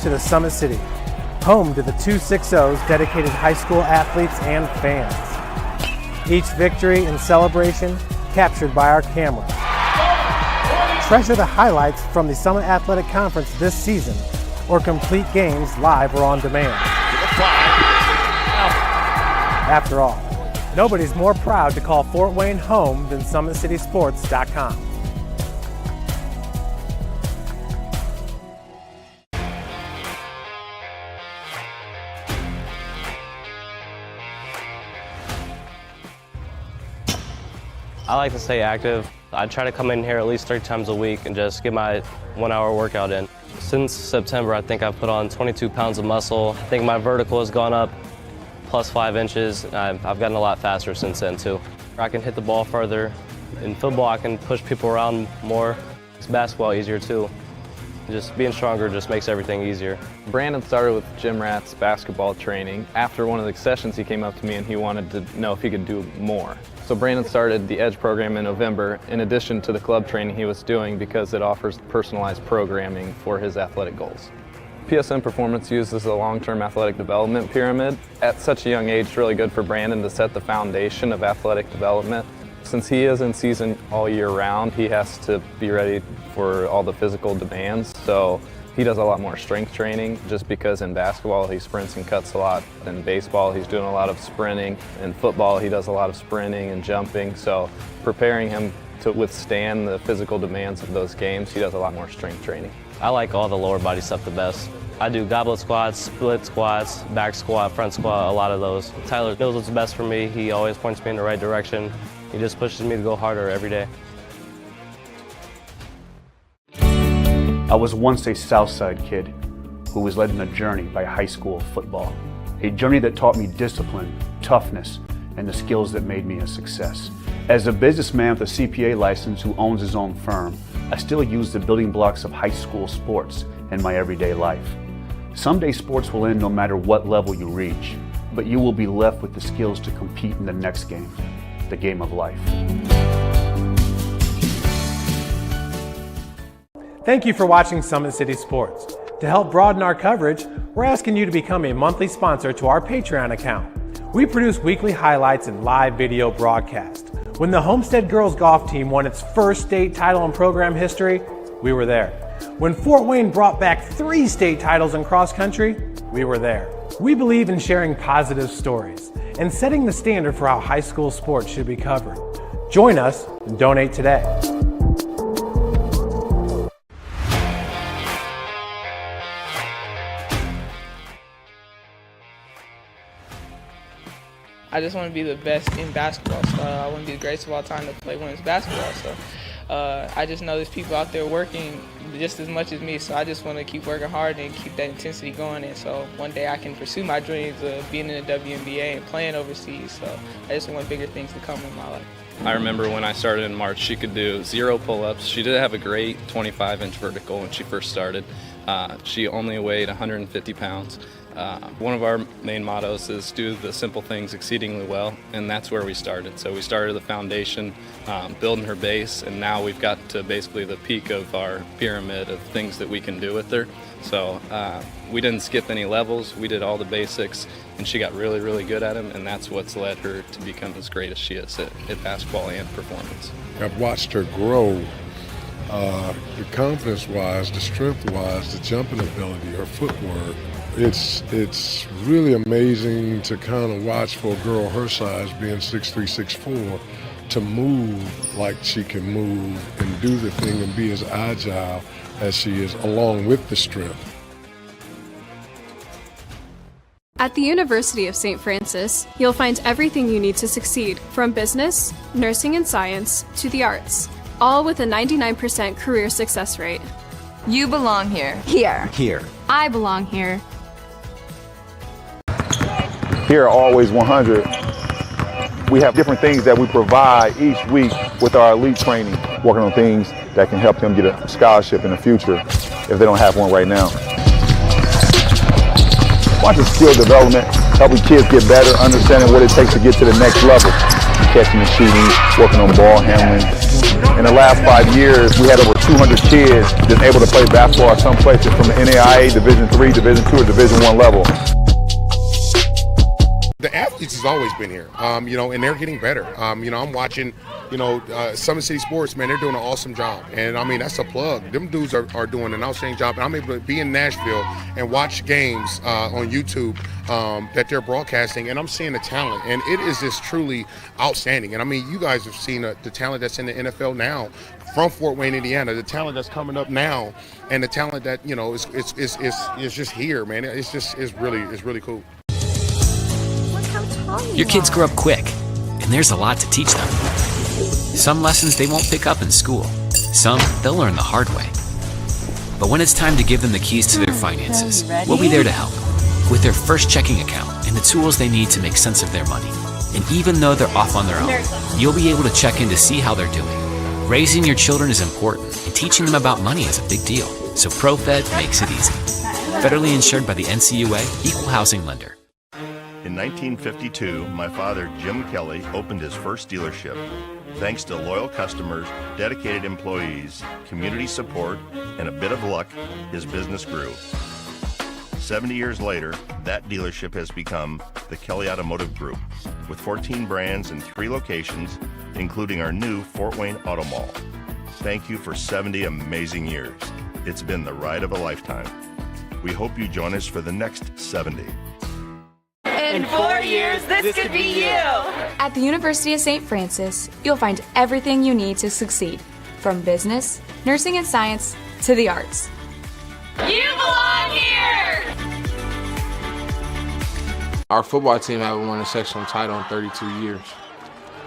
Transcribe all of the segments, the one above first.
To the Summit City, home to the 260's dedicated high school athletes and fans. Each victory and celebration captured by our camera. Treasure the highlights from the Summit Athletic Conference this season, or complete games live or on demand. After all, nobody's more proud to call Fort Wayne home than SummitCitySports.com. I like to stay active. I try to come in here at least 3 times a week and just get my 1-hour workout in. Since September, I think I've put on 22 pounds of muscle. I think my vertical has gone up plus 5 inches. I've gotten a lot faster since then too. I can hit the ball further. In football, I can push people around more. It's basketball easier too. Just being stronger just makes everything easier. Brandon started with gym rats basketball training. After one of the sessions, he came up to me and he wanted to know if he could do more. So Brandon started the Edge program in November, in addition to the club training he was doing, because it offers personalized programming for his athletic goals. PSM Performance uses a long-term athletic development pyramid. At such a young age, it's really good for Brandon to set the foundation of athletic development. Since he is in season all year round, he has to be ready for all the physical demands. So he does a lot more strength training, just because in basketball he sprints and cuts a lot. In baseball he's doing a lot of sprinting. In football he does a lot of sprinting and jumping. So preparing him to withstand the physical demands of those games, he does a lot more strength training. I like all the lower body stuff the best. I do goblet squats, split squats, back squat, front squat, a lot of those. Tyler knows what's best for me. He always points me in the right direction. He just pushes me to go harder every day. I was once a Southside kid who was led on a journey by high school football. A journey that taught me discipline, toughness, and the skills that made me a success. As a businessman with a CPA license who owns his own firm, I still use the building blocks of high school sports in my everyday life. Someday sports will end no matter what level you reach, but you will be left with the skills to compete in the next game, the game of life. Thank you for watching Summit City Sports. To help broaden our coverage, we're asking you to become a monthly sponsor to our Patreon account. We produce weekly highlights and live video broadcasts. When the Homestead girls golf team won its first state title in program history, we were there. When Fort Wayne brought back 3 state titles in cross country, we were there. We believe in sharing positive stories and setting the standard for how high school sports should be covered. Join us and donate today. I just want to be the best in basketball. So I want to be the greatest of all time to play women's basketball. So I just know there's people out there working just as much as me. So I just want to keep working hard and keep that intensity going. And so one day I can pursue my dreams of being in the WNBA and playing overseas. So I just want bigger things to come in my life. I remember when I started in March, she could do 0 pull-ups. She did have a great 25-inch vertical when she first started. She only weighed 150 pounds. One of our main mottos is do the simple things exceedingly well, and that's where we started. So we started the foundation, building her base, and now we've got to basically the peak of our pyramid of things that we can do with her. So we didn't skip any levels, we did all the basics, and she got really, really good at them, and that's what's led her to become as great as she is at basketball and performance. I've watched her grow, the confidence-wise, the strength-wise, the jumping ability, her footwork. It's really amazing to kind of watch for a girl her size, being 6'3", 6'4", to move like she can move and do the thing and be as agile as she is, along with the strength. At the University of St. Francis, you'll find everything you need to succeed, from business, nursing and science, to the arts, all with a 99% career success rate. You belong here. Here. Here. I belong here. Here at Always 100, we have different things that we provide each week with our elite training, working on things that can help them get a scholarship in the future if they don't have one right now. Watching skill development, helping kids get better, understanding what it takes to get to the next level. Catching and shooting, working on ball handling. In the last 5 years, we had over 200 kids that's able to play basketball at some places from the NAIA Division III, Division II, or Division I level. The athletes has always been here, and they're getting better. I'm watching, Summit City Sports, man, they're doing an awesome job. And, that's a plug. Them dudes are doing an outstanding job. And I'm able to be in Nashville and watch games on YouTube that they're broadcasting, and I'm seeing the talent. And it is just truly outstanding. And, you guys have seen the talent that's in the NFL now from Fort Wayne, Indiana, the talent that's coming up now, and the talent that, is just here, man. It's really cool. Your kids grow up quick, and there's a lot to teach them. Some lessons they won't pick up in school. Some they'll learn the hard way. But when it's time to give them the keys to their finances, we'll be there to help with their first checking account and the tools they need to make sense of their money. And even though they're off on their own, you'll be able to check in to see how they're doing. Raising your children is important, and teaching them about money is a big deal. So ProFed makes it easy. Federally insured by the NCUA, Equal Housing Lender. In 1952, my father, Jim Kelly, opened his first dealership. Thanks to loyal customers, dedicated employees, community support, and a bit of luck, his business grew. 70 years later, that dealership has become the Kelly Automotive Group, with 14 brands in 3 locations, including our new Fort Wayne Auto Mall. Thank you for 70 amazing years. It's been the ride of a lifetime. We hope you join us for the next 70. In 4 years, this could be you. At the University of St. Francis, you'll find everything you need to succeed, from business, nursing and science, to the arts. You belong here! Our football team haven't won a sectional title in 32 years.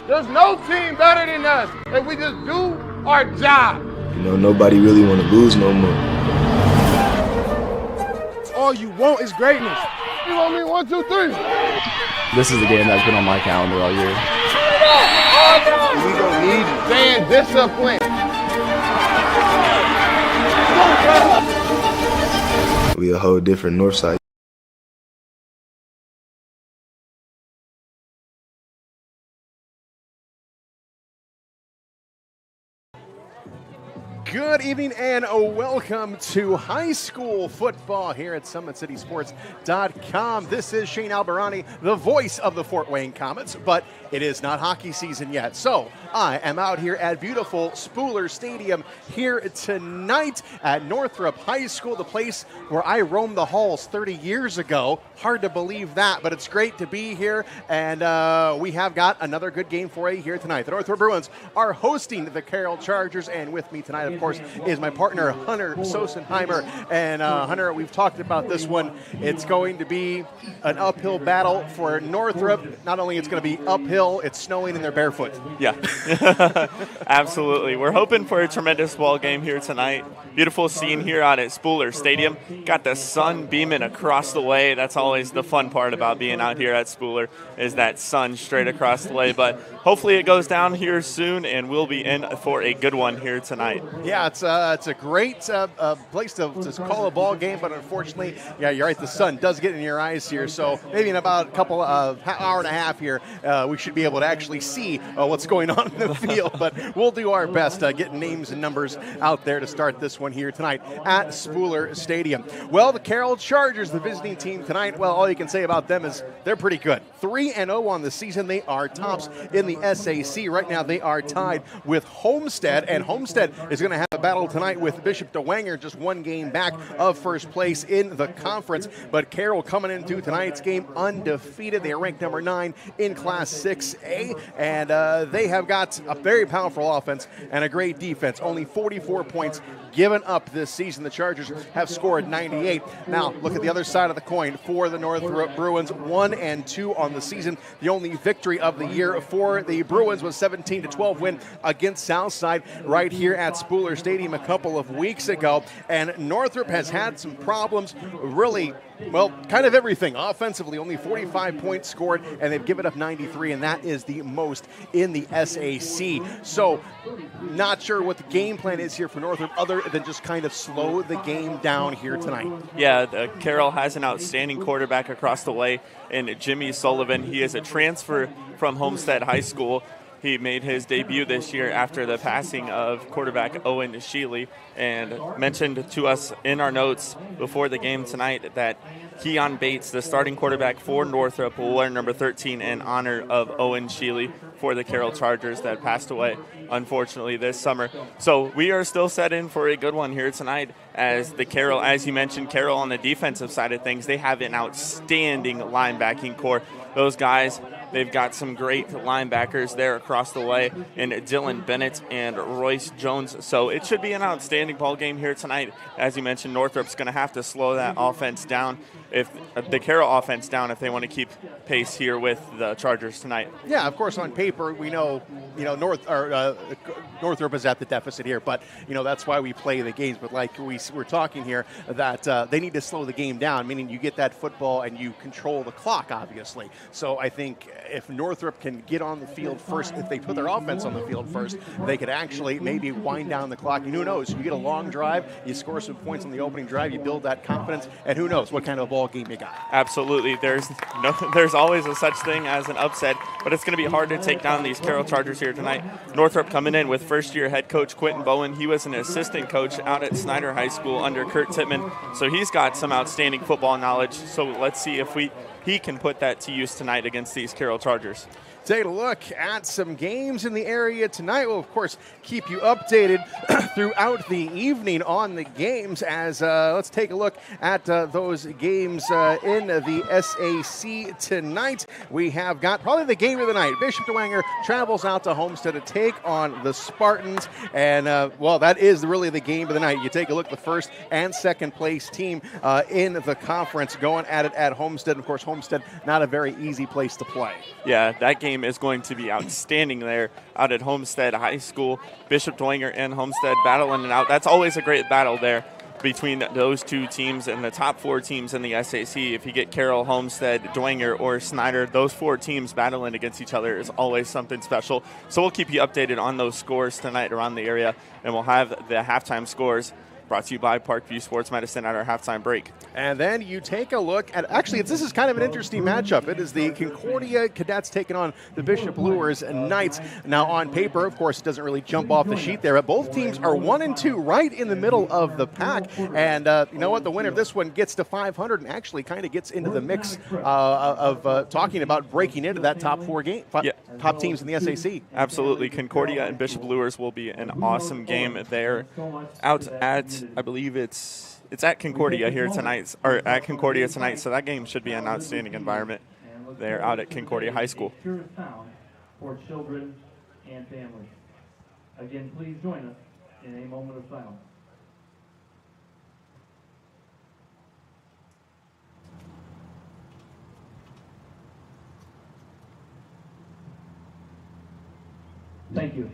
There's no team better than us if we just do our job. Nobody really want to lose no more. All you want is greatness. You want me 1, 2, 3? This is the game that's been on my calendar all year. We don't need fan discipline. We a whole different north side. Good evening and welcome to high school football here at SummitCitySports.com. This is Shane Albarani, the voice of the Fort Wayne Comets, but it is not hockey season yet. So I am out here at beautiful Spooler Stadium here tonight at Northrop High School, the place where I roamed the halls 30 years ago. Hard to believe that, but it's great to be here, and we have got another good game for you here tonight. The Northrop Bruins are hosting the Carroll Chargers, and with me tonight, of course, is my partner, Hunter Sosenheimer. And Hunter, we've talked about this one. It's going to be an uphill battle for Northrop. Not only it's going to be uphill, it's snowing and they're barefoot. Yeah, absolutely. We're hoping for a tremendous ball game here tonight. Beautiful scene here out at Spooler Stadium. Got the sun beaming across the way. That's always the fun part about being out here at Spooler, is that sun straight across the way. But hopefully it goes down here soon, and we'll be in for a good one here tonight. Yeah, it's a great place to call a ball game, but unfortunately, yeah, you're right, the sun does get in your eyes here. So maybe in about a couple of hour and a half here, we should be able to actually see what's going on in the field. But we'll do our best getting names and numbers out there to start this one here tonight at Spooler Stadium. Well, the Carroll Chargers, the visiting team tonight, well, all you can say about them is they're pretty good. 3-0 on the season. They are tops in the SAC. Right now, they are tied with Homestead, and Homestead is going to have a battle tonight with Bishop DeWanger, just one game back of first place in the conference. But Carroll coming into tonight's game undefeated. They are ranked number 9 in Class 6A, and they have got a very powerful offense and a great defense. Only 44 points given up this season. The Chargers have scored 98. Now, look at the other side of the coin for the Northrop Bruins, 1-2 on the season. The only victory of the year for the Bruins was 17-12 win against Southside right here at Spooler Stadium a couple of weeks ago. And Northrop has had some problems, really, well, kind of everything. Offensively, only 45 points scored, and they've given up 93, and that is the most in the SAC. So, not sure what the game plan is here for Northrop other than just kind of slow the game down here tonight. Yeah, Carroll has an outstanding quarterback across the way, and Jimmy Sullivan. He is a transfer from Homestead High School. He made his debut this year after the passing of quarterback Owen Sheely, and mentioned to us in our notes before the game tonight that Keon Bates, the starting quarterback for Northrop, will wear number 13 in honor of Owen Sheely for the Carroll Chargers that passed away, unfortunately, this summer. So we are still set in for a good one here tonight as the Carroll, as you mentioned, Carroll on the defensive side of things, they have an outstanding linebacking core. Those guys, they've got some great linebackers there across the way in Dylan Bennett and Royce Jones. So it should be an outstanding ball game here tonight. As you mentioned, Northrop's going to have to slow that offense down, if the Carroll offense down, if they want to keep pace here with the Chargers tonight. Yeah, of course, on paper we know, Northrop is at the deficit here, but that's why we play the games. But like we're talking here, that they need to slow the game down, meaning you get that football and you control the clock, obviously. So I think if Northrop can get on the field first, if they put their offense on the field first, they could actually maybe wind down the clock. And who knows? You get a long drive, you score some points on the opening drive, you build that confidence, and who knows what kind of ball game you got. Absolutely. There's always a such thing as an upset, but it's going to be hard to take down these Carroll Chargers here tonight. Northrop coming in with first-year head coach Quentin Bowen. He was an assistant coach out at Snyder High School under Kurt Tittman, so he's got some outstanding football knowledge. So let's see if he can put that to use tonight against these Carroll Chargers. Take a look at some games in the area tonight. We'll, of course, keep you updated throughout the evening on the games as let's take a look at those games in the SAC tonight. We have got probably the game of the night. Bishop DeWanger travels out to Homestead to take on the Spartans, and, that is really the game of the night. You take a look at the first and second place team in the conference going at it at Homestead. Of course, Homestead, not a very easy place to play. Yeah, that game is going to be outstanding there out at Homestead High School. Bishop DeWanger and Homestead battling it out. That's always a great battle there between those two teams and the top four teams in the SAC. If you get Carroll, Homestead, DeWanger, or Snyder, those four teams battling against each other is always something special. So we'll keep you updated on those scores tonight around the area, and we'll have the halftime scores brought to you by Parkview Sports Medicine at our halftime break. And then you take a look at, actually, this is kind of an interesting matchup. It is the Concordia Cadets taking on the Bishop Lures Knights. Now, on paper, of course, it doesn't really jump off the sheet there, but both teams are 1-2 right in the middle of the pack. And you know what? The winner of this one gets to 500 and actually kind of gets into the mix of talking about breaking into that top four game, top teams in the SAC. Absolutely. Concordia and Bishop Lures will be an awesome game there out at, I believe it's at Concordia here tonight, or at Concordia tonight, so that game should be an outstanding environment there out at Concordia High School. For children and families. Again, please join us in a moment of silence. Thank you.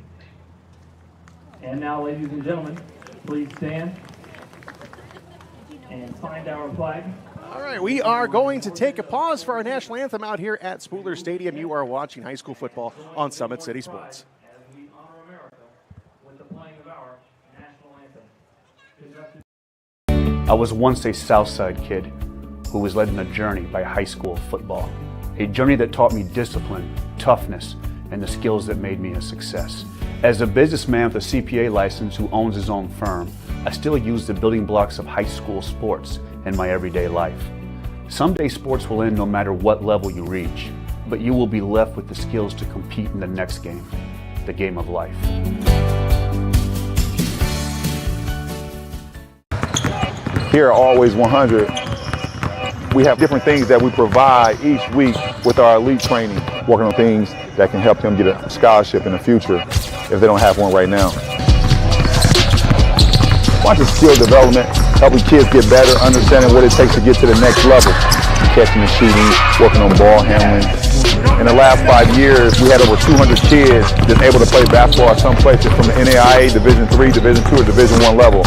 And now, ladies and gentlemen, please stand and find our flag. All right, we are going to take a pause for our national anthem out here at Spooler Stadium. You are watching high school football on Summit City Sports. As we honor America with the playing of our national anthem. I was once a Southside kid who was led on a journey by high school football. A journey that taught me discipline, toughness, and the skills that made me a success. As a businessman with a CPA license who owns his own firm, I still use the building blocks of high school sports in my everyday life. Someday sports will end no matter what level you reach, but you will be left with the skills to compete in the next game, the game of life. Here at Always 100, we have different things that we provide each week with our elite training, working on things that can help them get a scholarship in the future if they don't have one right now. Watching skill development, helping kids get better, understanding what it takes to get to the next level. Catching and shooting, working on ball handling. In the last 5 years, we had over 200 kids that's able to play basketball at some places from the NAIA, Division III, Division II, or Division I level.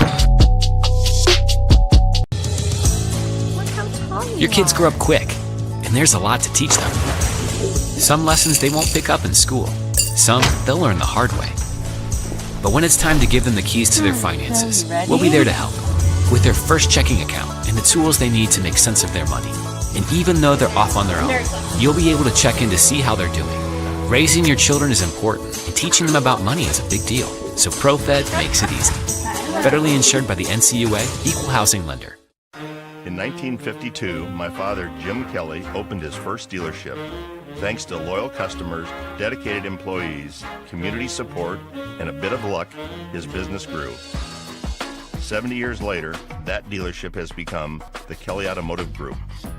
Your kids grow up quick, and there's a lot to teach them. Some lessons they won't pick up in school. Some they'll learn the hard way. But when it's time to give them the keys to their finances, we'll be there to help with their first checking account and the tools they need to make sense of their money. And even though they're off on their own, you'll be able to check in to see how they're doing. Raising your children is important, and teaching them about money is a big deal. So ProFed makes it easy. Federally insured by the NCUA, Equal Housing Lender. In 1952, my father, Jim Kelly, opened his first dealership. Thanks to loyal customers, dedicated employees, community support, and a bit of luck, his business grew. 70 years later, that dealership has become the Kelly Automotive Group,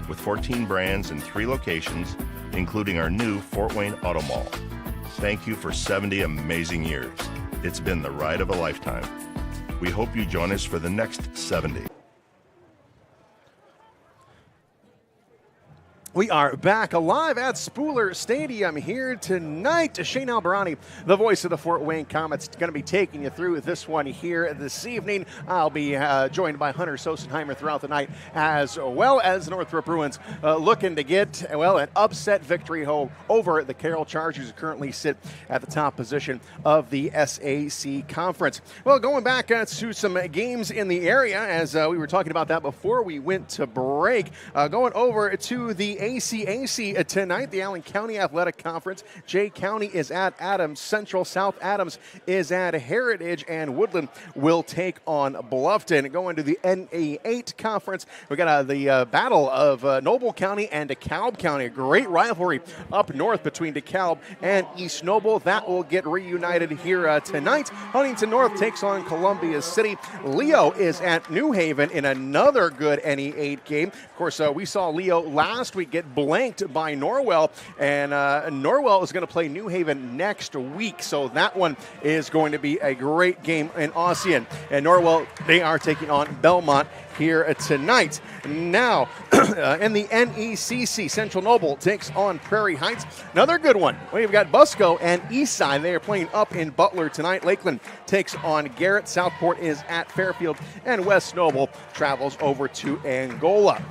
with 14 brands in 3 locations, including our new Fort Wayne Auto Mall. Thank you for 70 amazing years. It's been the ride of a lifetime. We hope you join us for the next 70. We are back alive at Spooler Stadium here tonight. Shane Alberani, the voice of the Fort Wayne Comets, going to be taking you through this one here this evening. I'll be joined by Hunter Sosenheimer throughout the night, as well as Northrop Bruins looking to get, an upset victory over the Carroll Chargers, who currently sit at the top position of the SAC Conference. Well, going back to some games in the area, as we were talking about that before we went to break, going over to the ACAC tonight, the Allen County Athletic Conference. Jay County is at Adams Central. South Adams is at Heritage, and Woodland will take on Bluffton. Going to the NA8 Conference, we got the battle of Noble County and DeKalb County. A great rivalry up north between DeKalb and East Noble. That will get reunited here tonight. Huntington North takes on Columbia City. Leo is at New Haven in another good NA8 game. Of course, we saw Leo last week get blanked by Norwell, and Norwell is going to play New Haven next week, so that one is going to be a great game in Ossian. And Norwell, they are taking on Belmont here tonight. Now, in the NECC, Central Noble takes on Prairie Heights. Another good one. We've got Busco and Eastside. They are playing up in Butler tonight. Lakeland takes on Garrett. Southport is at Fairfield, and West Noble travels over to Angola.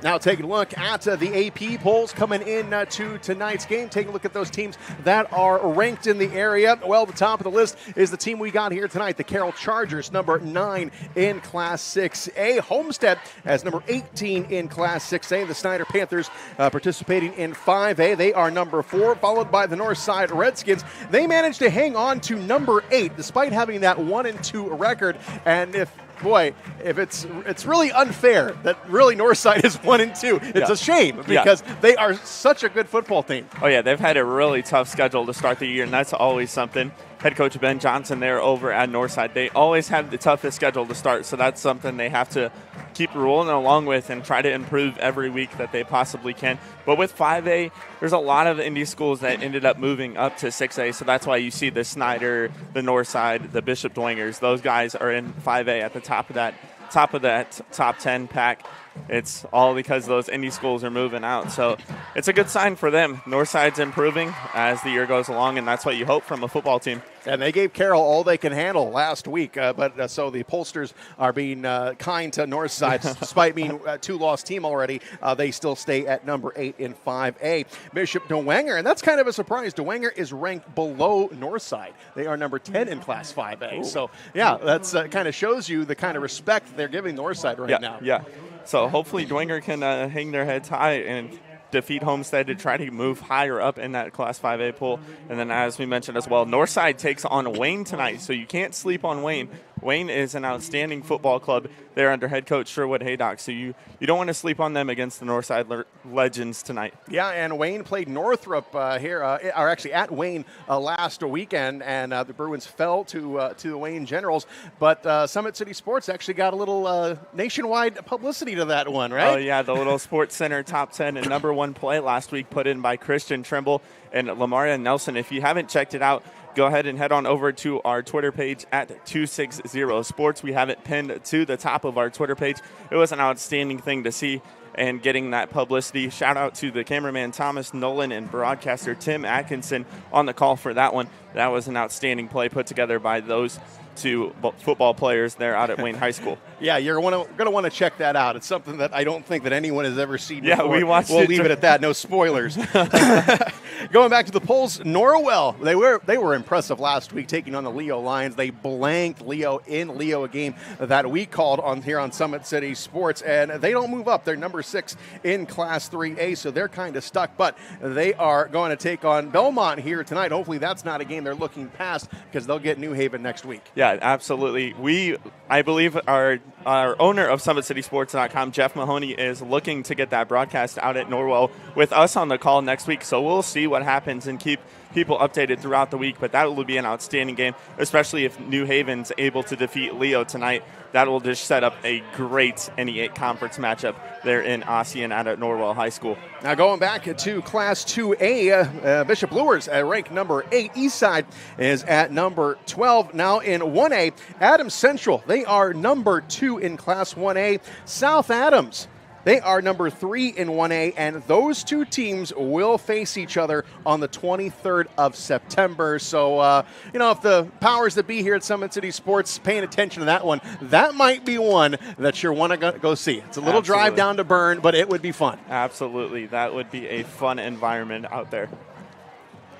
Now taking a look at the AP polls coming in to tonight's game. Taking a look at those teams that are ranked in the area. Well, the top of the list is the team we got here tonight, the Carroll Chargers, number 9 in Class 6A. Homestead as number 18 in Class 6A. The Snyder Panthers participating in 5A. They are number 4, followed by the Northside Redskins. They managed to hang on to number 8 despite having that 1-2 record. And if it's really unfair that really Northside is 1-2. It's a shame because they are such a good football team. Oh yeah, they've had a really tough schedule to start the year, and that's always something. Head coach Ben Johnson there over at Northside, they always have the toughest schedule to start, so that's something they have to keep rolling along with and try to improve every week that they possibly can. But with 5A, there's a lot of indie schools that ended up moving up to 6A, so that's why you see the Snyder, the Northside, the Bishop Dwangers. Those guys are in 5A at the top of that top 10 pack. It's all because those indie schools are moving out. So it's a good sign for them. Northside's improving as the year goes along, and that's what you hope from a football team. And they gave Carroll all they can handle last week. So the pollsters are being kind to Northside. Despite being a 2-loss team already, they still stay at number 8 in 5A. Bishop Dwenger, and that's kind of a surprise. Dwenger is ranked below Northside. They are number 10 in Class 5A. Ooh. So, yeah, that's kind of shows you the kind of respect they're giving Northside right now. Yeah. So hopefully Dwenger can hang their heads high and defeat Homestead to try to move higher up in that Class 5A pool. And then, as we mentioned as well, Northside takes on Wayne tonight, so you can't sleep on Wayne. Wayne is an outstanding football club there under head coach Sherwood Haydock, so you don't want to sleep on them against the Northside Legends tonight. Yeah, and Wayne played Northrop at Wayne last weekend, and the Bruins fell to the Wayne Generals. But Summit City Sports actually got a little nationwide publicity to that one, right? Oh, yeah, the little Sports Center top 10 and number 1 play last week put in by Christian Trimble and Lamaria Nelson. If you haven't checked it out, go ahead and head on over to our Twitter page at 260 Sports. We have it pinned to the top of our Twitter page. It was an outstanding thing to see and getting that publicity. Shout out to the cameraman Thomas Nolan and broadcaster Tim Atkinson on the call for that one. That was an outstanding play put together by those 2 football players there out at Wayne High School. Yeah, you're going to want to check that out. It's something that I don't think that anyone has ever seen before. Yeah, we watched We'll leave it at that. No spoilers. Going back to the polls, Norwell, they were impressive last week taking on the Leo Lions. They blanked Leo in Leo, a game that we called on here on Summit City Sports, and they don't move up. They're number 6 in Class 3A, so they're kind of stuck, but they are going to take on Belmont here tonight. Hopefully that's not a game they're looking past because they'll get New Haven next week. Yeah, absolutely. I believe our owner of SummitCitySports.com, Jeff Mahoney, is looking to get that broadcast out at Norwell with us on the call next week, so we'll see what happens and keep people updated throughout the week, but that will be an outstanding game, especially if New Haven's able to defeat Leo tonight. That will just set up a great NE8 conference matchup there in Ossian out at Norwell High School. Now going back to Class 2A, Bishop Luers at rank number 8. Eastside is at number 12. Now in 1A, Adams Central, they are number 2 in Class 1A. South Adams, they are number 3 in 1A, and those two teams will face each other on the 23rd of September. So, if the powers that be here at Summit City Sports paying attention to that one, that might be one that you want to go see. It's a little drive down to Bern, but it would be fun. Absolutely. That would be a fun environment out there.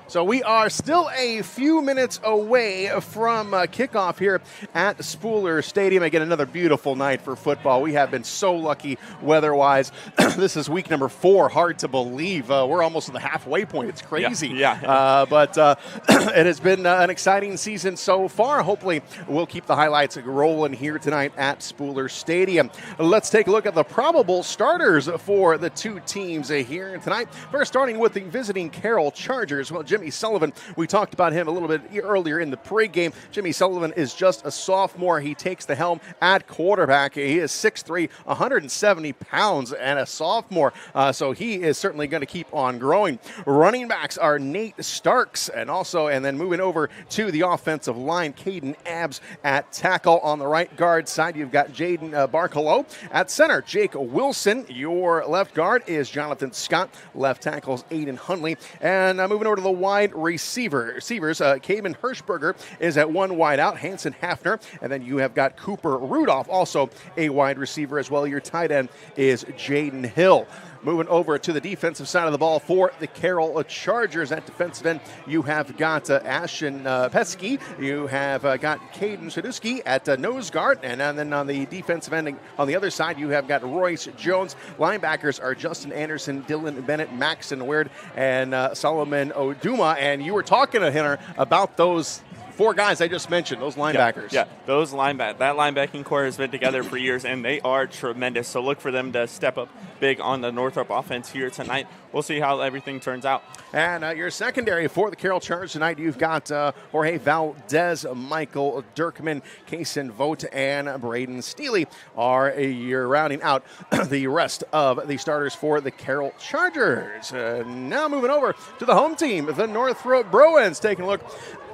So we are still a few minutes away from kickoff here at Spooler Stadium. Again, another beautiful night for football. We have been so lucky weather-wise. This is week number 4. Hard to believe. We're almost at the halfway point. It's crazy. But it has been an exciting season so far. Hopefully, we'll keep the highlights rolling here tonight at Spooler Stadium. Let's take a look at the probable starters for the two teams here tonight. First, starting with the visiting Carroll Chargers. Well, Jimmy Sullivan, we talked about him a little bit earlier in the pregame. Jimmy Sullivan is just a sophomore. He takes the helm at quarterback. He is 6'3", 170 pounds, and a sophomore. So he is certainly going to keep on growing. Running backs are Nate Starks, and then moving over to the offensive line, Caden Abbs at tackle. On the right guard side, you've got Jaden Barcolo. At center, Jake Wilson. Your left guard is Jonathan Scott. Left tackles Aiden Hunley. And moving over to the wide receivers, Kaven Hirschberger is at one wide out, Hanson Hafner, and then you have got Cooper Rudolph, also a wide receiver as well. Your tight end is Jaden Hill. Moving over to the defensive side of the ball for the Carroll Chargers. At defensive end, you have got Ashton Pesky. You have got Caden Sadusky at nose guard. And then on the defensive end, on the other side, you have got Royce Jones. Linebackers are Justin Anderson, Dylan Bennett, Maxon Weird, and Solomon Oduma. And you were talking to Henner about those 4 guys I just mentioned, those linebackers. Yeah, that linebacking core has been together for years, and they are tremendous. So look for them to step up big on the Northrop offense here tonight. We'll see how everything turns out. And your secondary for the Carroll Chargers tonight, you've got Jorge Valdez, Michael Dirkman, Kaysen Vogt, and Braden Steely you're rounding out the rest of the starters for the Carroll Chargers. Now moving over to the home team, the Northrop Bruins, taking a look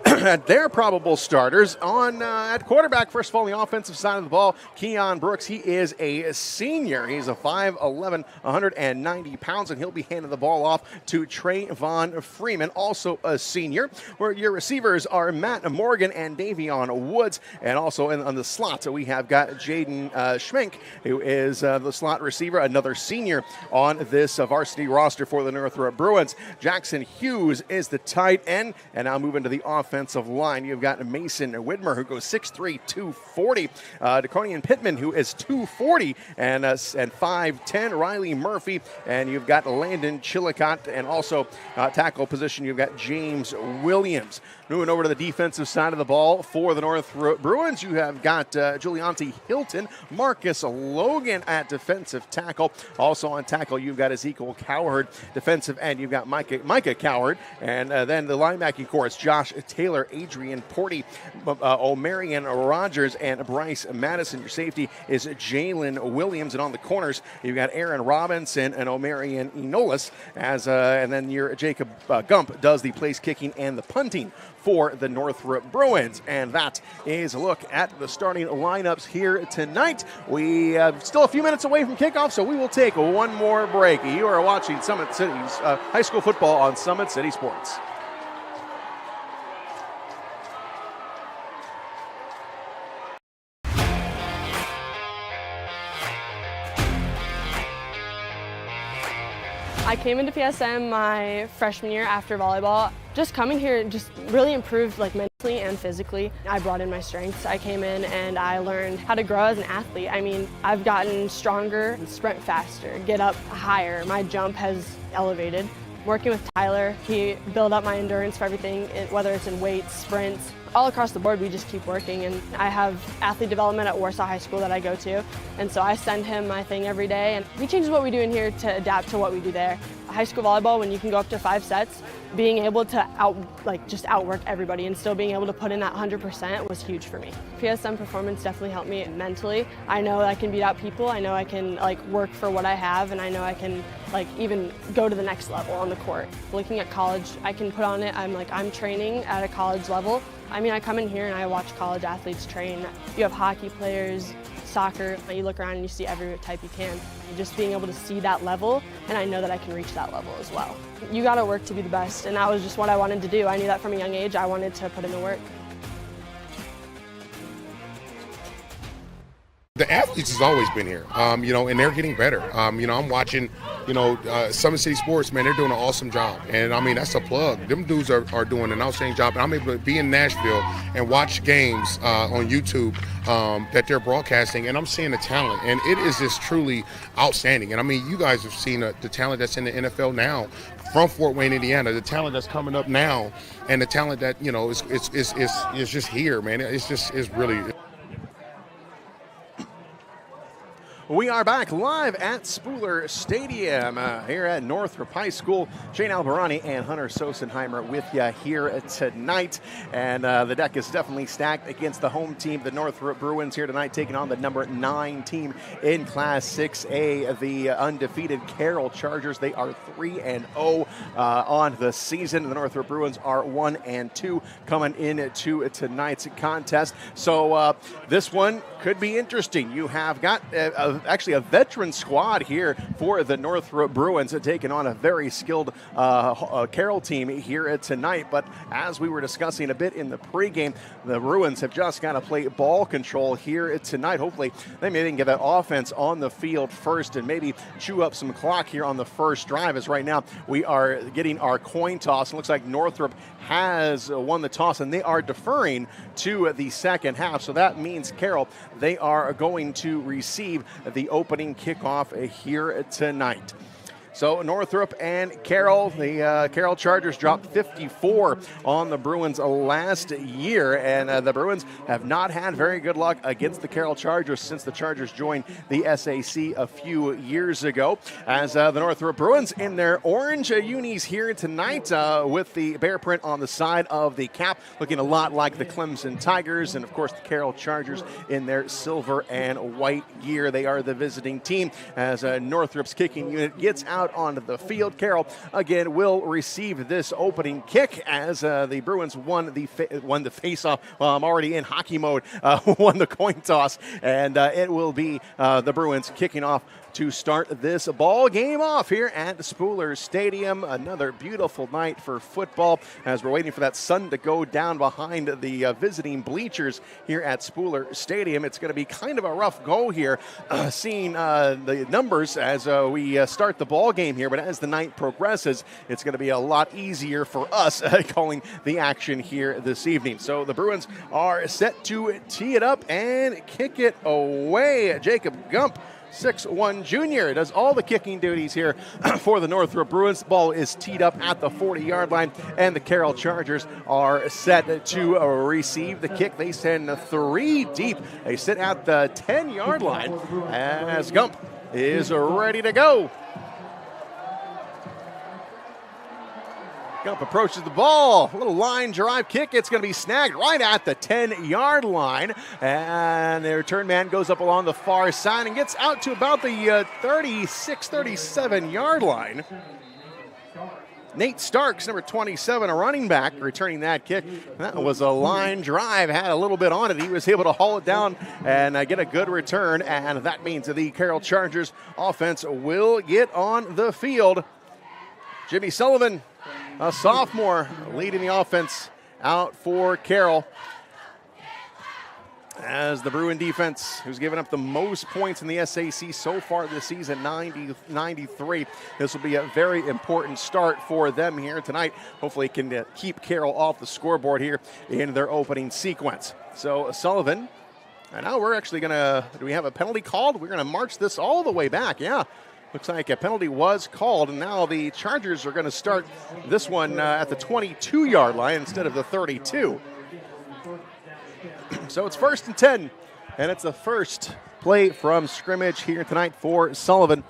at their probable starters. At quarterback, first of all, on the offensive side of the ball, Keon Brooks. He is a senior. He's a 5'11", 190 pounds, and he'll be handing the ball off to Trayvon Freeman, also a senior. Where your receivers are Matt Morgan and Davion Woods, and also on the slot, we have got Jaden Schmenk, who is the slot receiver, another senior on this varsity roster for the Northrop Bruins. Jackson Hughes is the tight end, and now moving to the offensive line, you've got Mason Widmer, who goes 6'3", 240. Deconian Pittman, who is 240 and 5'10". Riley Murphy, and you've got Landon Chillicott, and also tackle position, you've got James Williams. Moving over to the defensive side of the ball for the Northrop Bruins, you have got Giulianti Hilton, Marcus Logan at defensive tackle. Also on tackle, you've got Ezekiel Cowherd. Defensive end, you've got Micah Cowherd. And then the linebacking core is Josh Taylor, Adrian Porty, O'Marion Rogers, and Bryce Madison. Your safety is Jalen Williams. And on the corners, you've got Aaron Robinson and O'Marion Enolis. And then your Jacob Gump does the place kicking and the punting for the Northrop Bruins. And that is a look at the starting lineups here tonight. We still a few minutes away from kickoff, so we will take one more break. You are watching Summit City's high school football on Summit City Sports. I came into PSM my freshman year after volleyball. Just coming here just really improved like mentally and physically. I brought in my strengths. I came in and I learned how to grow as an athlete. I mean, I've gotten stronger, sprint faster, get up higher. My jump has elevated. Working with Tyler, he built up my endurance for everything, whether it's in weights, sprints. All across the board, we just keep working, and I have athlete development at Warsaw High School that I go to, and so I send him my thing every day, and he changes what we do in here to adapt to what we do there. High school volleyball, when you can go up to 5 sets, being able to just outwork everybody and still being able to put in that 100% was huge for me. PSM performance definitely helped me mentally. I know I can beat out people. I know I can work for what I have, and I know I can even go to the next level on the court. Looking at college, I can put on it. I'm training at a college level. I mean, I come in here and I watch college athletes train. You have hockey players, soccer. You look around and you see every type you can. Just being able to see that level, and I know that I can reach that level as well. You got to work to be the best, and that was just what I wanted to do. I knew that from a young age. I wanted to put in the work. The athletes has always been here, and they're getting better. I'm watching, Summit City Sports, man, they're doing an awesome job. And, I mean, that's a plug. Them dudes are doing an outstanding job. And I'm able to be in Nashville and watch games on YouTube that they're broadcasting, and I'm seeing the talent. And it is just truly outstanding. And, I mean, you guys have seen the talent that's in the NFL now from Fort Wayne, Indiana, the talent that's coming up now, and the talent that, is just here, man. It's really... We are back live at Spooler Stadium here at Northrop High School. Shane Albarani and Hunter Sosenheimer with you here tonight. And the deck is definitely stacked against the home team, the Northrop Bruins, here tonight, taking on the number 9 team in Class 6A, the undefeated Carroll Chargers. They are 3-0 on the season. The Northrop Bruins are 1-2 coming into tonight's contest. So this one could be interesting. You have got actually a veteran squad here for the Northrop Bruins, taking on a very skilled Carroll team here tonight. But as we were discussing a bit in the pregame, the Bruins have just got to play ball control here tonight. Hopefully they maybe can get that offense on the field first and maybe chew up some clock here on the first drive, as right now we are getting our coin toss. It looks like Northrop has won the toss, and they are deferring to the second half. So that means Carroll, they are going to receive the opening kickoff here tonight. So Northrop and Carroll, the Carroll Chargers dropped 54 on the Bruins last year, and the Bruins have not had very good luck against the Carroll Chargers since the Chargers joined the SAC a few years ago. As the Northrop Bruins in their orange unis here tonight with the bear print on the side of the cap, looking a lot like the Clemson Tigers, and of course the Carroll Chargers in their silver and white gear. They are the visiting team as Northrop's kicking unit gets out onto the field. Carroll again will receive this opening kick as the Bruins won the face-off. Well, I'm already in hockey mode. Won the coin toss, and it will be the Bruins kicking off to start this ball game off here at Spooler Stadium. Another beautiful night for football as we're waiting for that sun to go down behind the visiting bleachers here at Spooler Stadium. It's going to be kind of a rough go here, seeing the numbers as we start the ball game here, but as the night progresses, it's going to be a lot easier for us calling the action here this evening. So the Bruins are set to tee it up and kick it away. Jacob Gump, 6'1" junior, does all the kicking duties here for the Northrop Bruins. The ball is teed up at the 40-yard line, and the Carroll Chargers are set to receive the kick. They send 3 deep. They sit at the 10-yard line as Gump is ready to go. Gump approaches the ball. A little line drive kick. It's going to be snagged right at the 10-yard line. And the return man goes up along the far side and gets out to about the 36, 37-yard line. Nate Starks, number 27, a running back, returning that kick. That was a line drive, had a little bit on it. He was able to haul it down and get a good return. And that means the Carroll Chargers offense will get on the field. Jimmy Sullivan, a sophomore, leading the offense out for Carroll. as the Bruin defense, who's given up the most points in the SAC so far this season, 93. This will be a very important start for them here tonight. Hopefully can keep Carroll off the scoreboard here in their opening sequence. So Sullivan, and now we're actually going to, do we have a penalty called? We're going to march this all the way back, yeah. Looks like a penalty was called, and now the Chargers are going to start this one at the 22-yard line instead of the 32. So it's 1st and 10, and it's the first play from scrimmage here tonight for Sullivan.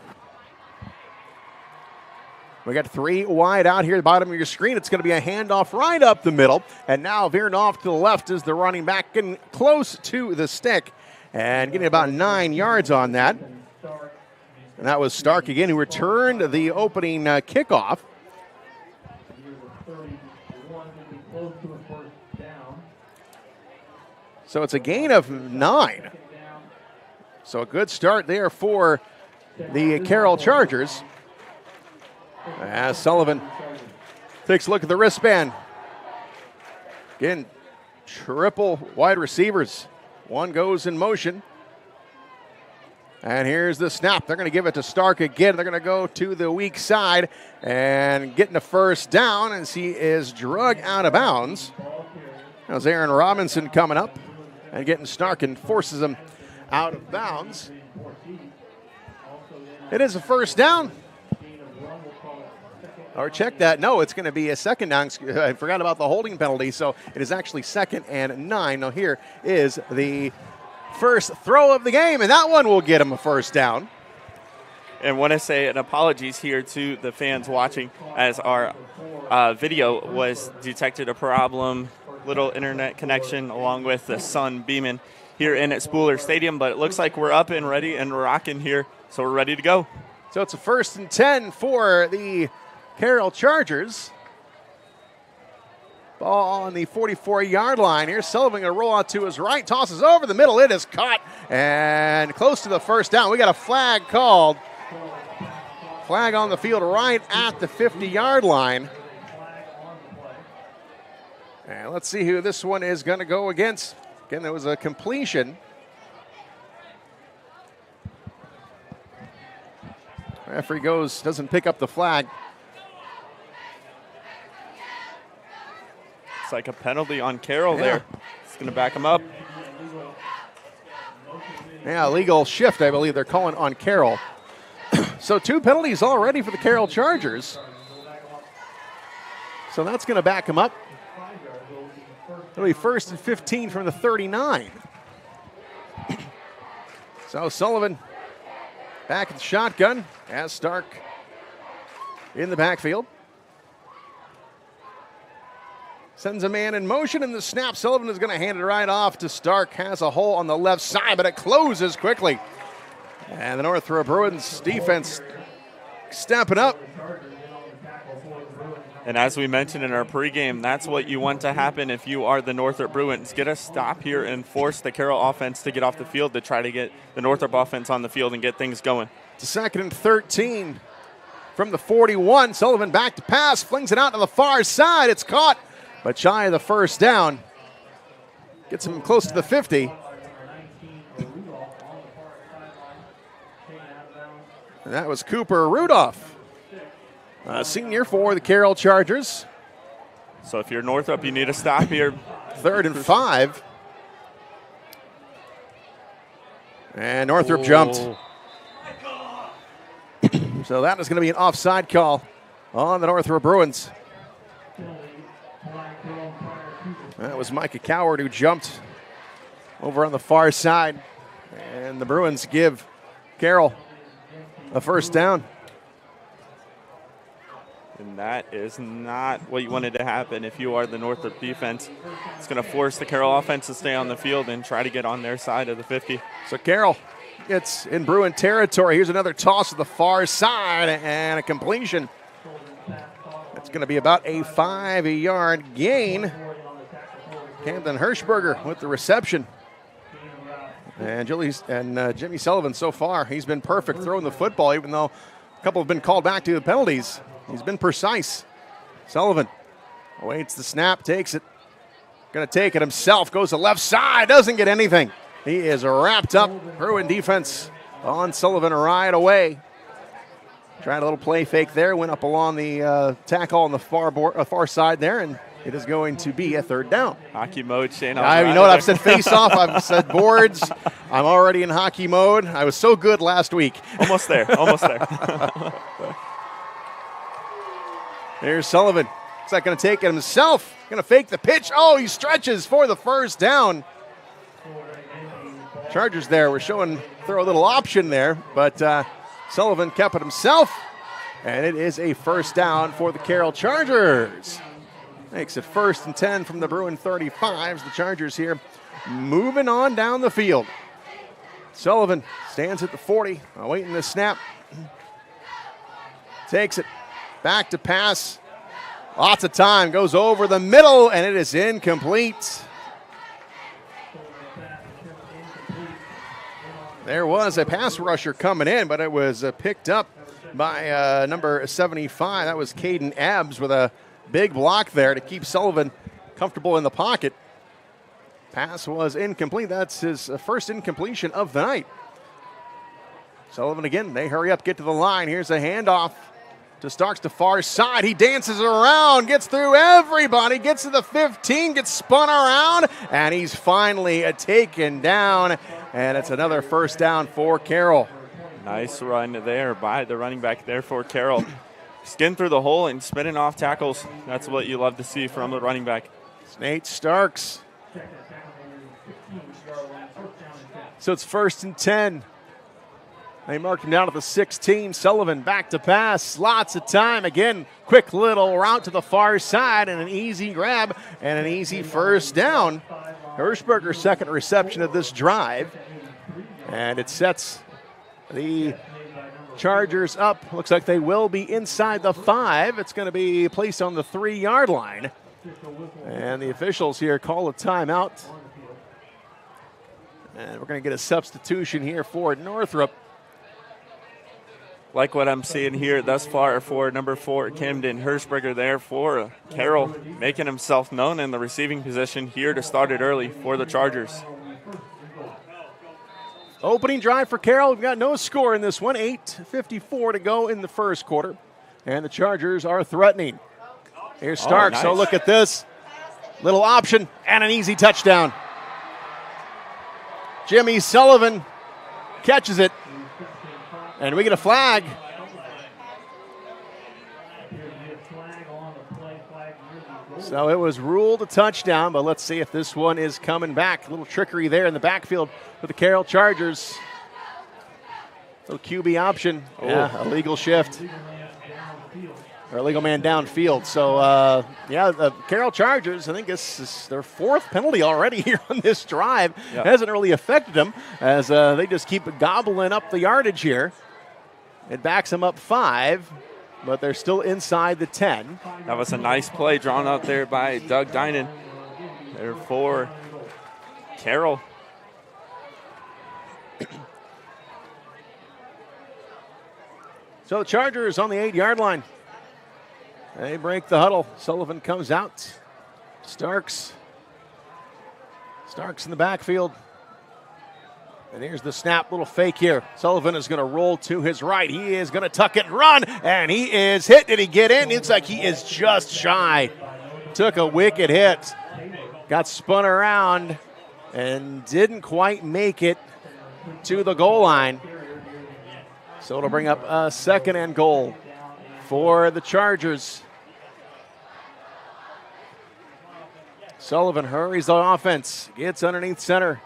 We got 3 wide out here at the bottom of your screen. It's going to be a handoff right up the middle, and now veering off to the left is the running back, getting close to the stick and getting about 9 yards on that. And that was Stark again, who returned the opening kickoff. So it's a gain of 9. So a good start there for the Carroll Chargers. As Sullivan takes a look at the wristband. Again, triple wide receivers. One goes in motion. And here's the snap. They're going to give it to Stark again. They're going to go to the weak side and getting a first down as he is drug out of bounds. There's Aaron Robinson coming up and getting Stark and forces him out of bounds. It is a first down. Or check that. No, it's going to be a second down. I forgot about the holding penalty. So it is actually 2nd and 9. Now here is the first throw of the game, and that one will get him a first down. And want to say an apologies here to the fans watching, as our video was detected a problem, little internet connection along with the sun beaming here in at Spooler Stadium, but it looks like we're up and ready and rocking here, so we're ready to go. So it's a 1st and 10 for the Carroll Chargers. Ball on the 44-yard line. Here's Sullivan going to roll out to his right, tosses over the middle. It is caught and close to the first down. We got a flag called. Flag on the field right at the 50-yard line. And let's see who this one is going to go against. Again, there was a completion. Referee doesn't pick up the flag. It's like a penalty on Carroll there. It's going to back him up. Yeah, legal shift, I believe they're calling on Carroll. So 2 penalties already for the Carroll Chargers. So that's going to back him up. It'll be 1st and 15 from the 39. So Sullivan back in the shotgun as Stark in the backfield. Sends a man in motion in the snap. Sullivan is going to hand it right off to Stark. Has a hole on the left side, but it closes quickly. And the Northrop Bruins defense stepping up. And as we mentioned in our pregame, that's what you want to happen if you are the Northrop Bruins. Get a stop here and force the Carroll offense to get off the field to try to get the Northrop offense on the field and get things going. It's 2nd and 13 from the 41. Sullivan back to pass, flings it out to the far side. It's caught, but shy of the first down. Gets him close to the 50. And that was Cooper Rudolph. Senior for the Carroll Chargers. So if you're Northrop, you need to stop here. 3rd and 5. And Northrop jumped. So that is going to be an offside call on the Northrop Bruins. That was Micah Coward who jumped over on the far side. And the Bruins give Carroll a first down. And that is not what you wanted to happen if you are the Northrop defense. It's going to force the Carroll offense to stay on the field and try to get on their side of the 50. So Carroll gets in Bruin territory. Here's another toss to the far side and a completion. It's going to be about a 5-yard gain. Camden Hirschberger with the reception. And Jimmy Sullivan so far, he's been perfect throwing the football, even though a couple have been called back to the penalties. He's been precise. Sullivan awaits the snap, takes it. Going to take it himself. Goes to left side. Doesn't get anything. He is wrapped up. Bruin defense on Sullivan right away. Tried a little play fake there. Went up along the tackle on the far side there, and it is going to be a third down. Hockey mode, Shane. You know what? I've said face-off. I've said boards. I'm already in hockey mode. I was so good last week. Almost there. Almost there. Here's Sullivan. Looks like going to take it himself. Going to fake the pitch. Oh, he stretches for the first down. Chargers there. We're showing throw a little option there, but Sullivan kept it himself, and it is a first down for the Carroll Chargers. Makes it 1st and 10 from the Bruin 35s. The Chargers here moving on down the field. Sullivan stands at the 40, awaiting the snap. Takes it back to pass. Lots of time, goes over the middle, and it is incomplete. There was a pass rusher coming in, but it was picked up by number 75. That was Caden Abbs with a big block there to keep Sullivan comfortable in the pocket. Pass was incomplete. That's his first incompletion of the night. Sullivan again, they hurry up, get to the line. Here's a handoff to Starks to far side. He dances around, gets through everybody, gets to the 15, gets spun around, and he's finally taken down. And it's another first down for Carroll. Nice run there by the running back there for Carroll. Skin through the hole and spinning off tackles. That's what you love to see from the running back. It's Nate Starks. So it's 1st and 10. They marked him down at the 16. Sullivan back to pass. Lots of time. Again, quick little route to the far side and an easy grab and an easy first down. Hirschberger's second reception of this drive. And it sets the Chargers up. Looks like they will be inside the 5. It's going to be placed on the 3-yard line. And the officials here call a timeout. And we're going to get a substitution here for Northrop. Like what I'm seeing here thus far for number 4, Camden Hirschberger there for Carroll, making himself known in the receiving position here to start it early for the Chargers. Opening drive for Carroll. We've got no score in this one. 8:54 to go in the first quarter. And the Chargers are threatening. Here's Starks. Nice. So look at this. Little option and an easy touchdown. Jimmy Sullivan catches it. And we get a flag. So it was ruled a touchdown, but let's see if this one is coming back. A little trickery there in the backfield for the Carroll Chargers. Little QB option. Oh. Yeah, illegal shift. Or illegal man downfield. So, the Carroll Chargers, I think this is their 4th penalty already here on this drive. Yep. Hasn't really affected them as they just keep gobbling up the yardage here. It backs them up 5, but they're still inside the 10. That was a nice play drawn out there by Doug Dinan. There for Carroll. So the Chargers on the 8-yard line. They break the huddle. Sullivan comes out. Starks in the backfield. And here's the snap, little fake here. Sullivan is going to roll to his right. He is going to tuck it and run, and he is hit. Did he get in? It's like he is just shy. Took a wicked hit. Got spun around and didn't quite make it to the goal line. So it'll bring up a 2nd and goal for the Chargers. Sullivan hurries the offense, gets underneath center.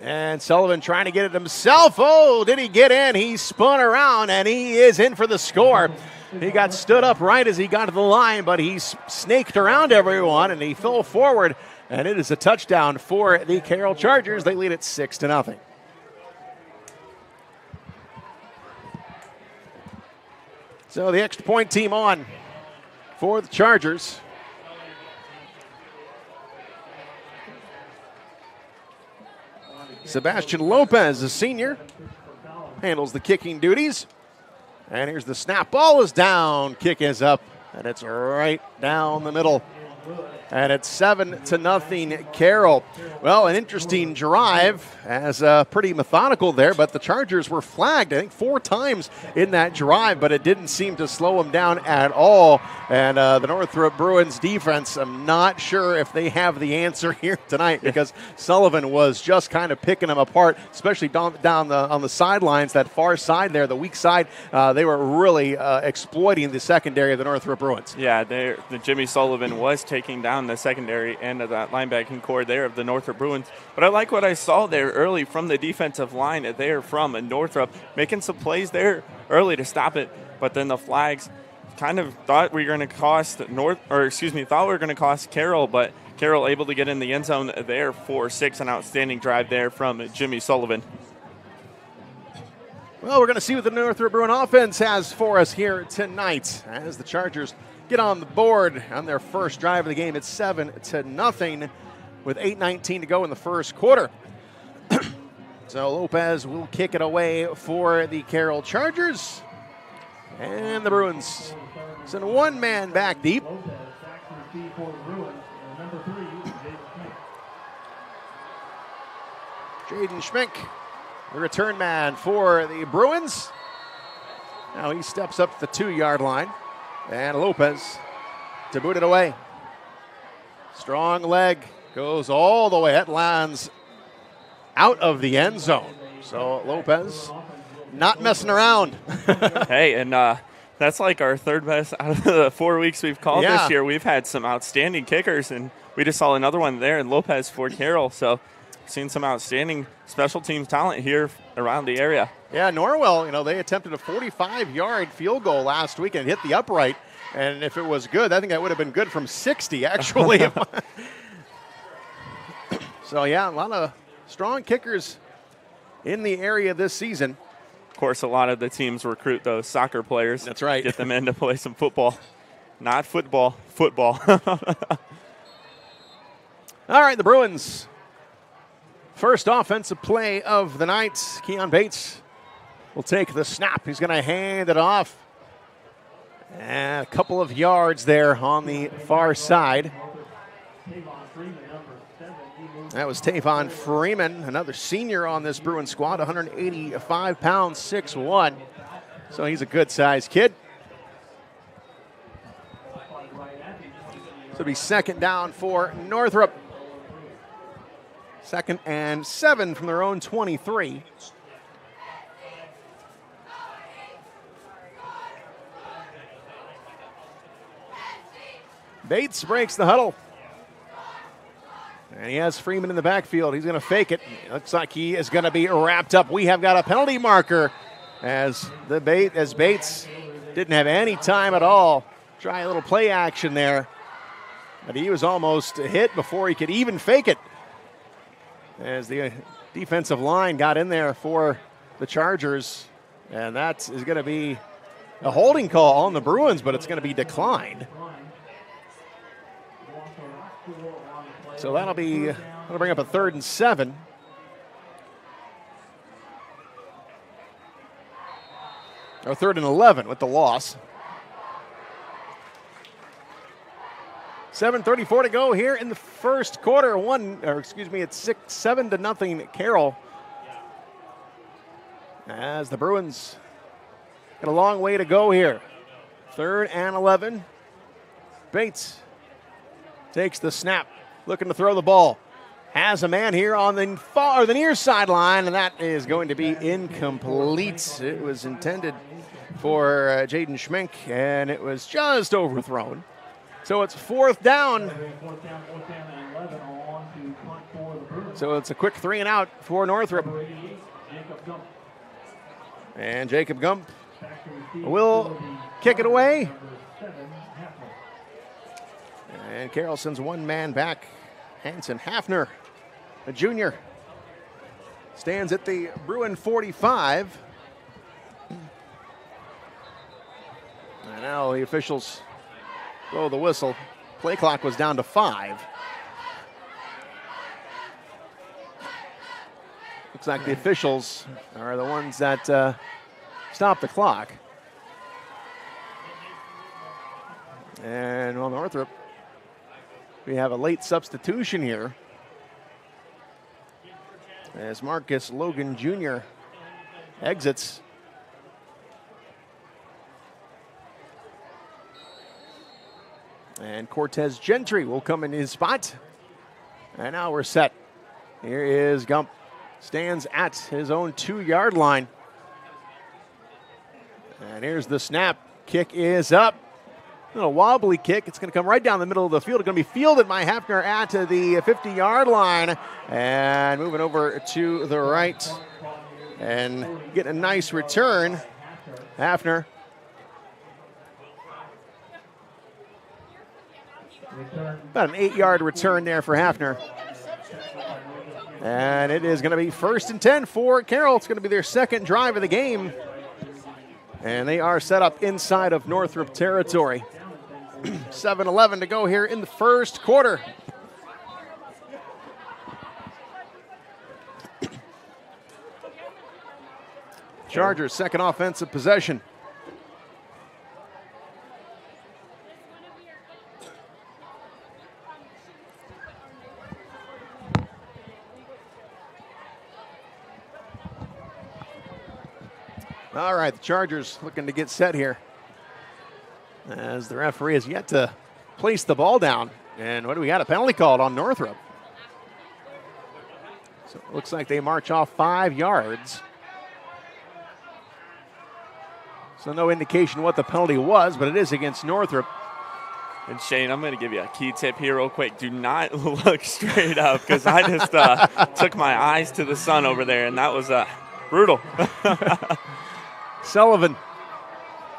And Sullivan trying to get it himself. Oh, did he get in? He spun around, and he is in for the score. He got stood up right as he got to the line, but he snaked around everyone, and he fell forward. And it is a touchdown for the Carroll Chargers. They lead it 6-0. So the extra point team on for the Chargers. Sebastian Lopez, a senior, handles the kicking duties. And here's the snap. Ball is down. Kick is up. And it's right down the middle. And it's 7-0 Carroll. Well, an interesting drive, as pretty methodical there, but the Chargers were flagged, I think, 4 times in that drive, but it didn't seem to slow them down at all. And the Northrop Bruins defense, I'm not sure if they have the answer here tonight, because Sullivan was just kind of picking them apart, especially down on the sidelines, that far side there, the weak side. They were really exploiting the secondary of the Northrop Bruins. Yeah, the Jimmy Sullivan was taking down the secondary end of that linebacking core there of the Northrop Bruins. But I like what I saw there early from the defensive line there from Northrop, making some plays there early to stop it. But then the flags kind of thought we were going to cost Carroll, but Carroll able to get in the end zone there for 6, an outstanding drive there from Jimmy Sullivan. Well, we're going to see what the Northrop Bruin offense has for us here tonight as the Chargers get on the board on their first drive of the game. It's 7-0 with 8:19 to go in the first quarter. So Lopez will kick it away for the Carroll Chargers. And the Bruins send one man back deep. Jaden Schmink, the return man for the Bruins. Now he steps up to the 2-yard line. And Lopez to boot it away. Strong leg goes all the way. That lands out of the end zone. So Lopez not messing around. Hey, and that's like our third best out of the 4 weeks we've called this year. We've had some outstanding kickers, and we just saw another one there in Lopez for Carroll. So seen some outstanding special teams talent here around the area. Yeah, Norwell, they attempted a 45-yard field goal last week and hit the upright. And if it was good, I think that would have been good from 60, actually. So, yeah, a lot of strong kickers in the area this season. Of course, a lot of the teams recruit those soccer players. That's right. Get them in to play some football. Not football, football. All right, the Bruins. First offensive play of the night. Keon Bates will take the snap. He's going to hand it off. And a couple of yards there on the far side. That was Tavon Freeman, another senior on this Bruin squad, 185 pounds, 6'1". So he's a good-sized kid. So it'll be second down for Northrop. 2nd and 7 from their own 23. Bates breaks the huddle. And he has Freeman in the backfield. He's going to fake it. Looks like he is going to be wrapped up. We have got a penalty marker as Bates didn't have any time at all. Try a little play action there. But he was almost hit before he could even fake it. As the defensive line got in there for the Chargers. And that is going to be a holding call on the Bruins, but it's going to be declined. So that'll bring up a 3rd and 7. Or 3rd and 11 with the loss. 7:34 to go here in the first quarter. It's 7-0 Carroll. As the Bruins got a long way to go here. 3rd and 11. Bates takes the snap. Looking to throw the ball. Has a man here on the near sideline, and that is going to be incomplete. It was intended for Jaden Schmink, and it was just overthrown. So it's 4th down. So it's a quick 3 and out for Northrop. And Jacob Gump will kick it away. And Carroll sends one man back. Hanson Hafner, a junior, stands at the Bruin 45. And now the officials blow the whistle. Play clock was down to 5. Looks like the officials are the ones that stop the clock. And Northrop We have a late substitution here as Marcus Logan Jr. exits. And Cortez Gentry will come in his spot. And now we're set. Here is Gump. Stands at his own 2-yard line. And here's the snap. Kick is up. A little wobbly kick. It's going to come right down the middle of the field. It's going to be fielded by Hafner at the 50-yard line. And moving over to the right. And get a nice return. Hafner. About an 8-yard return there for Hafner. And it is going to be 1st and 10 for Carroll. It's going to be their second drive of the game. And they are set up inside of Northrop territory. 7:11 to go here in the first quarter. Chargers' second offensive possession. All right, the Chargers looking to get set here as the referee has yet to place the ball down. And what do we got? A penalty called on Northrop. So it looks like they march off 5 yards. So no indication what the penalty was, but it is against Northrop. And Shane, I'm going to give you a key tip here real quick. Do not look straight up, because I just took my eyes to the sun over there, and that was brutal. Sullivan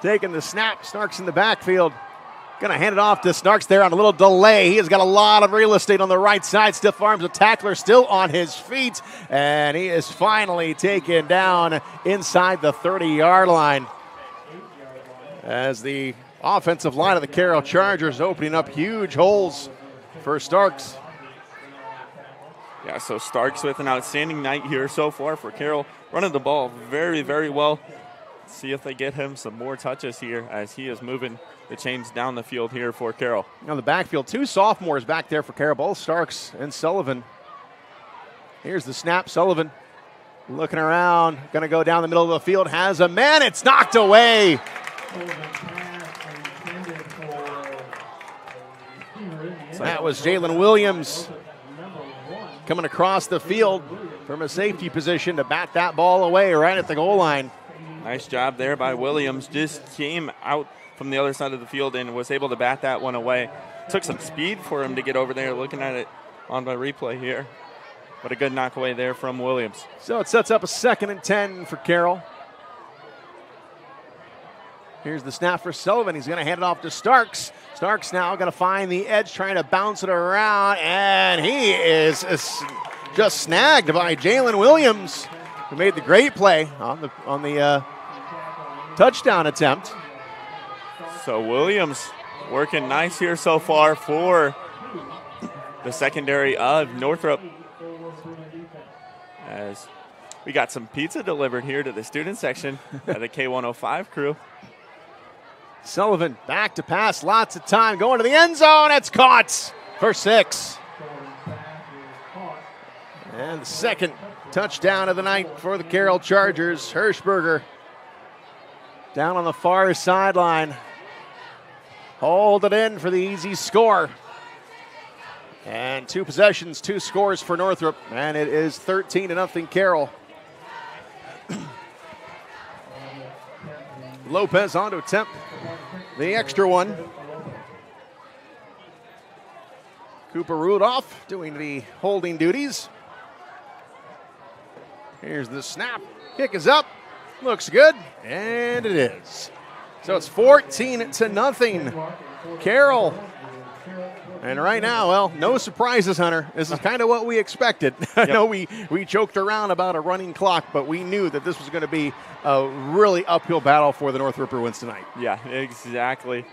taking the snap. Snarks in the backfield. Going to hand it off to Snarks there on a little delay. He has got a lot of real estate on the right side. Stiff arms, a tackler still on his feet. And he is finally taken down inside the 30-yard line. As the offensive line of the Carroll Chargers opening up huge holes for Starks. Yeah, so Starks with an outstanding night here so far for Carroll. Running the ball very, very well. See if they get him some more touches here as he is moving the chains down the field here for Carroll. On the backfield, 2 sophomores back there for Carroll, both Starks and Sullivan. Here's the snap. Sullivan looking around, going to go down the middle of the field, has a man. It's knocked away. So that was Jalen Williams coming across the field from a safety position to bat that ball away right at the goal line. Nice job there by Williams. Just came out from the other side of the field and was able to bat that one away. Took some speed for him to get over there, looking at it on my replay here. But a good knock away there from Williams. So it sets up a 2nd and 10 for Carroll. Here's the snap for Sullivan. He's going to hand it off to Starks. Starks now going to find the edge, trying to bounce it around, and he is just snagged by Jalen Williams, who made the great play on the touchdown attempt. So Williams working nice here so far for the secondary of Northrop. As we got some pizza delivered here to the student section by the K105 crew. Sullivan back to pass, lots of time, going to the end zone. It's caught for 6. And the second touchdown of the night for the Carroll Chargers. Hirschberger down on the far sideline. Hold it in for the easy score. And 2 possessions, 2 scores for Northrop. And it is 13-0 Carroll. Lopez on to attempt the extra one. Cooper Rudolph doing the holding duties. Here's the snap. Kick is up. Looks good. And it is. So it's 14-0. Carroll. And right now, well, no surprises, Hunter. This is kind of what we expected. I know we joked around about a running clock, but we knew that this was going to be a really uphill battle for the Northrop Bruins tonight. Yeah, exactly.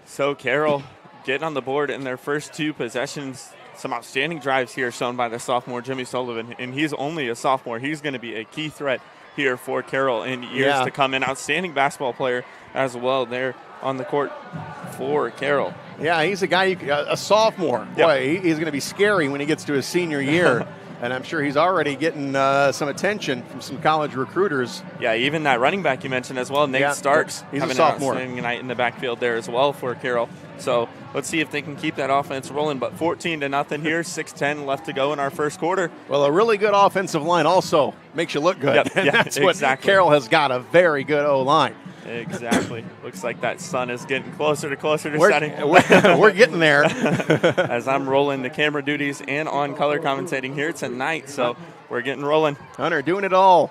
So Carroll getting on the board in their first 2 possessions. Some outstanding drives here shown by the sophomore Jimmy Sullivan, and he's only a sophomore. He's going to be a key threat here for Carroll in years to come. An outstanding basketball player as well there on the court for Carroll. Yeah, he's a guy, a sophomore. Yep. Boy, he's going to be scary when he gets to his senior year. And I'm sure he's already getting some attention from some college recruiters. Yeah, even that running back you mentioned as well, Nate Starks, he's having a sophomore. an outstanding night in the backfield there as well for Carroll. So let's see if they can keep that offense rolling. But 14-0 here, 6:10 left to go in our first quarter. Well, a really good offensive line also makes you look good. Yep, And yeah, that's what exactly. Carroll has got, a very good O-line. Exactly. Looks like that sun is getting closer to setting. We're getting there. As I'm rolling the camera duties and on color commentating here tonight, so we're getting rolling. Hunter doing it all.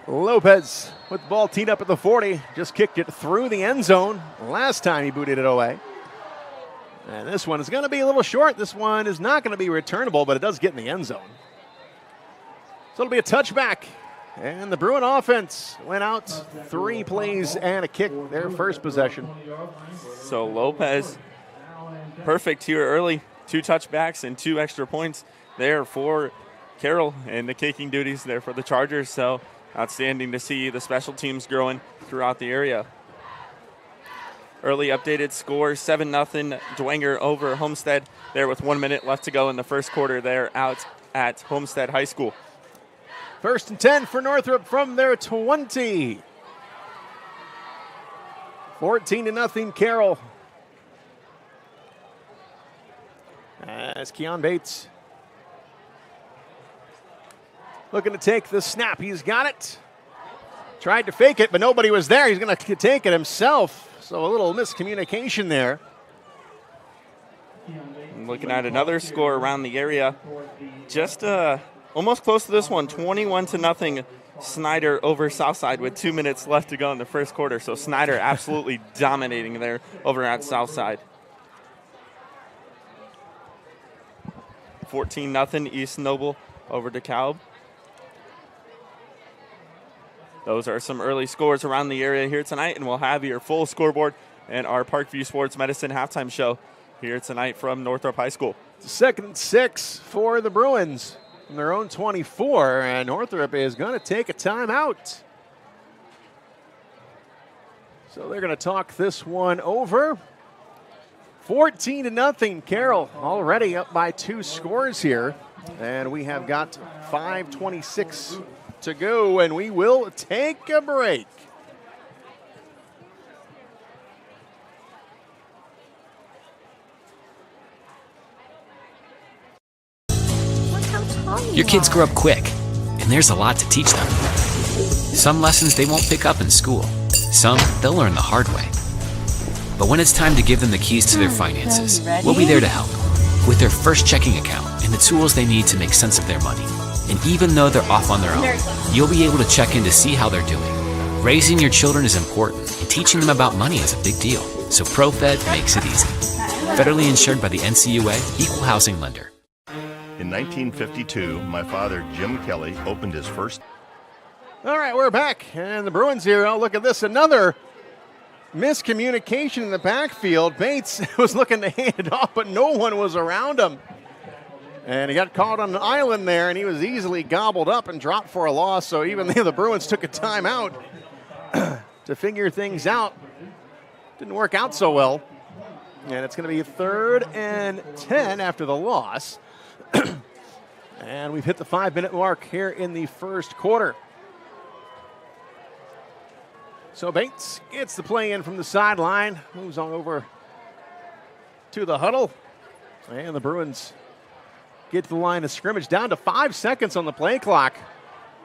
Lopez with the ball teed up at the 40. Just kicked it through the end zone. Last time he booted it away. And this one is going to be a little short. This one is not going to be returnable, but it does get in the end zone. So it'll be a touchback. And the Bruin offense went out 3 plays and a kick their first possession. So Lopez, perfect here early. 2 touchbacks and 2 extra points there for Carroll, and the kicking duties there for the Chargers. So outstanding to see the special teams growing throughout the area. Early updated score, 7-0 Dwenger over Homestead there with 1 minute left to go in the first quarter there out at Homestead High School. 1st and 10 for Northrop from their 20. 14-0 Carroll. As Keon Bates looking to take the snap. He's got it. Tried to fake it, but nobody was there. He's going to take it himself. So a little miscommunication there. Looking at another score around the area. Just almost close to this one, 21-0 Snyder over Southside with 2 minutes left to go in the first quarter. So Snyder absolutely dominating there over at Southside. 14-0 East Noble over DeKalb. Those are some early scores around the area here tonight, and we'll have your full scoreboard and our Parkview Sports Medicine halftime show here tonight from Northrop High School. 2nd and 6 for the Bruins from their own 24, and Northrop is going to take a timeout. So they're going to talk this one over. 14-0 Carroll, already up by 2 scores here, and we have got 5:26 to go, and we will take a break. Your kids grow up quick, and there's a lot to teach them. Some lessons they won't pick up in school. Some they'll learn the hard way. But when it's time to give them the keys to their finances, we'll be there to help with their first checking account and the tools they need to make sense of their money. And even though they're off on their own, you'll be able to check in to see how they're doing. Raising your children is important, and teaching them about money is a big deal. So ProFed makes it easy. Federally insured by the NCUA, Equal Housing Lender. In 1952, my father, Jim Kelly, opened his first. All right, we're back, and the Bruins here. Oh, look at this, another miscommunication in the backfield. Bates was looking to hand it off, but no one was around him. And he got caught on an island there, and he was easily gobbled up and dropped for a loss. So even though the Bruins took a timeout to figure things out, didn't work out so well. And it's going to be 3rd and 10 after the loss. And we've hit the 5-minute mark here in the first quarter. So Bates gets the play in from the sideline, moves on over to the huddle, and the Bruins get to the line of scrimmage, down to 5 seconds on the play clock.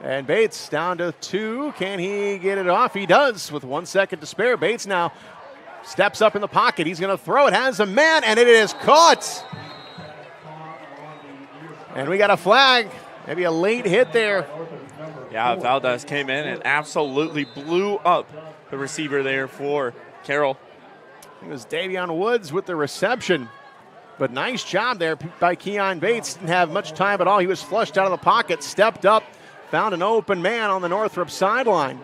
And Bates down to 2. Can he get it off? He does with 1 second to spare. Bates now steps up in the pocket. He's going to throw it, has a man, and it is caught. And we got a flag, maybe a late hit there. Yeah, Valdez came in and absolutely blew up the receiver there for Carroll. It was Davion Woods with the reception. But nice job there by Keon Bates. Didn't have much time at all. He was flushed out of the pocket, stepped up, found an open man on the Northrop sideline.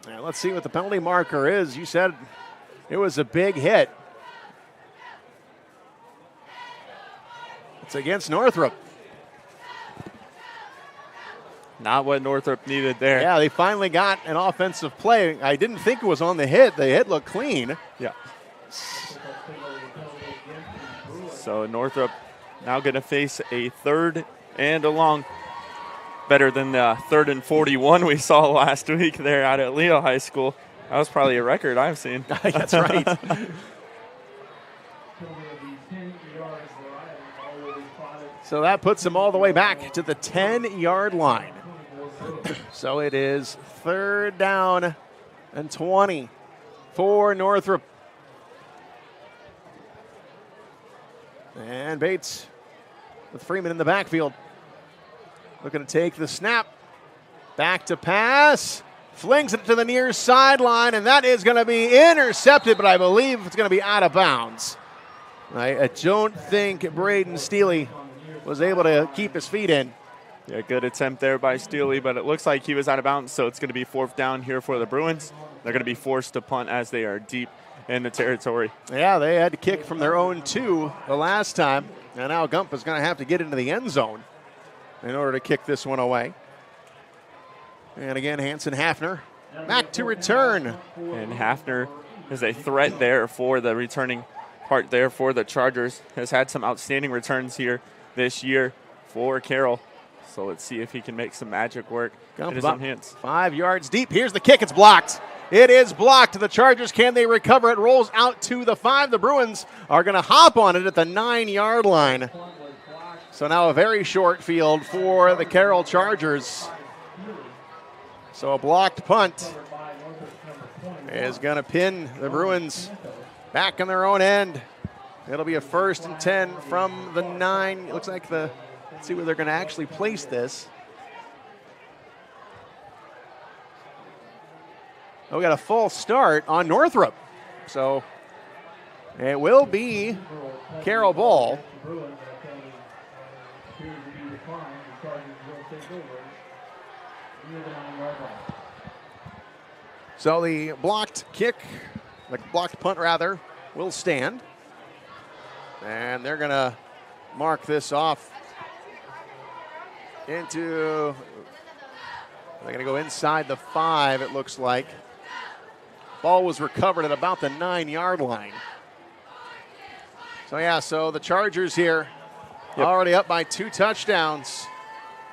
Now let's see what the penalty marker is. You said it was a big hit. It's against Northrop. Not what Northrop needed there. Yeah, they finally got an offensive play. I didn't think it was on the hit. The hit looked clean. Yeah. So Northrop now going to face a 3rd and a long. Better than the 3rd and 41 we saw last week there out at Leo High School. That was probably a record I've seen. That's right. So that puts them all the way back to the 10-yard line. So it is 3rd down and 20 for Northrop. And Bates with Freeman in the backfield. Looking to take the snap. Back to pass. Flings it to the near sideline, and that is going to be intercepted, but I believe it's going to be out of bounds. I don't think Braden Steely was able to keep his feet in. Yeah, good attempt there by Steely, but it looks like he was out of bounds, so it's going to be 4th down here for the Bruins. They're going to be forced to punt as they are deep in the territory. Yeah, they had to kick from their own 2 the last time, and now Gump is going to have to get into the end zone in order to kick this one away. And again, Hanson Hafner back to return. And Hafner is a threat there for the returning part there for the Chargers. Has had some outstanding returns here this year for Carroll. So let's see if he can make some magic work in his own hands. 5 yards deep. Here's the kick. It's blocked. It is blocked. The Chargers, can they recover? It rolls out to the 5. The Bruins are going to hop on it at the 9-yard line. So now a very short field for the Carroll Chargers. So a blocked punt is going to pin the Bruins back on their own end. It'll be a 1st and 10 from the 9. It looks like let's see where they're going to actually place this. Oh, we got a false start on Northrop. So it will be Carroll ball. So the blocked kick, the blocked punt rather, will stand. And they're going to mark this off into, they're going to go inside the 5, it looks like. Ball was recovered at about the 9-yard line. So yeah, so the Chargers here already up by 2 touchdowns.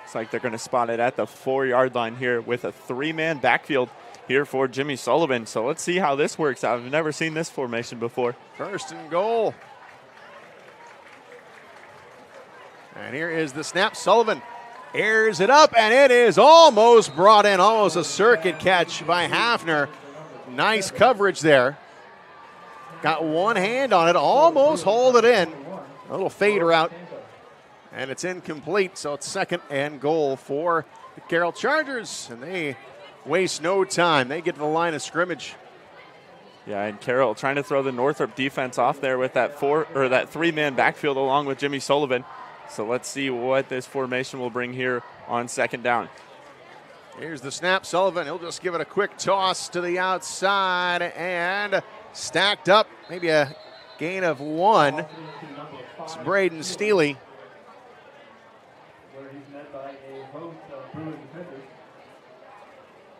Looks like they're going to spot it at the 4-yard line here with a 3-man backfield here for Jimmy Sullivan. So let's see how this works out. I've never seen this formation before. 1st and goal. And here is the snap. Sullivan airs it up, and it is almost brought in, almost a circuit catch by Hafner. Nice coverage there. Got one hand on it, almost hauled it in. A little fade route, and it's incomplete, so it's 2nd and goal for the Carroll Chargers, and they waste no time. They get to the line of scrimmage. Yeah, and Carroll trying to throw the Northrop defense off there with that 3-man backfield along with Jimmy Sullivan. So let's see what this formation will bring here on 2nd down. Here's the snap. Sullivan, he'll just give it a quick toss to the outside and stacked up, maybe a gain of 1. It's Braden Steely.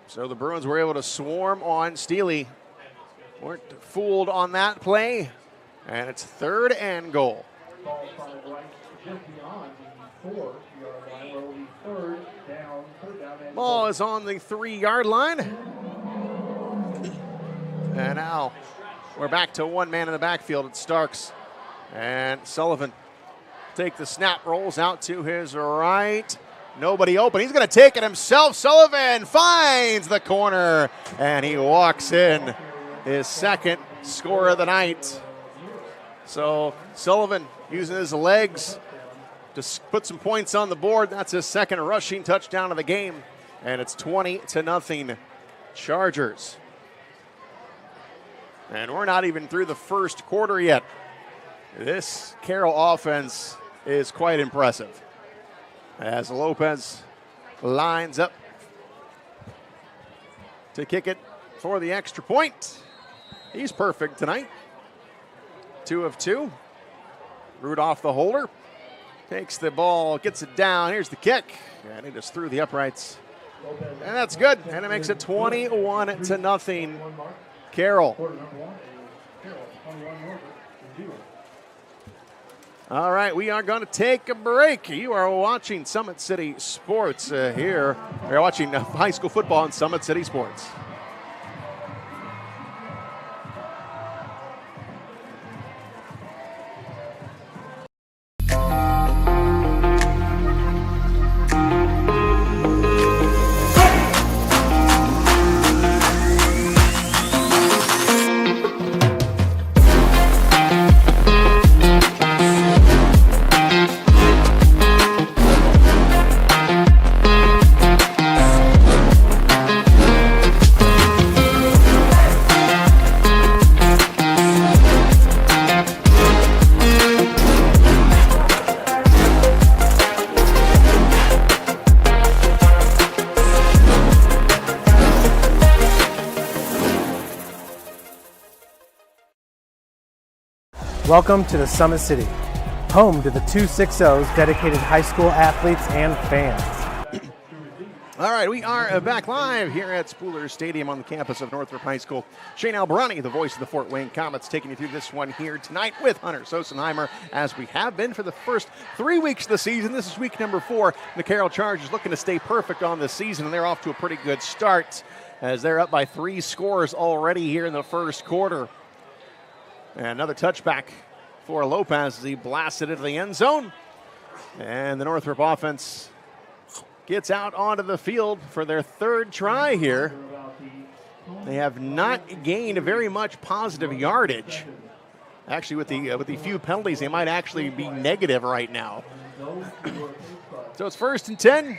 So the Bruins were able to swarm on Steely. Weren't fooled on that play. And it's 3rd and goal. Ball is on the 3-yard line. And now we're back to 1 man in the backfield. It's Starks. And Sullivan take the snap, rolls out to his right. Nobody open. He's going to take it himself. Sullivan finds the corner, and he walks in his 2nd score of the night. So Sullivan using his legs to put some points on the board. That's his 2nd rushing touchdown of the game, and it's 20-0 Chargers. And we're not even through the 1st quarter yet. This Carroll offense is quite impressive. As Lopez lines up to kick it for the extra point. He's perfect tonight. 2 of 2. Rudolph the holder. Takes the ball, gets it down. Here's the kick. And it is through the uprights. And that's good. And it makes it 21-0. Carroll. All right, we are going to take a break. You are watching Summit City Sports here. We are watching high school football on Summit City Sports. Welcome to the Summit City, home to the 260s dedicated high school athletes and fans. All right, we are back live here at Spooler Stadium on the campus of Northrop High School. Shane Albarani, the voice of the Fort Wayne Comets, taking you through this one here tonight with Hunter Sosenheimer, as we have been for the first 3 weeks of the season. This is week number 4. The Carroll Chargers looking to stay perfect on the season, and they're off to a pretty good start as they're up by 3 scores already here in the first quarter. And another touchback for Lopez as he blasted into the end zone. And the Northrop offense gets out onto the field for their 3rd try here. They have not gained very much positive yardage. Actually, with the few penalties, they might actually be negative right now. So it's 1st and 10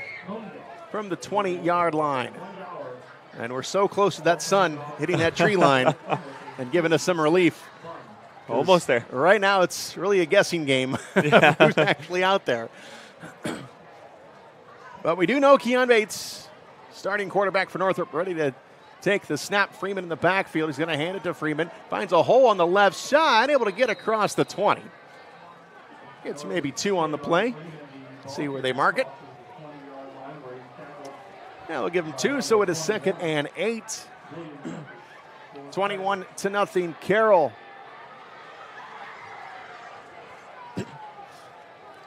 from the 20-yard line. And we're so close to that sun hitting that tree line and giving us some relief. Almost there. Right now, it's really a guessing game who's actually out there. But we do know Keon Bates, starting quarterback for Northrop, ready to take the snap. Freeman in the backfield. He's going to hand it to Freeman. Finds a hole on the left side, able to get across the 20. Gets maybe 2 on the play. See where they mark it. Now we'll give him 2, so it is 2nd and 8. 21-0 Carroll.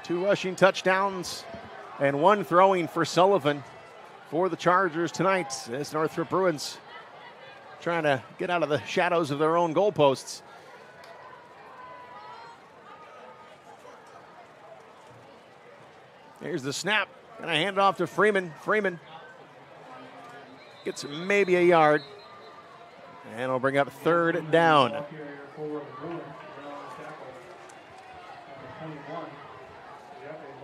2 rushing touchdowns and 1 throwing for Sullivan for the Chargers tonight. As Northrop Bruins trying to get out of the shadows of their own goalposts. Here's the snap. Gonna hand it off to Freeman. Freeman gets maybe a yard. And it'll bring up 3rd down.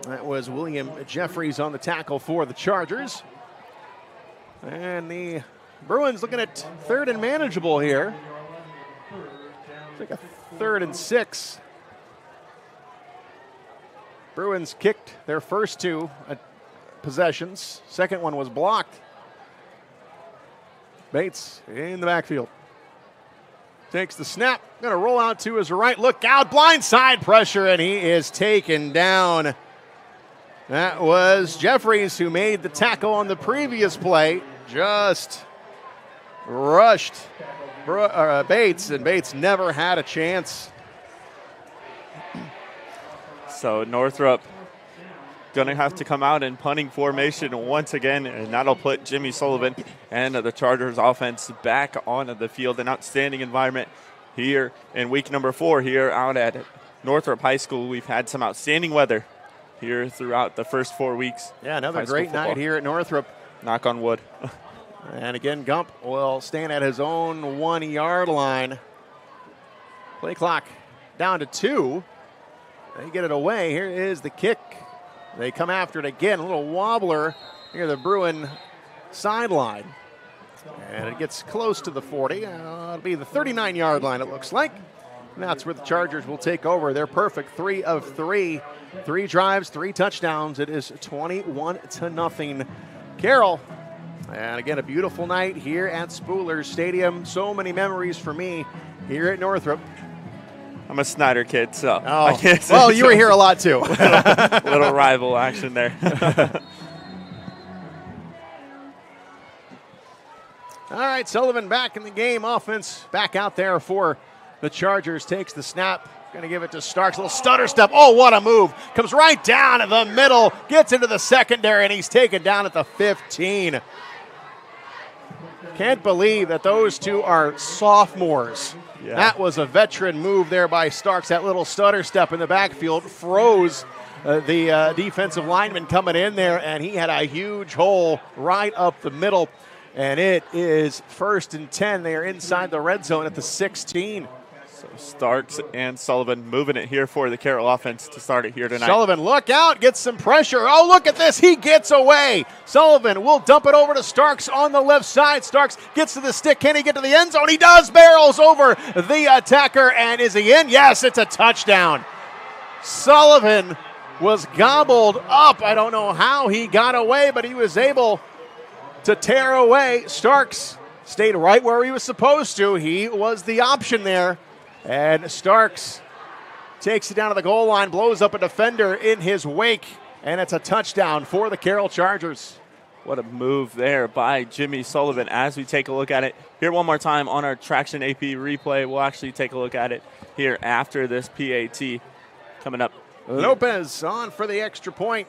That was William Jeffries on the tackle for the Chargers. And the Bruins looking at 3rd and manageable here. It's like a 3rd and 6. Bruins kicked their first 2 possessions. Second one was blocked. Bates in the backfield. Takes the snap. Going to roll out to his right. Look out. Blindside pressure, and he is taken down. That was Jeffries who made the tackle on the previous play. Just rushed Bates, and Bates never had a chance. So Northrop going to have to come out in punting formation once again, and that'll put Jimmy Sullivan and the Chargers offense back onto the field. An outstanding environment here in week number 4 here out at Northrop High School. We've had some outstanding weather here throughout the first 4 weeks. Yeah, another great night here at Northrop. Knock on wood. And again, Gump will stand at his own 1-yard line. Play clock down to 2. They get it away. Here is the kick. They come after it again. A little wobbler near the Bruin sideline. And it gets close to the 40. It'll be the 39-yard line, it looks like. And that's where the Chargers will take over. They're perfect. 3 of 3. 3 drives, 3 touchdowns. It is 21-0 Carroll. And again, a beautiful night here at Spooler Stadium. So many memories for me here at Northrop. I'm a Snyder kid, so Oh, I can't say well, you were so. here a lot too. Little rival action there. All right, Sullivan back in the game. Offense back out there for the Chargers. Takes the snap. Going to give it to Starks. A little stutter step. Oh, what a move. Comes right down in the middle. Gets into the secondary, and he's taken down at the 15. Can't believe that those two are sophomores. Yeah. That was a veteran move there by Starks. That little stutter step in the backfield froze the defensive lineman coming in there, and he had a huge hole right up the middle. And it is 1st and 10. They are inside the red zone at the 16. So Starks and Sullivan moving it here for the Carroll offense to start it here tonight. Sullivan, look out, gets some pressure. Oh, look at this. He gets away. Sullivan will dump it over to Starks on the left side. Starks gets to the stick. Can he get to the end zone? He does. Barrels over the attacker. And is he in? Yes, it's a touchdown. Sullivan was gobbled up. I don't know how he got away, but he was able to tear away. Starks stayed right where he was supposed to. He was the option there. And Starks takes it down to the goal line, blows up a defender in his wake, and it's a touchdown for the Carroll Chargers. What a move there by Jimmy Sullivan as we take a look at it here one more time on our Traction AP replay. We'll actually take a look at it here after this PAT coming up. Lopez on for the extra point,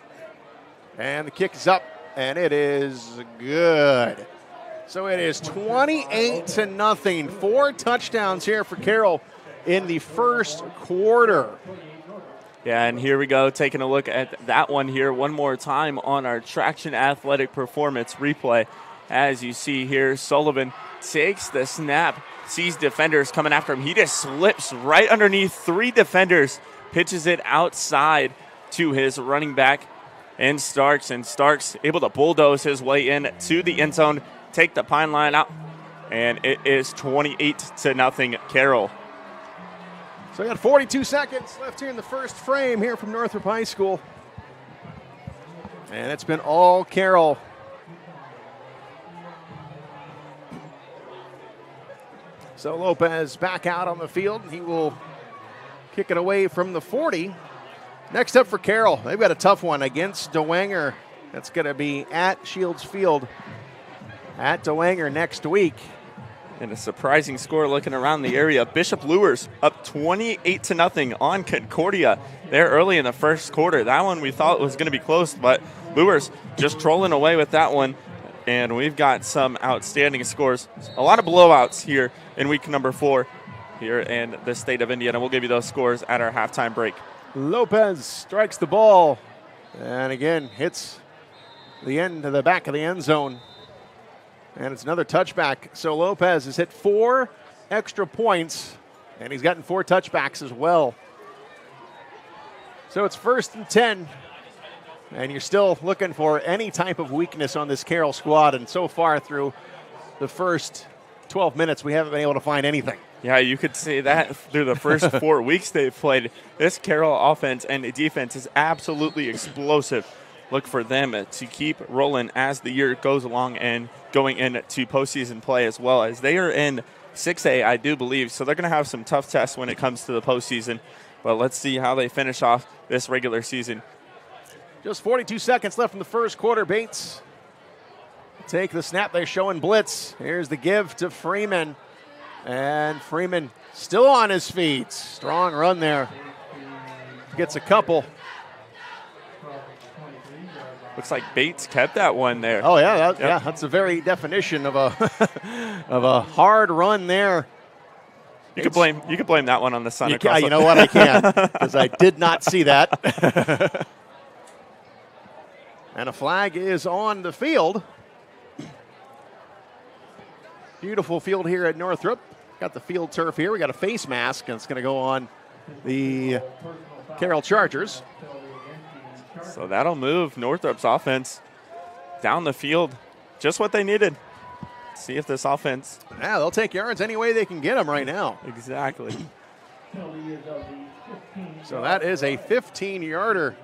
and the kick is up, and it is good. So it is 28-0. 4 touchdowns here for Carroll in the first quarter. Yeah, and here we go, taking a look at that one here one more time on our Traction Athletic Performance replay. As you see here, Sullivan takes the snap, sees defenders coming after him. He just slips right underneath 3 defenders, pitches it outside to his running back and Starks able to bulldoze his way in to the end zone, take the pine line out, and it is 28-0 Carroll. So we got 42 seconds left here in the first frame here from Northrop High School. And it's been all Carroll. So Lopez back out on the field. He will kick it away from the 40. Next up for Carroll, they've got a tough one against DeWanger. That's going to be at Shields Field at DeWanger next week. And a surprising score looking around the area. Bishop Luers up 28-0 on Concordia there early in the first quarter. That one we thought was going to be close, but Luers just trolling away with that one. And we've got some outstanding scores. A lot of blowouts here in week number 4 here in the state of Indiana. We'll give you those scores at our halftime break. Lopez strikes the ball and again hits the back of the end zone. And it's another touchback. So Lopez has hit 4 extra points, and he's gotten 4 touchbacks as well. So it's 1st and 10, and you're still looking for any type of weakness on this Carroll squad. And so far through the first 12 minutes, we haven't been able to find anything. Yeah, you could say that through the first 4 weeks they've played. This Carroll offense and defense is absolutely explosive. Look for them to keep rolling as the year goes along and going into postseason play as well, as they are in 6A, I do believe. So they're going to have some tough tests when it comes to the postseason. But let's see how they finish off this regular season. Just 42 seconds left in the first quarter. Bates take the snap. They're showing blitz. Here's the give to Freeman. And Freeman still on his feet. Strong run there. Gets a couple. Looks like Bates kept that one there. Oh, yeah. That's the very definition of a of a hard run there. You could blame that one on the sun. You know what? I can't, because I did not see that. And a flag is on the field. Beautiful field here at Northrop. Got the field turf here. We got a face mask, and it's going to go on the Carroll Chargers. So that'll move Northrop's offense down the field. Just what they needed. See if this offense. Yeah, they'll take yards any way they can get them right now. Exactly. So that is a 15-yarder.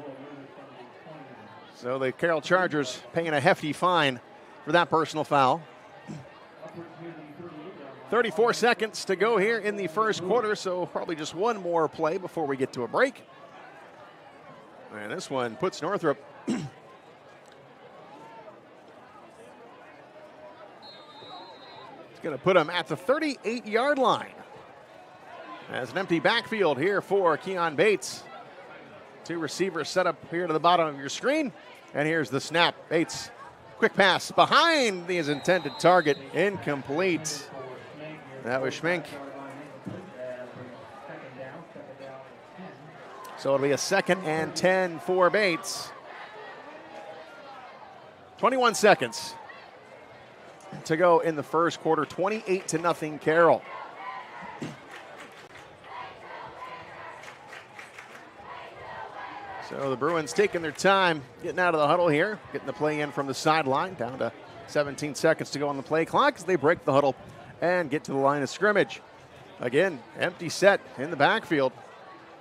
So the Carroll Chargers paying a hefty fine for that personal foul. 34 seconds to go here in the first quarter, so probably just one more play before we get to a break. And this one puts Northrop it's going to put them at the 38-yard line. As an empty backfield here for Keon Bates. Two receivers set up here to the bottom of your screen. And here's the snap. Bates, quick pass behind his intended target. Incomplete. That was Schmink. So it'll be a 2nd and 10 for Bates. 21 seconds to go in the first quarter. 28-0 Carroll. So the Bruins taking their time getting out of the huddle here, getting the play in from the sideline, down to 17 seconds to go on the play clock as they break the huddle and get to the line of scrimmage. Again, empty set in the backfield.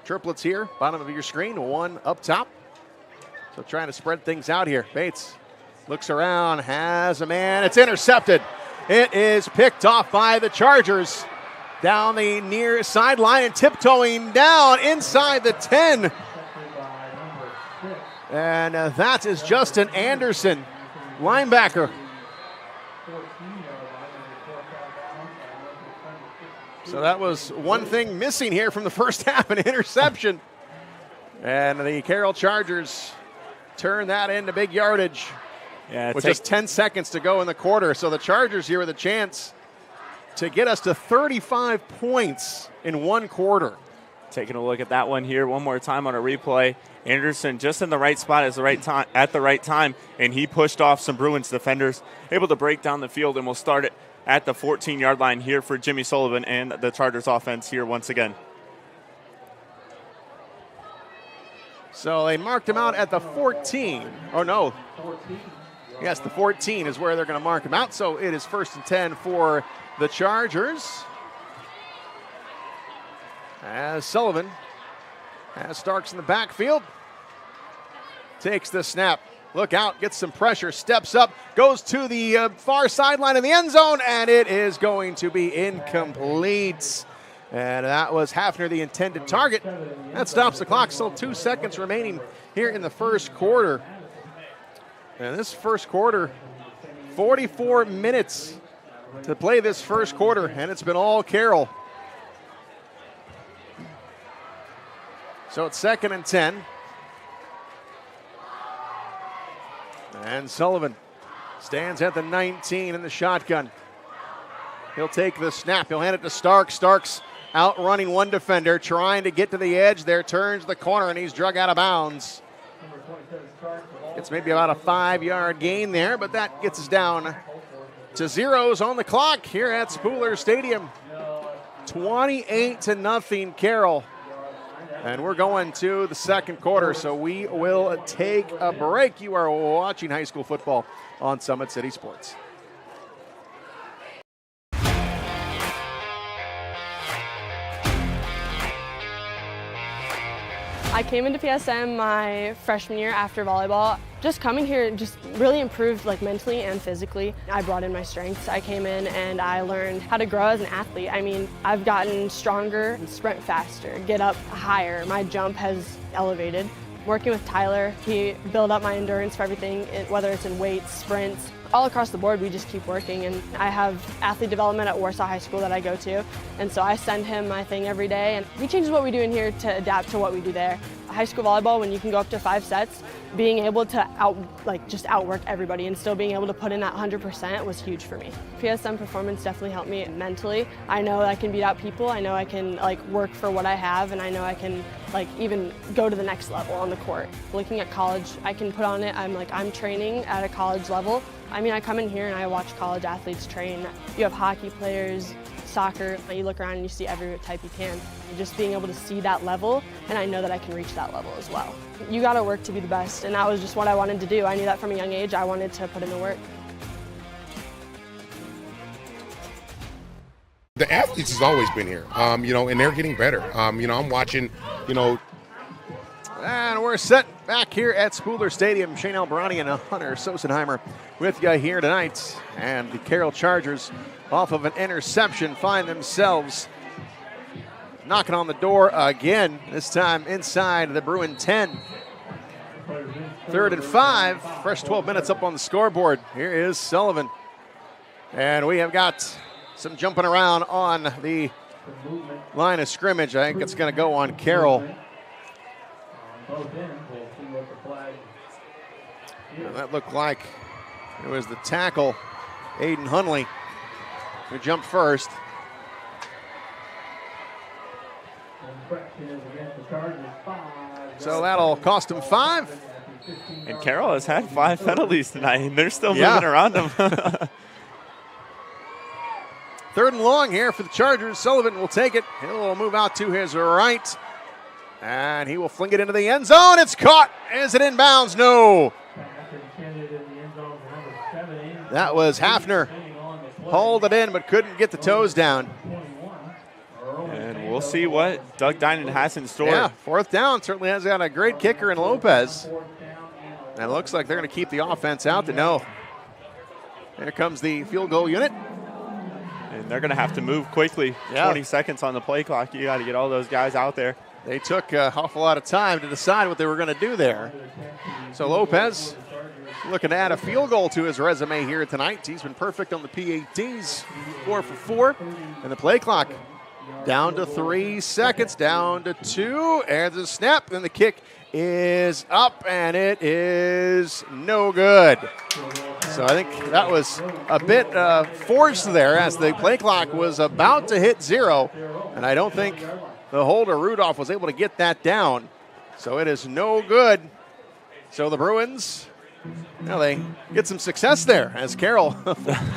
Triplets here, bottom of your screen, one up top. So trying to spread things out here. Bates looks around, has a man. It's intercepted. It is picked off by the Chargers down the near sideline and tiptoeing down inside the 10. And that is Justin Anderson, linebacker. So that was one thing missing here from the first half, an interception. And the Carroll Chargers turn that into big yardage with just 10 seconds to go in the quarter. So the Chargers here with a chance to get us to 35 points in one quarter. Taking a look at that one here one more time on a replay. Anderson just in the right spot at the right time, and he pushed off some Bruins defenders, able to break down the field, and we'll start it at the 14-yard line here for Jimmy Sullivan and the Chargers offense here once again. So they marked him out at the 14. Oh, no. Yes, the 14 is where they're going to mark him out. So it is 1st and 10 for the Chargers. As Sullivan has Starks in the backfield. Takes the snap. Look out, gets some pressure, steps up, goes to the far sideline in the end zone, and it is going to be incomplete. And that was Hafner, the intended target. That stops the clock. Still 2 seconds remaining here in the first quarter. And this first quarter, 44 minutes to play this first quarter, and it's been all Carroll. So it's 2nd and 10. And Sullivan stands at the 19 in the shotgun. He'll take the snap. He'll hand it to Starks. Starks outrunning one defender, trying to get to the edge there, turns the corner, and he's drug out of bounds. It's maybe about a 5-yard gain there, but that gets us down to zeros on the clock here at Spooler Stadium. 28-0 Carroll. And we're going to the second quarter, so we will take a break. You are watching high school football on Summit City Sports. I came into PSM my freshman year after volleyball. Just coming here just really improved mentally and physically. I brought in my strengths. I came in and I learned how to grow as an athlete. I mean, I've gotten stronger, sprint faster, get up higher. My jump has elevated. Working with Tyler, he built up my endurance for everything, whether it's in weights, sprints. All across the board, we just keep working. And I have athlete development at Warsaw High School that I go to. And so I send him my thing every day. And he changes what we do in here to adapt to what we do there. High school volleyball, when you can go up to 5 sets, being able to outwork everybody and still being able to put in that 100% was huge for me. PSM performance definitely helped me mentally. I know I can beat out people. I know I can work for what I have, and I know I can even go to the next level on the court. Looking at college, I can put on it. I'm training at a college level. I mean, I come in here and I watch college athletes train. You have hockey players, soccer. You look around and you see every type you can. Just being able to see that level, and I know that I can reach that level as well. You got to work to be the best, and that was just what I wanted to do. I knew that from a young age. I wanted to put in the work. The athletes has always been here, and they're getting better. I'm watching, And we're set back here at Spooler Stadium. Shane Alberani and Hunter Sosenheimer with you here tonight. And the Carroll Chargers, off of an interception, find themselves knocking on the door again, this time inside the Bruin 10. 3rd and 5, fresh 12 minutes up on the scoreboard. Here is Sullivan. And we have got some jumping around on the line of scrimmage. I think it's going to go on Carroll. That looked like it was the tackle, Aiden Hunley, who jumped first. So that'll cost him 5. And Carroll has had 5 penalties tonight, and they're still moving around them. 3rd and long here for the Chargers. Sullivan will take it. He'll move out to his right. And he will fling it into the end zone. It's caught. Is it inbounds? No. That was Hafner. Hauled it in, but couldn't get the toes down. And we'll see what Doug Dinan has in store. Yeah, 4th down. Certainly has got a great kicker in Lopez. And it looks like they're going to keep the offense out. No. Here comes the field goal unit. And they're going to have to move quickly. 20 seconds on the play clock. You got to get all those guys out there. They took an awful lot of time to decide what they were going to do there. So Lopez looking to add a field goal to his resume here tonight. He's been perfect on the PATs, 4 for 4. And the play clock down to 3 seconds, down to 2. And the snap, and the kick is up, and it is no good. So I think that was a bit forced there as the play clock was about to hit 0. And I don't think the holder, Rudolph, was able to get that down. So it is no good. So the Bruins, they get some success there as Carroll,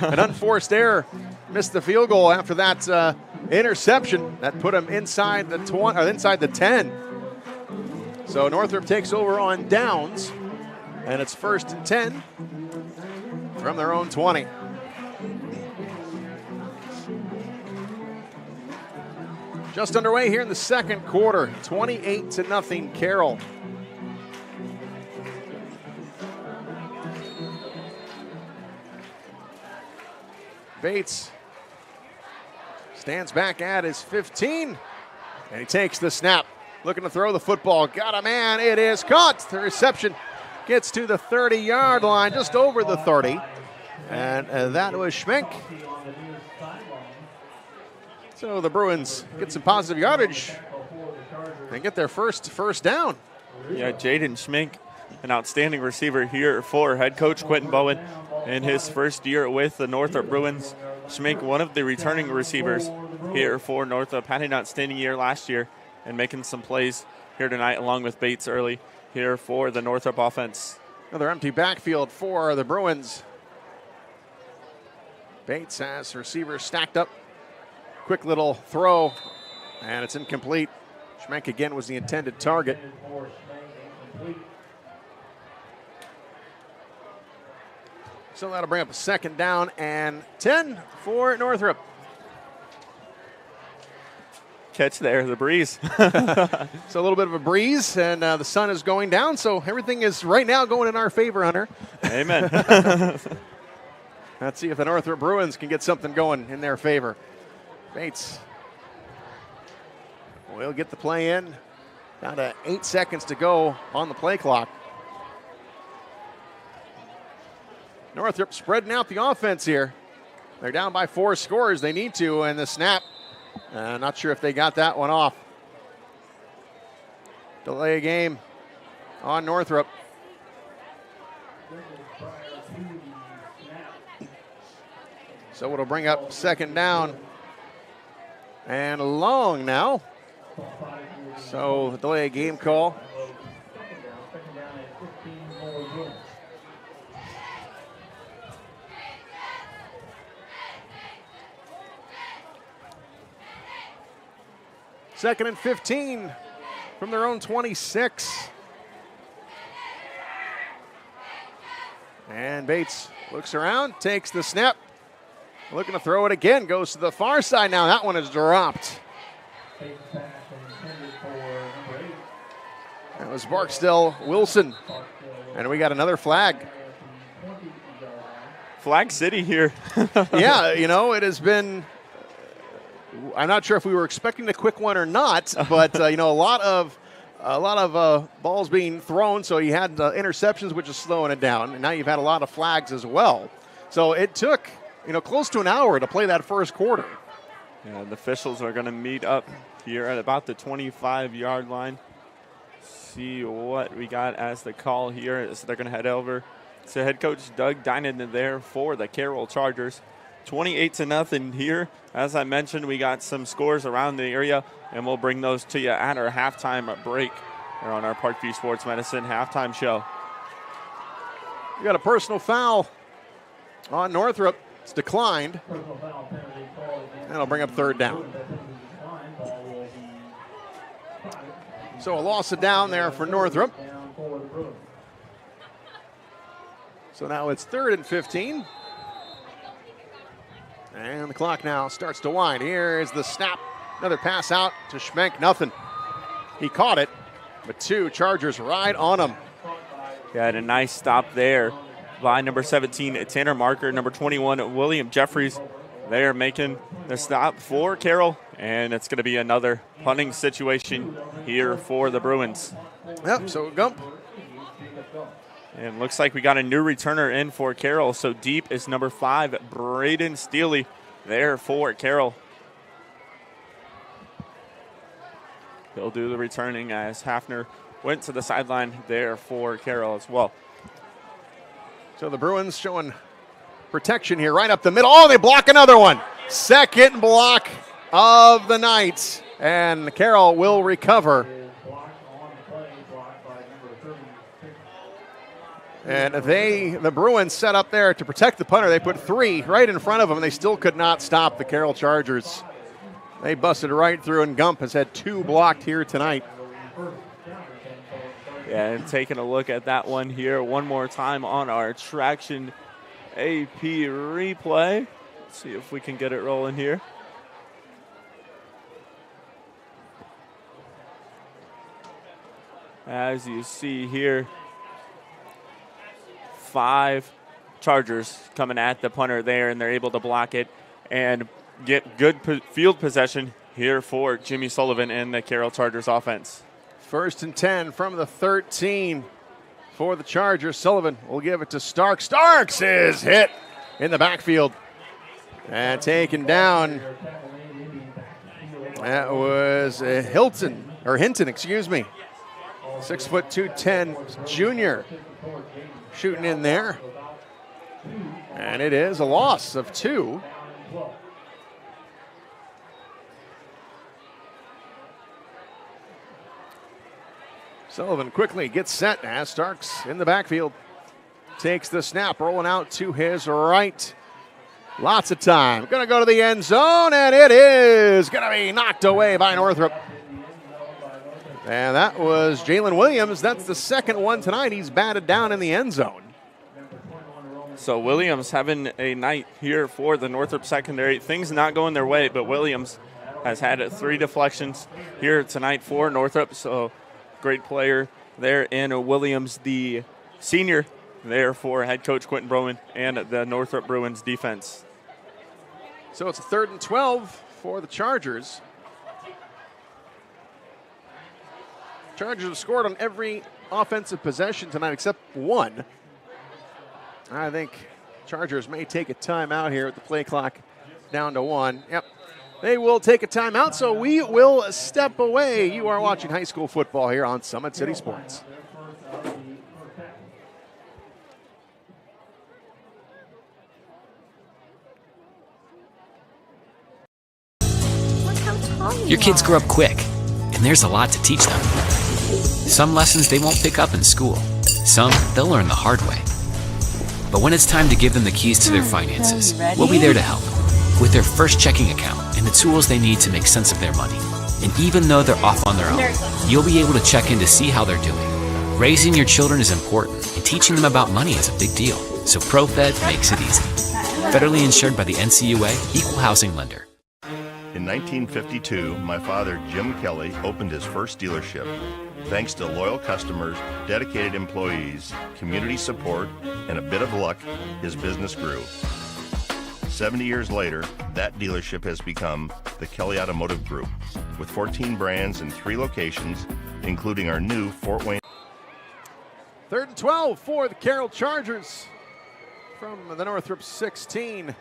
an unforced error, missed the field goal after that interception that put him inside the 20, or inside the 10. So Northrop takes over on downs, and it's 1st and 10 from their own 20. Just underway here in the second quarter, 28-0 Carroll. Bates stands back at his 15, and he takes the snap. Looking to throw the football. Got a man. It is caught. The reception gets to the 30-yard line, just over the 30. And that was Schmenk. So the Bruins get some positive yardage and get their first down. Yeah, Jaden Schmenk, an outstanding receiver here for head coach Quentin Bowen in his first year with the Northrop Bruins. Schmenk, one of the returning receivers here for Northrop, had an outstanding year last year and making some plays here tonight along with Bates early here for the Northrop offense. Another empty backfield for the Bruins. Bates has receivers stacked up. Quick little throw, and it's incomplete. Schmenk again was the intended target. So that'll bring up a 2nd down and 10 for Northrop. Catch there, the breeze. It's a little bit of a breeze, and the sun is going down, so everything is right now going in our favor, Hunter. Amen. Let's see if the Northrop Bruins can get something going in their favor. Bates will get the play in. Down to 8 seconds to go on the play clock. Northrop spreading out the offense here. They're down by 4 scores. They need to, and the snap. Not sure if they got that one off. Delay a game on Northrop. So it'll bring up 2nd down and long now. So the delay a game call. Second and 15 from their own 26. And Bates looks around, takes the snap. Looking to throw it again, goes to the far side now. That one is dropped. That was Barksdale Wilson. And we got another flag. Flag City here. Yeah, it has been, I'm not sure if we were expecting a quick one or not, but, a lot of balls being thrown, so you had interceptions, which is slowing it down, and now you've had a lot of flags as well. So it took, close to an hour to play that first quarter. Yeah, the officials are going to meet up here at about the 25-yard line. See what we got as the call here. So they're going to head over to head coach Doug Dinan there for the Carroll Chargers. 28-0 here. As I mentioned, we got some scores around the area, and we'll bring those to you at our halftime break here on our Parkview Sports Medicine halftime show. We got a personal foul on Northrop. It's declined. That'll bring up third down. So a loss of down there for Northrop. So now it's 3rd and 15. And the clock now starts to wind. Here's the snap. Another pass out to Schmenk. Nothing. He caught it, but 2 Chargers right on him. Got a nice stop there by number 17, Tanner Marker. Number 21, William Jeffries. They're making the stop for Carroll, and it's going to be another punting situation here for the Bruins. Yep, so Gump. And looks like we got a new returner in for Carroll. So deep is number 5, Braden Steely, there for Carroll. He'll do the returning as Hafner went to the sideline there for Carroll as well. So the Bruins showing protection here right up the middle. Oh, they block another one. Second block of the night. And Carroll will recover. And the Bruins set up there to protect the punter. They put 3 right in front of them, and they still could not stop the Carroll Chargers. They busted right through, and Gump has had 2 blocked here tonight. Yeah, and taking a look at that one here one more time on our Traction AP replay. Let's see if we can get it rolling here. As you see here, 5 Chargers coming at the punter there, and they're able to block it and get good field possession here for Jimmy Sullivan and the Carroll Chargers offense. 1st and 10 from the 13 for the Chargers. Sullivan will give it to Starks. Starks is hit in the backfield and taken down. That was Hinton, 6'2", 210 junior shooting in there. And it is a loss of 2. Sullivan quickly gets set as Starks in the backfield. Takes the snap, rolling out to his right. Lots of time. Going to go to the end zone, and it is going to be knocked away by Northrop. And that was Jalen Williams. That's the second one tonight. He's batted down in the end zone. So Williams having a night here for the Northrop secondary. Things not going their way, but Williams has had 3 deflections here tonight for Northrop. So great player there in Williams, the senior there for head coach Quentin Broman and the Northrop Bruins defense. So it's a 3rd and 12 for the Chargers. Chargers have scored on every offensive possession tonight except 1. I think Chargers may take a timeout here at the play clock down to 1. Yep, they will take a timeout, so we will step away. You are watching high school football here on Summit City Sports. Your kids grow up quick, and there's a lot to teach them. Some lessons they won't pick up in school. Some they'll learn the hard way. But when it's time to give them the keys to their finances, we'll be there to help. With their first checking account and the tools they need to make sense of their money. And even though they're off on their own, you'll be able to check in to see how they're doing. Raising your children is important, and teaching them about money is a big deal. So ProFed makes it easy. Federally insured by the NCUA, Equal Housing Lender. In 1952, my father, Jim Kelly, opened his first dealership. Thanks to loyal customers, dedicated employees, community support, and a bit of luck, his business grew. 70 years later, that dealership has become the Kelly Automotive Group, with 14 brands and 3 locations, including our new Fort Wayne. 3rd and 12 for the Carroll Chargers from the Northrop 16.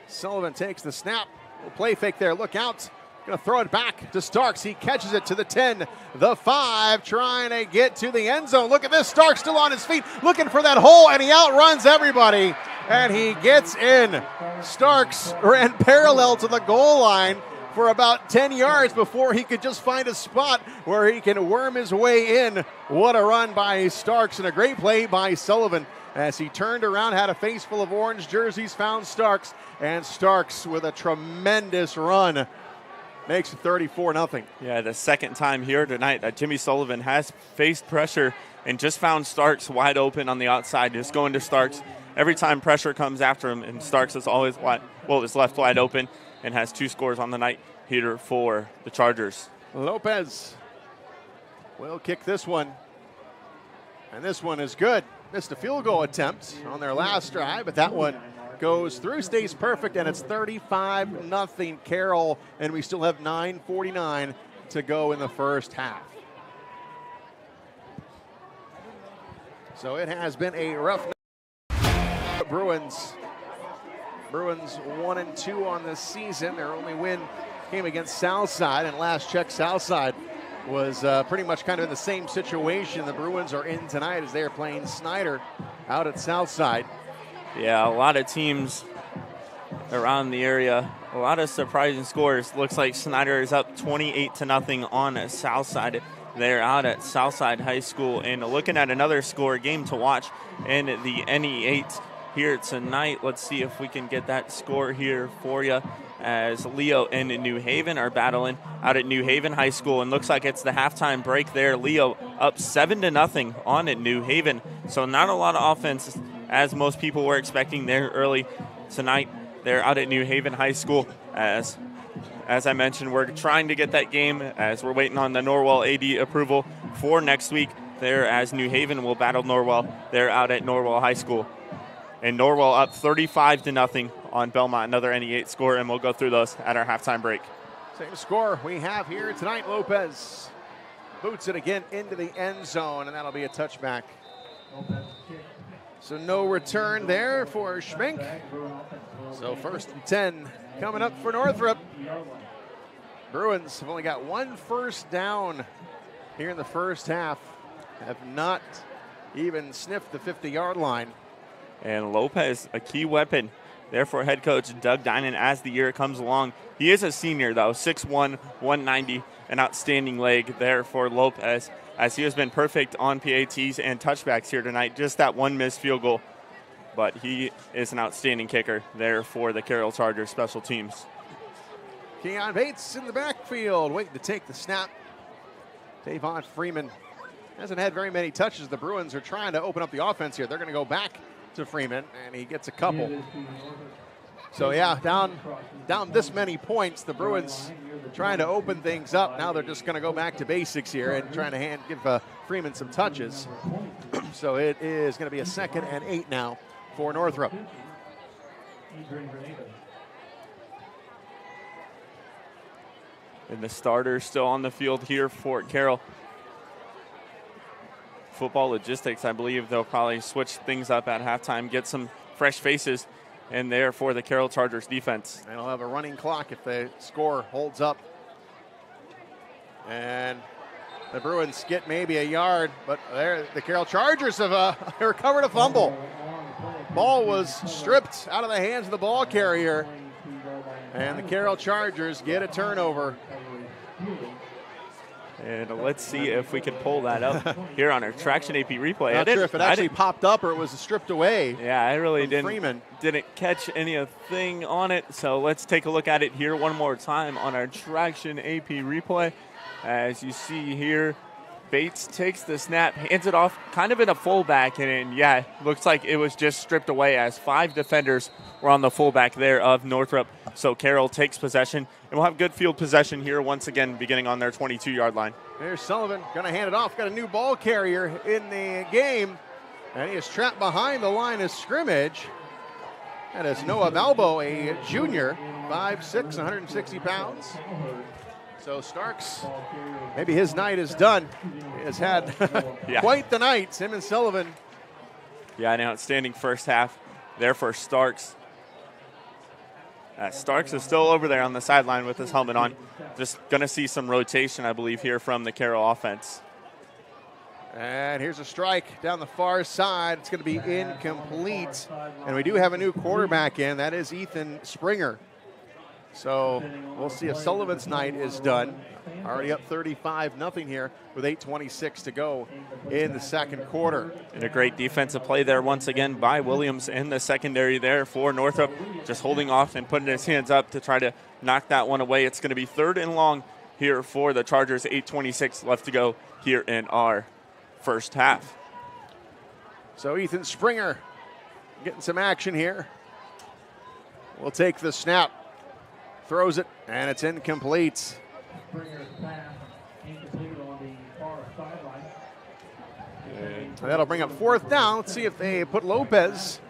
Sullivan takes the snap. Play fake there. Look out. Going to throw it back to Starks. He catches it to the 10, the 5, trying to get to the end zone. Look at this. Starks still on his feet, looking for that hole, and he outruns everybody. And he gets in. Starks ran parallel to the goal line for about 10 yards before he could just find a spot where he can worm his way in. What a run by Starks, and a great play by Sullivan as he turned around, had a face full of orange jerseys, found Starks, and Starks with a tremendous run makes it 34-0. Yeah, the second time here tonight that Jimmy Sullivan has faced pressure and just found Starks wide open on the outside, just going to Starks. Every time pressure comes after him, and Starks is always is left wide open and has 2 scores on the night here for the Chargers. Lopez will kick this one, and this one is good. Missed a field goal attempt on their last drive, but that one goes through, stays perfect, and it's 35-0 Carroll, and we still have 9:49 to go in the first half. So it has been a rough night. Bruins 1-2 on this season. Their only win came against Southside, and last check Southside was pretty much kind of in the same situation the Bruins are in tonight as they are playing Snyder out at Southside. Yeah, a lot of teams around the area, a lot of surprising scores. Looks like Snyder is up 28-0 on Southside. They're out at Southside High School, and looking at another score game to watch in the NE8 here tonight. Let's see if we can get that score here for you, as Leo and New Haven are battling out at New Haven High School, and looks like it's the halftime break there. Leo up 7-0 on at New Haven, so not a lot of offense as most people were expecting there early tonight. They're out at New Haven High School. As I mentioned, we're trying to get that game as we're waiting on the Norwell AD approval for next week there, as New Haven will battle Norwell. They're out at Norwell High School. And Norwell up 35-0 on Belmont, another NE8 score, and we'll go through those at our halftime break. Same score we have here tonight. Lopez boots it again into the end zone, and that'll be a touchback. So no return there for Schmink. So 1st and 10 coming up for Northrop. Bruins have only got 1 first down here in the first half. Have not even sniffed the 50-yard line. And Lopez, a key weapon there for head coach Doug Dinan as the year comes along. He is a senior, though, 6'1", 190, an outstanding leg there for Lopez, as he has been perfect on PATs and touchbacks here tonight. Just that one missed field goal, but he is an outstanding kicker there for the Carroll Chargers special teams. Keon Bates in the backfield, waiting to take the snap. Davon Freeman hasn't had very many touches. The Bruins are trying to open up the offense here. They're going to go back to Freeman, and he gets a couple. So yeah, down this many points. The Bruins trying to open things up. Now they're just going to go back to basics here and trying to give Freeman some touches. So it is going to be a 2nd and 8 now for Northrop. And the starter still on the field here for Carroll. Football logistics, I believe they'll probably switch things up at halftime, get some fresh faces in there for the Carroll Chargers defense. And they'll have a running clock if the score holds up. And the Bruins get maybe a yard, but there the Carroll Chargers have recovered a fumble. Ball was stripped out of the hands of the ball carrier, and the Carroll Chargers get a turnover. And let's see if we can pull that up here on our Traction AP replay. Not sure if it actually popped up or it was stripped away. Yeah, I really didn't catch anything on it. So let's take a look at it here one more time on our Traction AP replay. As you see here, Bates takes the snap, hands it off kind of in a fullback, and yeah, looks like it was just stripped away as 5 defenders were on the fullback there of Northrop. So Carroll takes possession, and we'll have good field possession here once again beginning on their 22-yard line. Here's Sullivan, going to hand it off. Got a new ball carrier in the game, and he is trapped behind the line of scrimmage. That is Noah Balbo, a junior, 5'6", 160 pounds. So Starks, maybe his night is done. He has had quite the night, him and Sullivan. Yeah, an outstanding first half there for Starks. Starks is still over there on the sideline with his helmet on. Just going to see some rotation, I believe, here from the Carroll offense. And here's a strike down the far side. It's going to be incomplete. And we do have a new quarterback in. That is Ethan Springer. So we'll see if Sullivan's night is done. Already up 35-0 here with 8:26 to go in the second quarter. And a great defensive play there once again by Williams in the secondary there for Northrop. Just holding off and putting his hands up to try to knock that one away. It's going to be 3rd and long here for the Chargers. 8:26 left to go here in our first half. So Ethan Springer getting some action here. We'll take the snap. Throws it, and it's incomplete. That'll bring up 4th down. Let's see if they put Lopez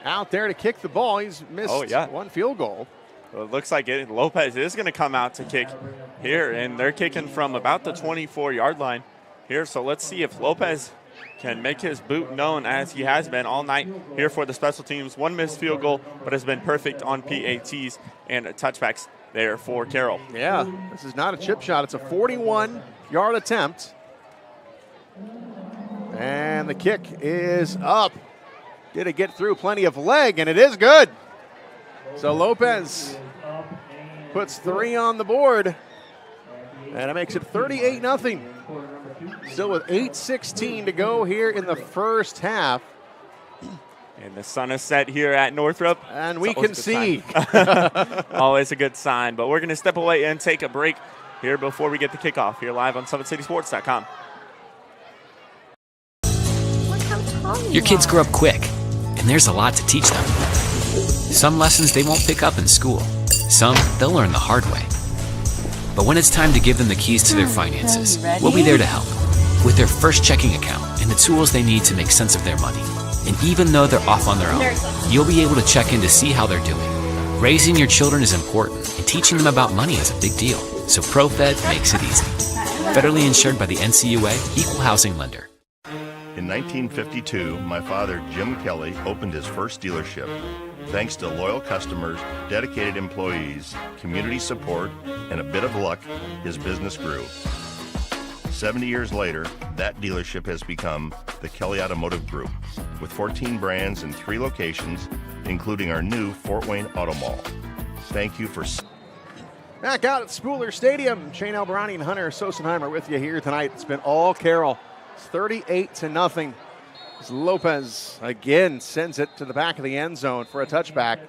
out there to kick the ball. He's missed one field goal. Well, it looks like Lopez is going to come out to kick here, and they're kicking from about the 24-yard line here. So let's see if Lopez can make his boot known as he has been all night here for the special teams. 1 missed field goal, but has been perfect on PATs and touchbacks there for Carroll. Yeah, this is not a chip shot. It's a 41-yard attempt. And the kick is up. Did it get through? Plenty of leg, and it is good. So Lopez puts 3 on the board, and it makes it 38-0. Still with 8:16 to go here in the first half. And the sun is set here at Northrop. And we can see. Always a good sign. But we're going to step away and take a break here before we get the kickoff here live on SummitCitySports.com. Your kids grow up quick, and there's a lot to teach them. Some lessons they won't pick up in school. Some they'll learn the hard way. But when it's time to give them the keys to their finances, we'll be there to help with their first checking account and the tools they need to make sense of their money. And even though they're off on their own, you'll be able to check in to see how they're doing. Raising your children is important, and teaching them about money is a big deal. So ProFed makes it easy. Federally insured by the NCUA, Equal Housing Lender. In 1952, my father, Jim Kelly, opened his first dealership. Thanks to loyal customers, dedicated employees, community support, and a bit of luck, his business grew. 70 years later, that dealership has become the Kelly Automotive Group, with 14 brands and 3 locations, including our new Fort Wayne Auto Mall. Thank you for... Back out at Spooler Stadium, Shane Alberani and Hunter Sosenheimer with you here tonight. It's been all Carroll. It's 38-0. As Lopez again sends it to the back of the end zone for a touchback.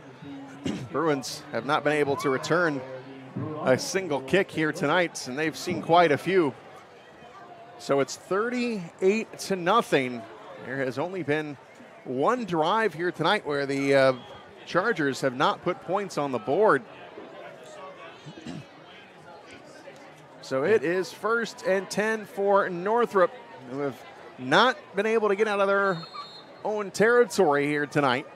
Bruins have not been able to return a single kick here tonight, and they've seen quite a few. So it's 38-0. There has only been one drive here tonight where the Chargers have not put points on the board. So it is 1st and 10 for Northrop, who have not been able to get out of their own territory here tonight.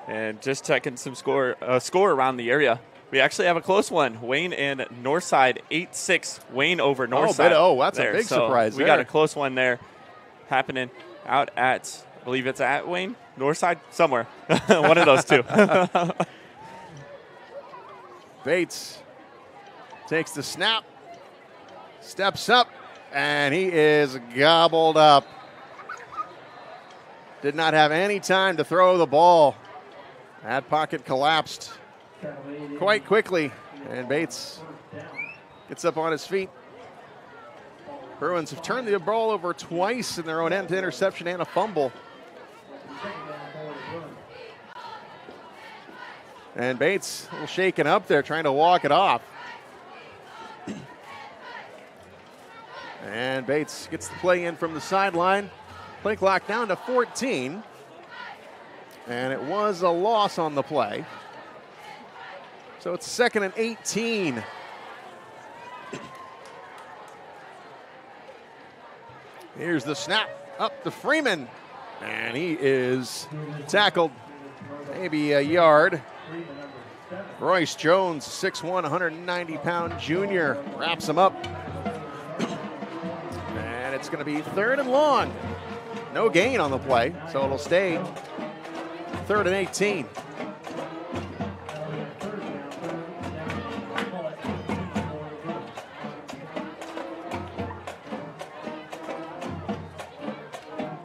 And just checking some score around the area. We actually have a close one. Wayne and Northside, 8-6. Wayne over Northside. That's there. A big surprise we got a close one there happening out at, I believe it's at Wayne, Northside, somewhere. One of those two. Bates takes the snap, steps up, and he is gobbled up. Did not have any time to throw the ball. That pocket collapsed quite quickly, and Bates gets up on his feet. Bruins have turned the ball over twice in their own end to interception and a fumble. And Bates a little shaken up there, trying to walk it off. And Bates gets the play in from the sideline. Play clock down to 14. And it was a loss on the play. So it's 2nd and 18. Here's the snap up to Freeman. And he is tackled maybe a yard. Royce Jones, 6'1", 190-pound junior, wraps him up. And it's going to be 3rd and long. No gain on the play, so it'll stay 3rd and 18.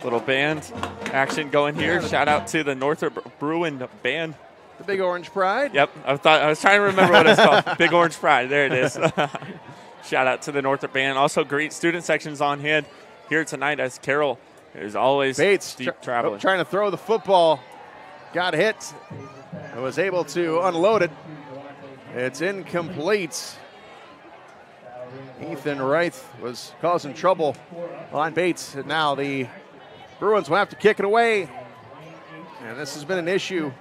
Little band action going here. Shout out to the Northrop Bruin band. The Big Orange Pride? Yep. I was trying to remember what it's called. Big Orange Pride. There it is. Shout out to the Northrop band. Also, great student sections on hand here tonight as Carroll is always Bates deep traveling. Trying to throw the football. Got hit. And was able to unload it. It's incomplete. Ethan Wright was causing trouble on Bates. And now the Bruins will have to kick it away. And this has been an issue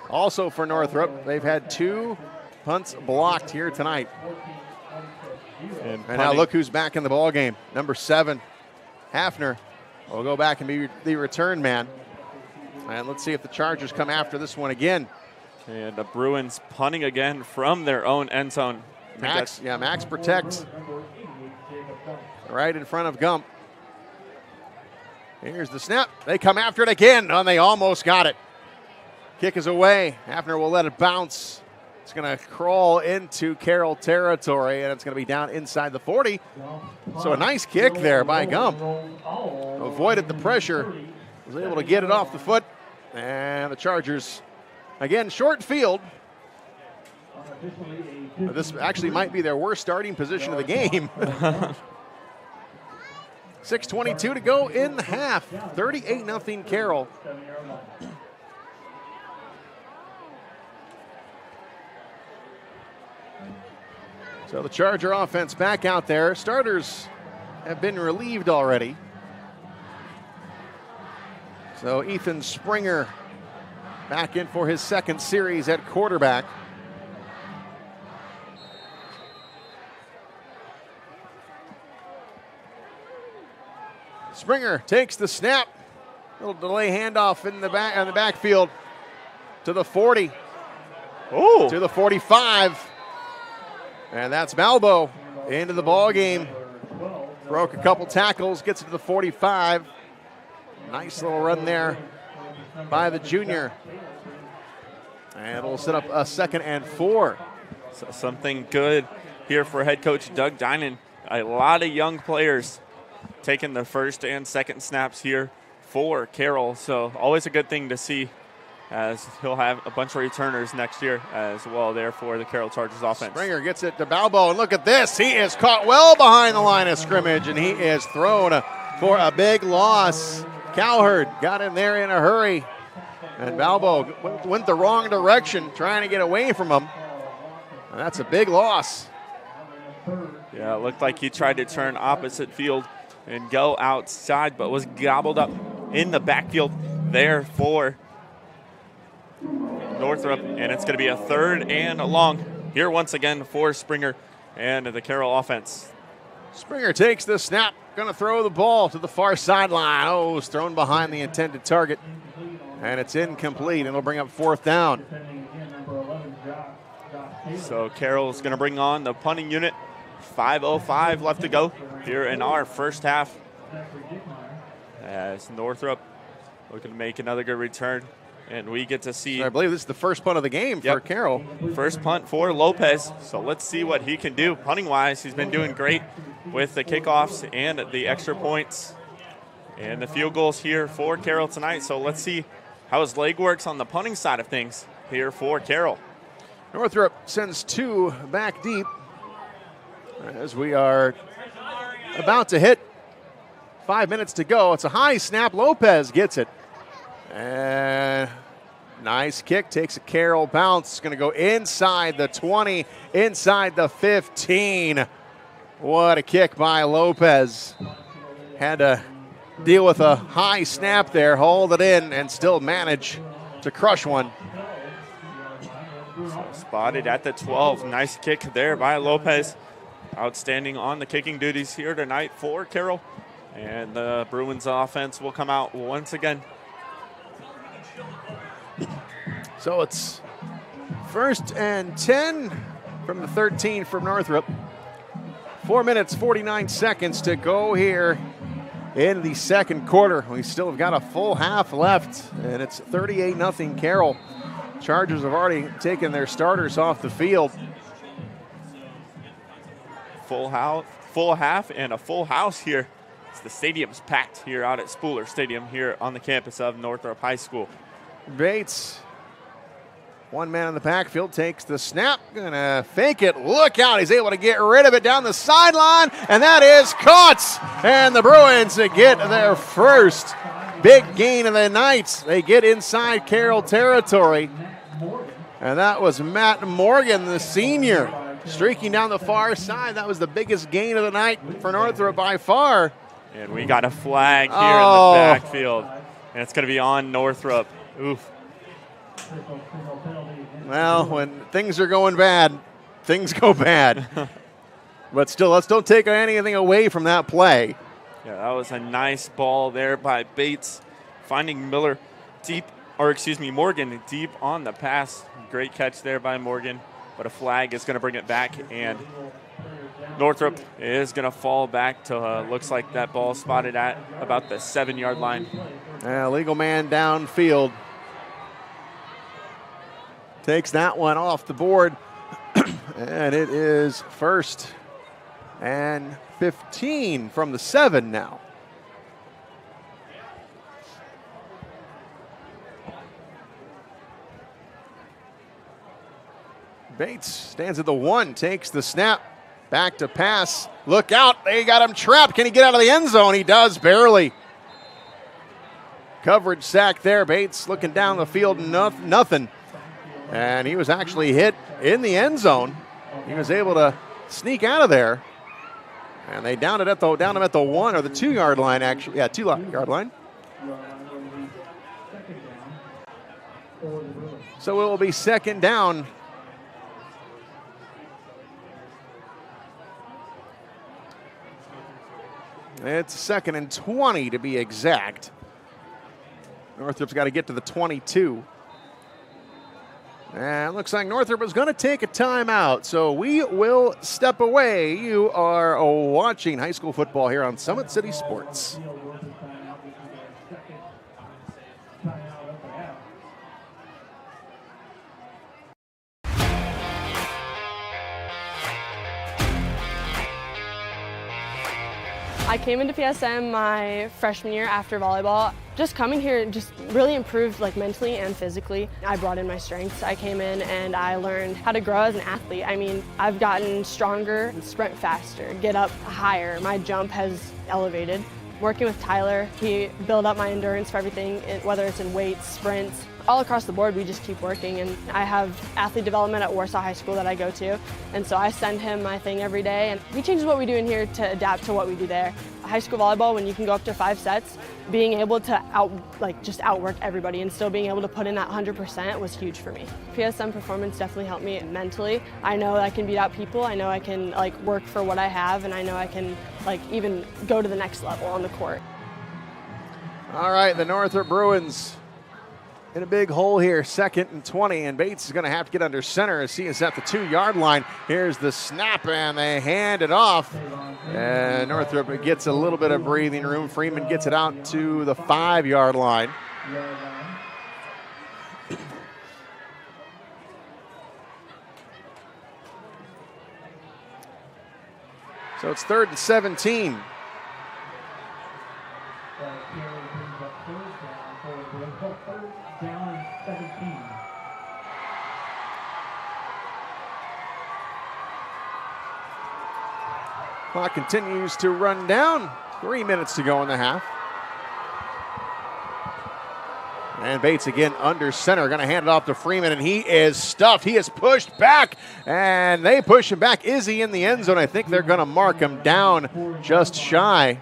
also for Northrop. They've had 2 punts blocked here tonight. And now look who's back in the ball game. Number 7, Hafner, will go back and be the return man. And let's see if the Chargers come after this one again. And the Bruins punting again from their own end zone. Max protects right in front of Gump. Here's the snap. They come after it again, and they almost got it. Kick is away. Hafner will let it bounce. It's going to crawl into Carroll territory, and it's going to be down inside the 40. So a nice kick there by Gump. Avoided the pressure. Was able to get it off the foot. And the Chargers, again, short field. This actually might be their worst starting position of the game. 6:22 to go in the half. 38-0 Carroll. So the Charger offense back out there. Starters have been relieved already. So Ethan Springer back in for his 2nd series at quarterback. Springer takes the snap. Little delay handoff in the backfield to the 40. Oh. To the 45. And that's Malbo into the ball game. Broke a couple tackles, gets it to the 45. Nice little run there by the junior. And it'll set up a 2nd and 4. So something good here for head coach Doug Dinan. A lot of young players taking the 1st and 2nd snaps here for Carroll. So always a good thing to see, as he'll have a bunch of returners next year as well there for the Carroll Chargers offense. Springer gets it to Balbo, and look at this. He is caught well behind the line of scrimmage, and he is thrown for a big loss. Cowherd got in there in a hurry, and Balbo went the wrong direction trying to get away from him. And that's a big loss. Yeah, it looked like he tried to turn opposite field and go outside, but was gobbled up in the backfield there for Northrop, and it's going to be a 3rd and long here once again for Springer and the Carroll offense. Springer takes the snap, going to throw the ball to the far sideline. Oh, it's thrown behind the intended target, and it's incomplete, and it'll bring up 4th down. So Carroll's going to bring on the punting unit. 5:05 left to go here in our first half, as Northrop looking to make another good return. And we get to see. So I believe this is the first punt of the game for Carroll. First punt for Lopez. So let's see what he can do punting-wise. He's been doing great with the kickoffs and the extra points and the field goals here for Carroll tonight. So let's see how his leg works on the punting side of things here for Carroll. Northrop sends 2 back deep as we are about to hit 5 minutes to go. It's a high snap. Lopez gets it. And nice kick, takes a Carroll bounce. Going to go inside the 20, inside the 15. What a kick by Lopez. Had to deal with a high snap there, hold it in, and still manage to crush one. So spotted at the 12. Nice kick there by Lopez. Outstanding on the kicking duties here tonight for Carroll. And the Bruins offense will come out once again. So it's 1st and 10 from the 13 from Northrop. 4 minutes, 49 seconds to go here in the second quarter. We still have got a full half left, and it's 38-0 Carroll. Chargers have already taken their starters off the field. Full half, and a full house here. The stadium's packed here out at Spooler Stadium here on the campus of Northrop High School. Bates, one man in the backfield, takes the snap, gonna fake it, look out, he's able to get rid of it down the sideline, and that is caught! And the Bruins get their first big gain of the night. They get inside Carroll territory, and that was Matt Morgan, the senior, streaking down the far side. That was the biggest gain of the night for Northrop by far. And we got a flag here in the backfield, and it's going to be on Northrop. Oof. Well, when things are going bad, things go bad. But still, let's don't take anything away from that play. Yeah, that was a nice ball there by Bates, finding Morgan deep on the pass. Great catch there by Morgan, but a flag is going to bring it back, and Northrop is going to fall back to, looks like that ball spotted at about the 7-yard line. Legal man downfield. Takes that one off the board. And it is 1st and 15 from the 7 now. Bates stands at the 1, takes the snap. Back to pass. Look out. They got him trapped. Can he get out of the end zone? He does, barely. Coverage sack there. Bates looking down the field, nothing. And he was actually hit in the end zone. He was able to sneak out of there. And they downed him at the 1 or the 2-yard line, actually. Yeah, 2-yard line. So it will be 2nd down. It's 2nd and 20 to be exact. Northrop's got to get to the 22. And it looks like Northrop is going to take a timeout, so we will step away. You are watching high school football here on Summit City Sports. I came into PSM my freshman year after volleyball. Just coming here just really improved mentally and physically. I brought in my strengths. I came in and I learned how to grow as an athlete. I mean, I've gotten stronger, sprint faster, get up higher. My jump has elevated. Working with Tyler, he built up my endurance for everything, whether it's in weights, sprints. All across the board, we just keep working, and I have athlete development at Warsaw High School that I go to, and so I send him my thing every day, and he changes what we do in here to adapt to what we do there. High school volleyball, when you can go up to 5 sets, being able to outwork everybody and still being able to put in that 100% was huge for me. PSM performance definitely helped me mentally. I know I can beat out people. I know I can work for what I have, and I know I can even go to the next level on the court. All right, the Northrop Bruins in a big hole here, 2nd and 20, and Bates is going to have to get under center as he is at the 2-yard line. Here's the snap, and they hand it off. And Northrop gets a little bit of breathing room. Freeman gets it out to the 5-yard line. So it's 3rd and 17. Clock continues to run down. 3 minutes to go in the half. And Bates again under center, going to hand it off to Freeman, and he is stuffed. He is pushed back, and they push him back. Is he in the end zone? I think they're going to mark him down just shy.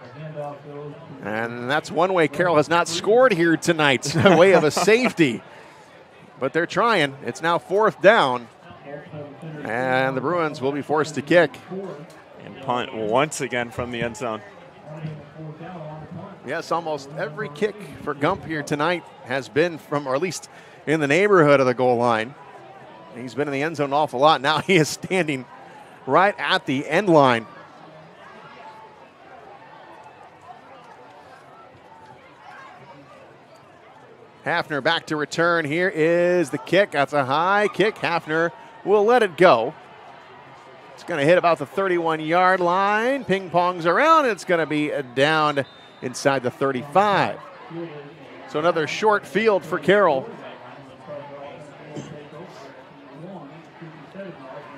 And that's one way Carroll has not scored here tonight, a way of a safety. But they're trying. It's now 4th down, and the Bruins will be forced to kick. And punt once again from the end zone. Yes, almost every kick for Gump here tonight has been from, or at least in the neighborhood of the goal line. He's been in the end zone an awful lot. Now he is standing right at the end line. Hafner back to return. Here is the kick. That's a high kick. Hafner will let it go. It's going to hit about the 31-yard line. Ping pongs around. It's going to be down inside the 35. So another short field for Carroll.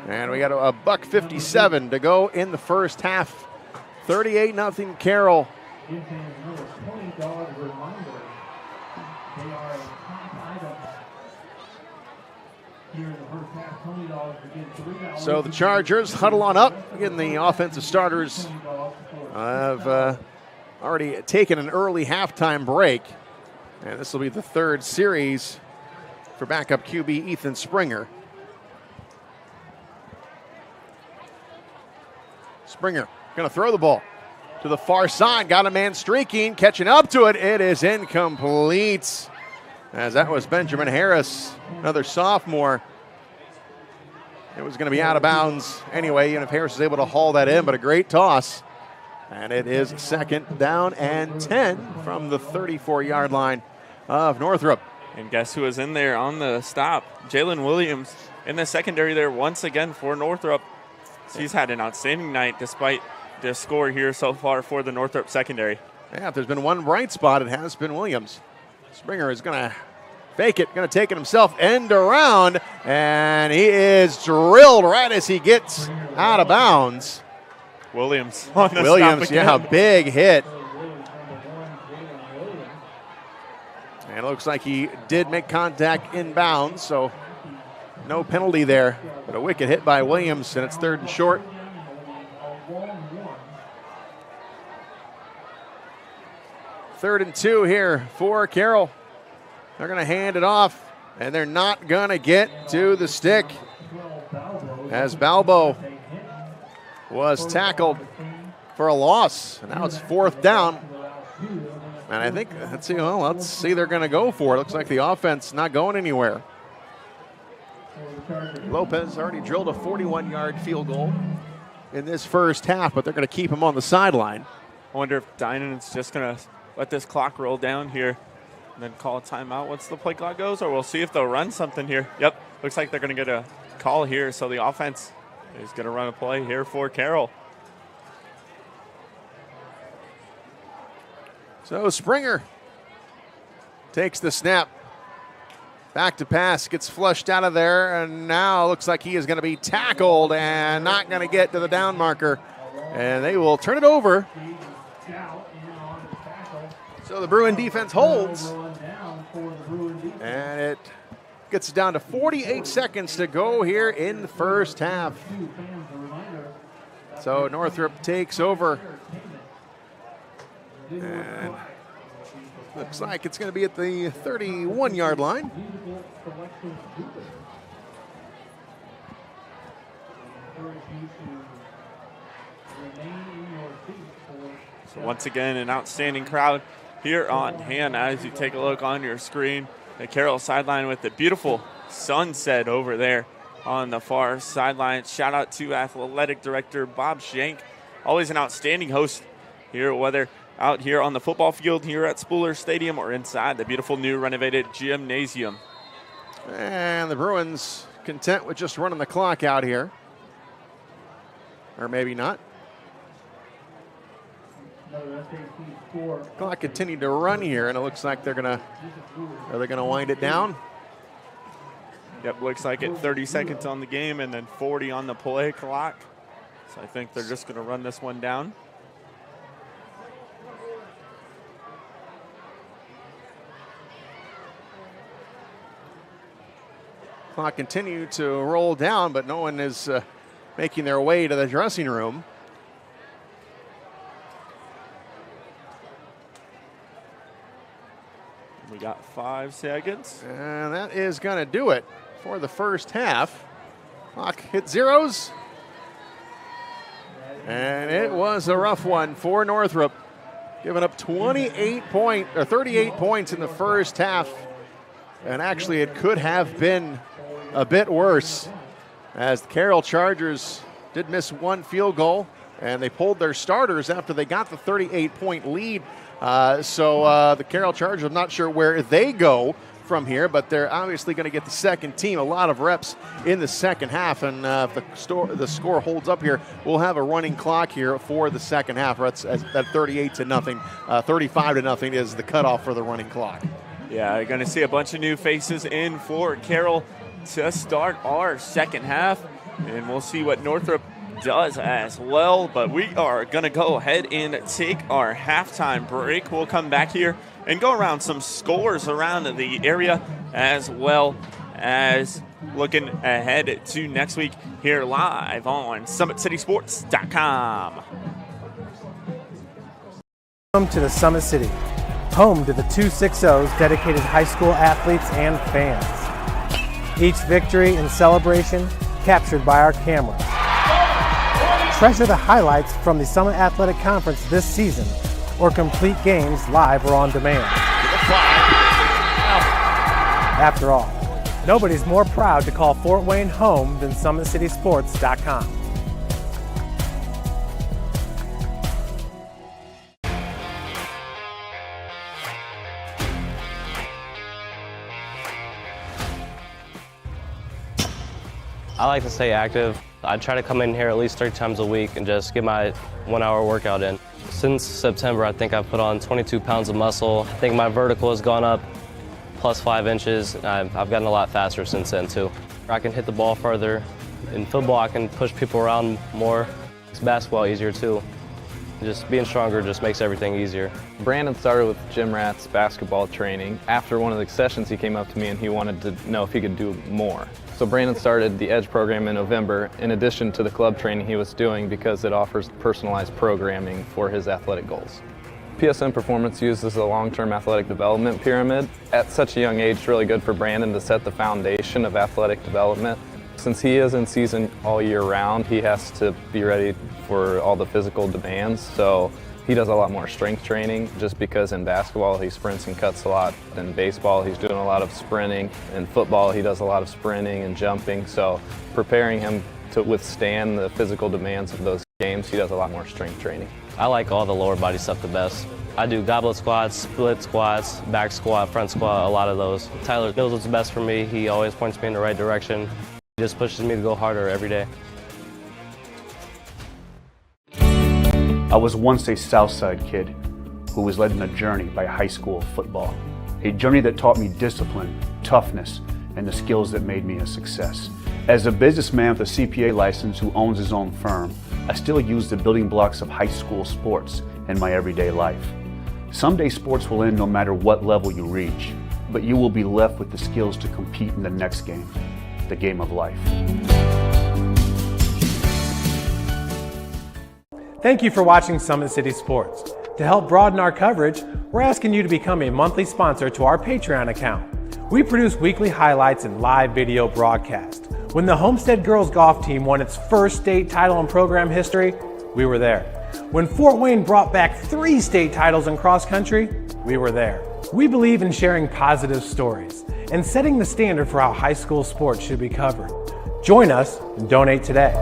And we got a $1:57 to go in the first half. 38-0 Carroll. So the Chargers huddle on up. Again, the offensive starters have already taken an early halftime break. And this will be the 3rd series for backup QB Ethan Springer. Springer going to throw the ball to the far side. Got a man streaking, catching up to it. It is incomplete. As that was Benjamin Harris, another sophomore. It was going to be out of bounds anyway, even if Harris was able to haul that in, but a great toss. And it is 2nd down and 10 from the 34-yard line of Northrop. And guess who was in there on the stop? Jalen Williams in the secondary there once again for Northrop. He's had an outstanding night despite the score here so far for the Northrop secondary. Yeah, if there's been one bright spot, it has been Williams. Springer is going to fake it, going to take it himself, end around, and he is drilled right as he gets out of bounds. Williams on the Williams, stop again. yeah, big hit. And it looks like he did make contact inbounds, so no penalty there. But a wicked hit by Williams, and it's 3rd and short. Third and 2 here for Carroll. They're going to hand it off, and they're not going to get to the stick as Balbo was tackled for a loss. And now it's 4th down. And I think, let's see they're going to go for it. Looks like the offense not going anywhere. Lopez already drilled a 41-yard field goal in this first half, but they're going to keep him on the sideline. I wonder if Dynan's just going to let this clock roll down here and then call a timeout once the play clock goes, or we'll see if they'll run something here. Yep, looks like they're going to get a call here, so the offense is going to run a play here for Carroll. So Springer takes the snap. Back to pass, gets flushed out of there, and now looks like he is going to be tackled and not going to get to the down marker. And they will turn it over. So the Bruin defense holds. And it gets down to 48 seconds to go here in the first half. So Northrop takes over. And looks like it's going to be at the 31-yard line. So once again, an outstanding crowd here on hand as you take a look on your screen. The Carroll sideline with the beautiful sunset over there on the far sideline. Shout out to Athletic Director Bob Shank. Always an outstanding host here, whether out here on the football field here at Spooler Stadium or inside the beautiful new renovated gymnasium. And the Bruins content with just running the clock out here. Or maybe not. Clock continued to run here, and it looks like they're gonna wind it down. Yep, looks like it. 30 seconds on the game and then 40 on the play clock. So I think they're just gonna run this one down. Clock continue to roll down, but no one is making their way to the dressing room. We got 5 seconds. And that is going to do it for the first half. Clock hit zeros. And it was a rough one for Northrop, giving up 38 points in the first half. And actually, it could have been a bit worse, as the Carroll Chargers did miss one field goal, and they pulled their starters after they got the 38-point lead. So the Carroll Chargers, I'm not sure where they go from here, but they're obviously going to get the second team a lot of reps in the second half. And if the score holds up here, we'll have a running clock here for the second half. That's at 38-0. 35-0 is the cutoff for the running clock. Yeah, you're going to see a bunch of new faces in for Carroll to start our second half, and we'll see what Northrop does as well. But we are going to go ahead and take our halftime break. We'll come back here and go around some scores around the area, as well as looking ahead to next week here live on SummitCitySports.com. Welcome to the Summit City, home to the 260's dedicated high school athletes and fans. Each victory and celebration captured by our cameras. Treasure the highlights from the Summit Athletic Conference this season, or complete games live or on demand. After all, nobody's more proud to call Fort Wayne home than SummitCitySports.com. I like to stay active. I try to come in here at least 3 times a week and just get my 1-hour workout in. Since September, I think I've put on 22 pounds of muscle. I think my vertical has gone up plus 5 inches. I've gotten a lot faster since then too. I can hit the ball further. In football, I can push people around more. It's basketball easier too. Just being stronger just makes everything easier. Brandon started with Jim Rath's basketball training. After one of the sessions, he came up to me and he wanted to know if he could do more. So Brandon started the EDGE program in November, in addition to the club training he was doing, because it offers personalized programming for his athletic goals. PSM Performance uses a long-term athletic development pyramid. At such a young age, it's really good for Brandon to set the foundation of athletic development. Since he is in season all year round, he has to be ready for all the physical demands. So he does a lot more strength training, just because in basketball he sprints and cuts a lot. In baseball he's doing a lot of sprinting. In football he does a lot of sprinting and jumping. So preparing him to withstand the physical demands of those games, he does a lot more strength training. I like all the lower body stuff the best. I do goblet squats, split squats, back squat, front squat, a lot of those. Tyler knows what's best for me. He always points me in the right direction. He just pushes me to go harder every day. I was once a Southside kid who was led on a journey by high school football. A journey that taught me discipline, toughness, and the skills that made me a success. As a businessman with a CPA license who owns his own firm, I still use the building blocks of high school sports in my everyday life. Someday sports will end no matter what level you reach, but you will be left with the skills to compete in the next game, the game of life. Thank you for watching Summit City Sports. To help broaden our coverage, we're asking you to become a monthly sponsor to our Patreon account. We produce weekly highlights and live video broadcast. When the Homestead girls golf team won its first state title in program history, we were there. When Fort Wayne brought back 3 state titles in cross country, we were there. We believe in sharing positive stories and setting the standard for how high school sports should be covered. Join us and donate today.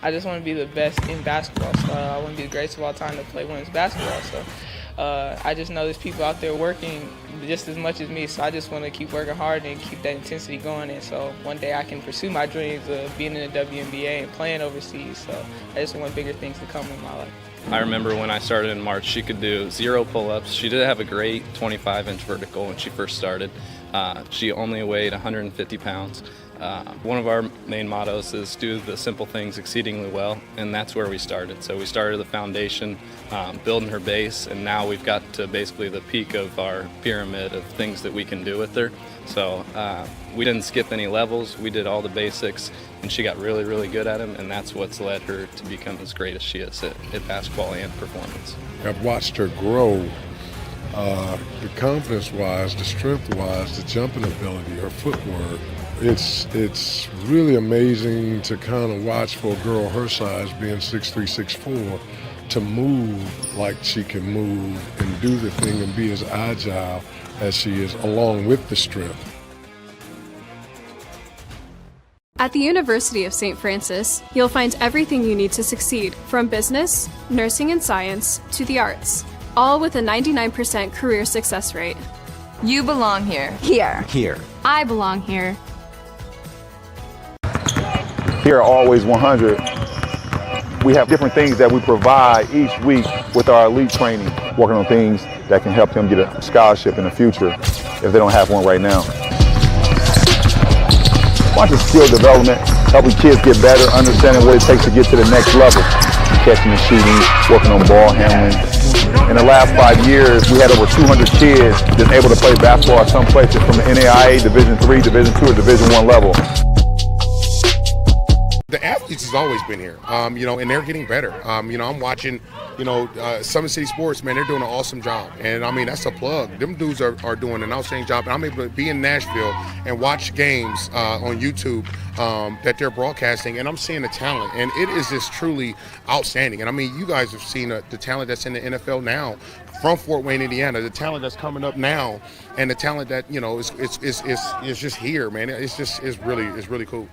I just want to be the best in basketball. So I want to be the greatest of all time to play women's basketball. So I just know there's people out there working just as much as me. So I just want to keep working hard and keep that intensity going. And so one day I can pursue my dreams of being in the WNBA and playing overseas. So I just want bigger things to come in my life. I remember when I started in March, she could do 0 pull-ups. She did have a great 25-inch vertical when she first started. She only weighed 150 pounds. One of our main mottos is do the simple things exceedingly well, and that's where we started. So we started the foundation, building her base, and now we've got to basically the peak of our pyramid of things that we can do with her. So we didn't skip any levels. We did all the basics, and she got really, really good at them, and that's what's led her to become as great as she is at basketball and performance. I've watched her grow, the confidence-wise, the strength-wise, the jumping ability, her footwork. It's really amazing to kind of watch for a girl her size, being 6'3", 6'4", to move like she can move and do the thing and be as agile as she is, along with the strength. At the University of St. Francis, you'll find everything you need to succeed, from business, nursing and science, to the arts, all with a 99% career success rate. You belong here. Here. Here. I belong here. Here at Always 100, we have different things that we provide each week with our elite training, working on things that can help them get a scholarship in the future if they don't have one right now. Watching skill development, helping kids get better, understanding what it takes to get to the next level. Catching and shooting, working on ball handling. In the last 5 years, we had over 200 kids that's able to play basketball at some places from the NAIA, Division III, Division II, or Division I level. The athletes has always been here, and they're getting better. I'm watching, SummitCitySports, man, they're doing an awesome job. And I mean, that's a plug. Them dudes are doing an outstanding job. And I'm able to be in Nashville and watch games on YouTube that they're broadcasting, and I'm seeing the talent. And it is just truly outstanding. And I mean, you guys have seen the talent that's in the NFL now from Fort Wayne, Indiana, the talent that's coming up now, and the talent that, is just here, man. It's really cool.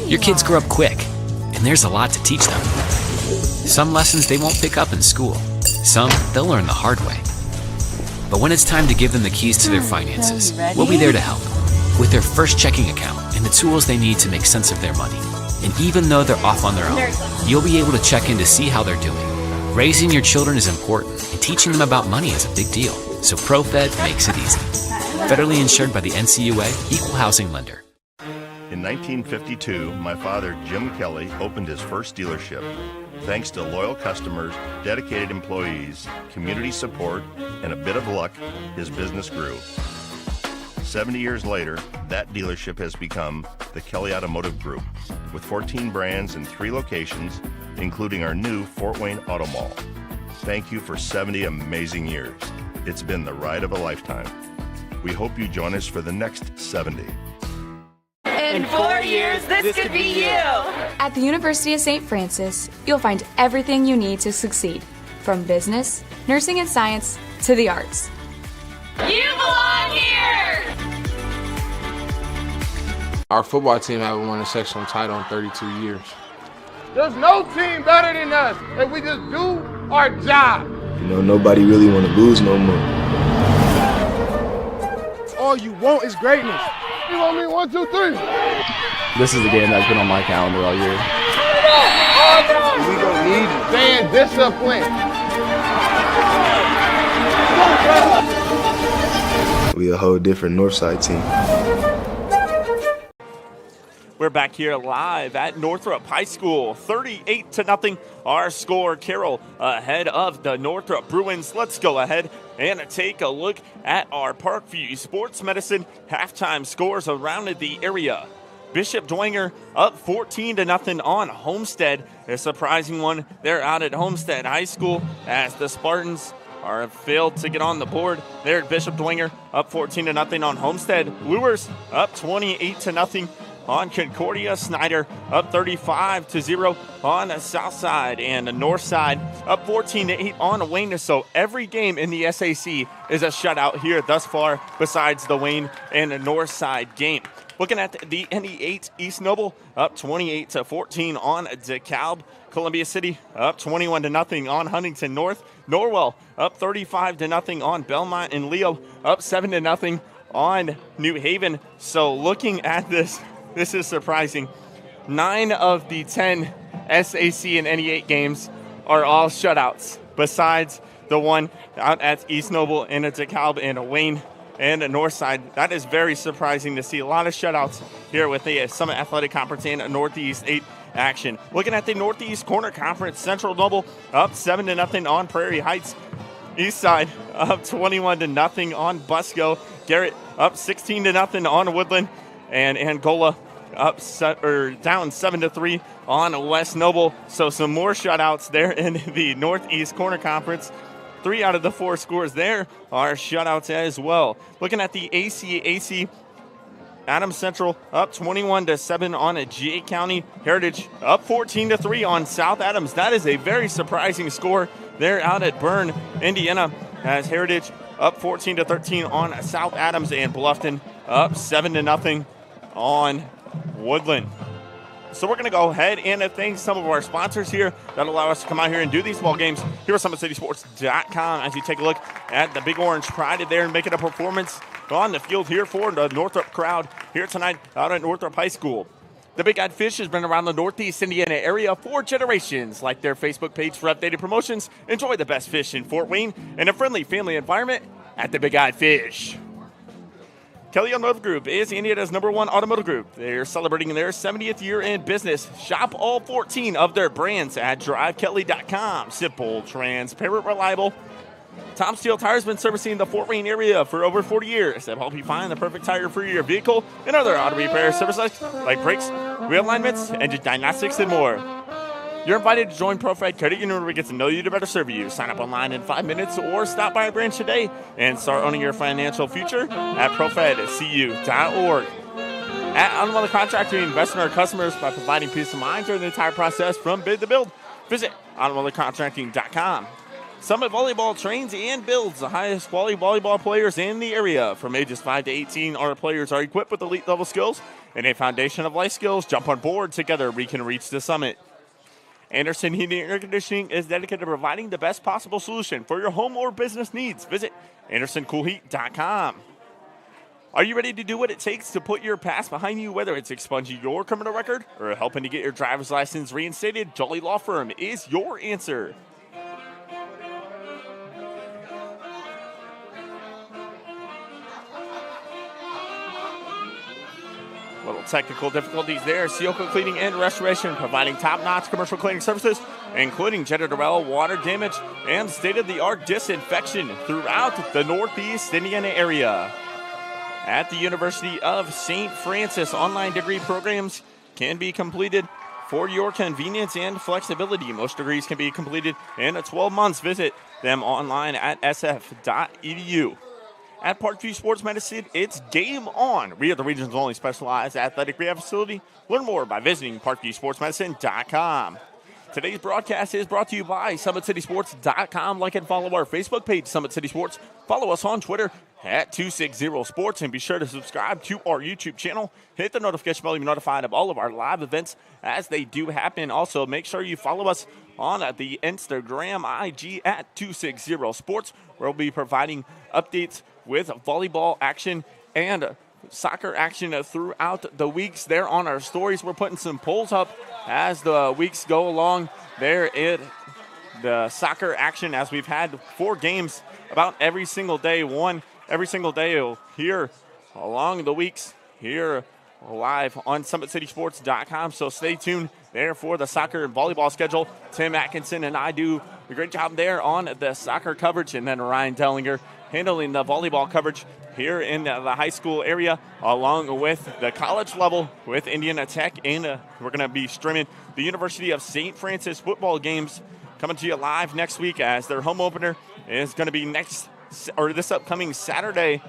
Your kids grow up quick, and there's a lot to teach them. Some lessons they won't pick up in school. Some they'll learn the hard way. But when it's time to give them the keys to their finances, we'll be there to help with their first checking account and the tools they need to make sense of their money. And even though they're off on their own, you'll be able to check in to see how they're doing. Raising your children is important, and teaching them about money is a big deal. So ProFed makes it easy. Federally insured by the NCUA, Equal Housing Lender. In 1952, my father, Jim Kelly, opened his first dealership. Thanks to loyal customers, dedicated employees, community support, and a bit of luck, his business grew. 70 years later, that dealership has become the Kelly Automotive Group, with 14 brands in 3 locations, including our new Fort Wayne Auto Mall. Thank you for 70 amazing years. It's been the ride of a lifetime. We hope you join us for the next 70. In 4 years, this could be you. At the University of St. Francis, you'll find everything you need to succeed, from business, nursing and science, to the arts. You belong here. Our football team haven't won a sectional title in 32 years. There's no team better than us, and we just do our job. Nobody really want to lose no more. All you want is greatness. You want me 1, 2, 3? This is the game that's been on my calendar all year. We gonna need fan discipline. We a whole different Northside team. We're back here live at Northrop High School, 38-0. Our score, Carroll ahead of the Northrop Bruins. Let's go ahead and take a look at our Parkview Sports Medicine halftime scores around the area. Bishop Dwenger up 14-0 on Homestead. A surprising one there out at Homestead High School as the Spartans are failed to get on the board. There at Bishop Dwenger up 14-0 on Homestead. Lures up 28-0 on Concordia. Snyder up 35-0 on the south side, and the north side up 14-8 on Wayne. So every game in the SAC is a shutout here thus far, besides the Wayne and the north side game. Looking at the NE8, East Noble up 28-14 on DeKalb. Columbia City up 21-0 on Huntington North. Norwell up 35-0 on Belmont, and Leo up 7-0 on New Haven. So looking at this is surprising. 9 of the 10 SAC and NE8 games are all shutouts, besides the one out at East Noble and at DeKalb and Wayne. and Northside. That is very surprising to see. A lot of shutouts here with the Summit Athletic Conference and Northeast 8 action. Looking at the Northeast Corner Conference, Central Noble up 7-0 on Prairie Heights. Eastside up 21-0 on Busco. Garrett up 16-0 on Woodland. And Angola down 7-3 on West Noble. So some more shutouts there in the Northeast Corner Conference. 3 out of the 4 scores there are shutouts as well. Looking at the ACAC, Adams Central up 21-7 on GA County. Heritage up 14-3 on South Adams. That is a very surprising score there out at Bern, Indiana, as Heritage up 14-13 on South Adams, and Bluffton up 7-0 on Woodland. So we're going to go ahead and thank some of our sponsors here that allow us to come out here and do these ball games here at SummitCitySports.com as you take a look at the Big Orange Pride there and making a performance on the field here for the Northrop crowd here tonight out at Northrop High School. The Big Eyed Fish has been around the Northeast Indiana area for generations. Like their Facebook page for updated promotions, enjoy the best fish in Fort Wayne in a friendly family environment at the Big Eyed Fish. Kelly Automotive Group is Indiana's #1 automotive group. They're celebrating their 70th year in business. Shop all 14 of their brands at drivekelly.com. Simple, transparent, reliable. Tom Steele Tire has been servicing the Fort Wayne area for over 40 years. They'll help you find the perfect tire for your vehicle and other auto repair services like brakes, wheel alignments, engine diagnostics, and more. You're invited to join ProFed Credit Union where we get to know you to better serve you. Sign up online in 5 minutes or stop by a branch today and start owning your financial future at profedcu.org. At Automotive Contractor, we invest in our customers by providing peace of mind during the entire process from bid to build. Visit automotivecontracting.com. Summit Volleyball trains and builds the highest quality volleyball players in the area. From ages 5 to 18, our players are equipped with elite level skills and a foundation of life skills. Jump on board. Together we can reach the summit. Anderson Heating and Air Conditioning is dedicated to providing the best possible solution for your home or business needs. Visit AndersonCoolHeat.com. Are you ready to do what it takes to put your past behind you, whether it's expunging your criminal record or helping to get your driver's license reinstated? Jolly Law Firm is your answer. Little technical difficulties there. Sioka Cleaning and Restoration, providing top-notch commercial cleaning services, including janitorial, water damage, and state-of-the-art disinfection throughout the Northeast Indiana area. At the University of St. Francis, online degree programs can be completed for your convenience and flexibility. Most degrees can be completed in 12 months. Visit them online at sf.edu. At Parkview Sports Medicine, it's game on. We are the region's only specialized athletic rehab facility. Learn more by visiting parkviewsportsmedicine.com. Today's broadcast is brought to you by SummitCitySports.com. Like and follow our Facebook page, Summit City Sports. Follow us on Twitter at 260sports, and be sure to subscribe to our YouTube channel. Hit the notification bell to be notified of all of our live events as they do happen. Also, make sure you follow us on the Instagram IG at 260sports, where we'll be providing updates with volleyball action and soccer action throughout the weeks. There on our stories, we're putting some polls up as the weeks go along. There is the soccer action, as we've had 4 games about every single day, one every single day here along the weeks here live on SummitCitySports.com. So stay tuned there for the soccer and volleyball schedule. Tim Atkinson and I do a great job there on the soccer coverage, and then Ryan Dellinger handling the volleyball coverage here in the high school area, along with the college level with Indiana Tech. And we're going to be streaming the University of St. Francis football games coming to you live next week, as their home opener is going to be this upcoming Saturday,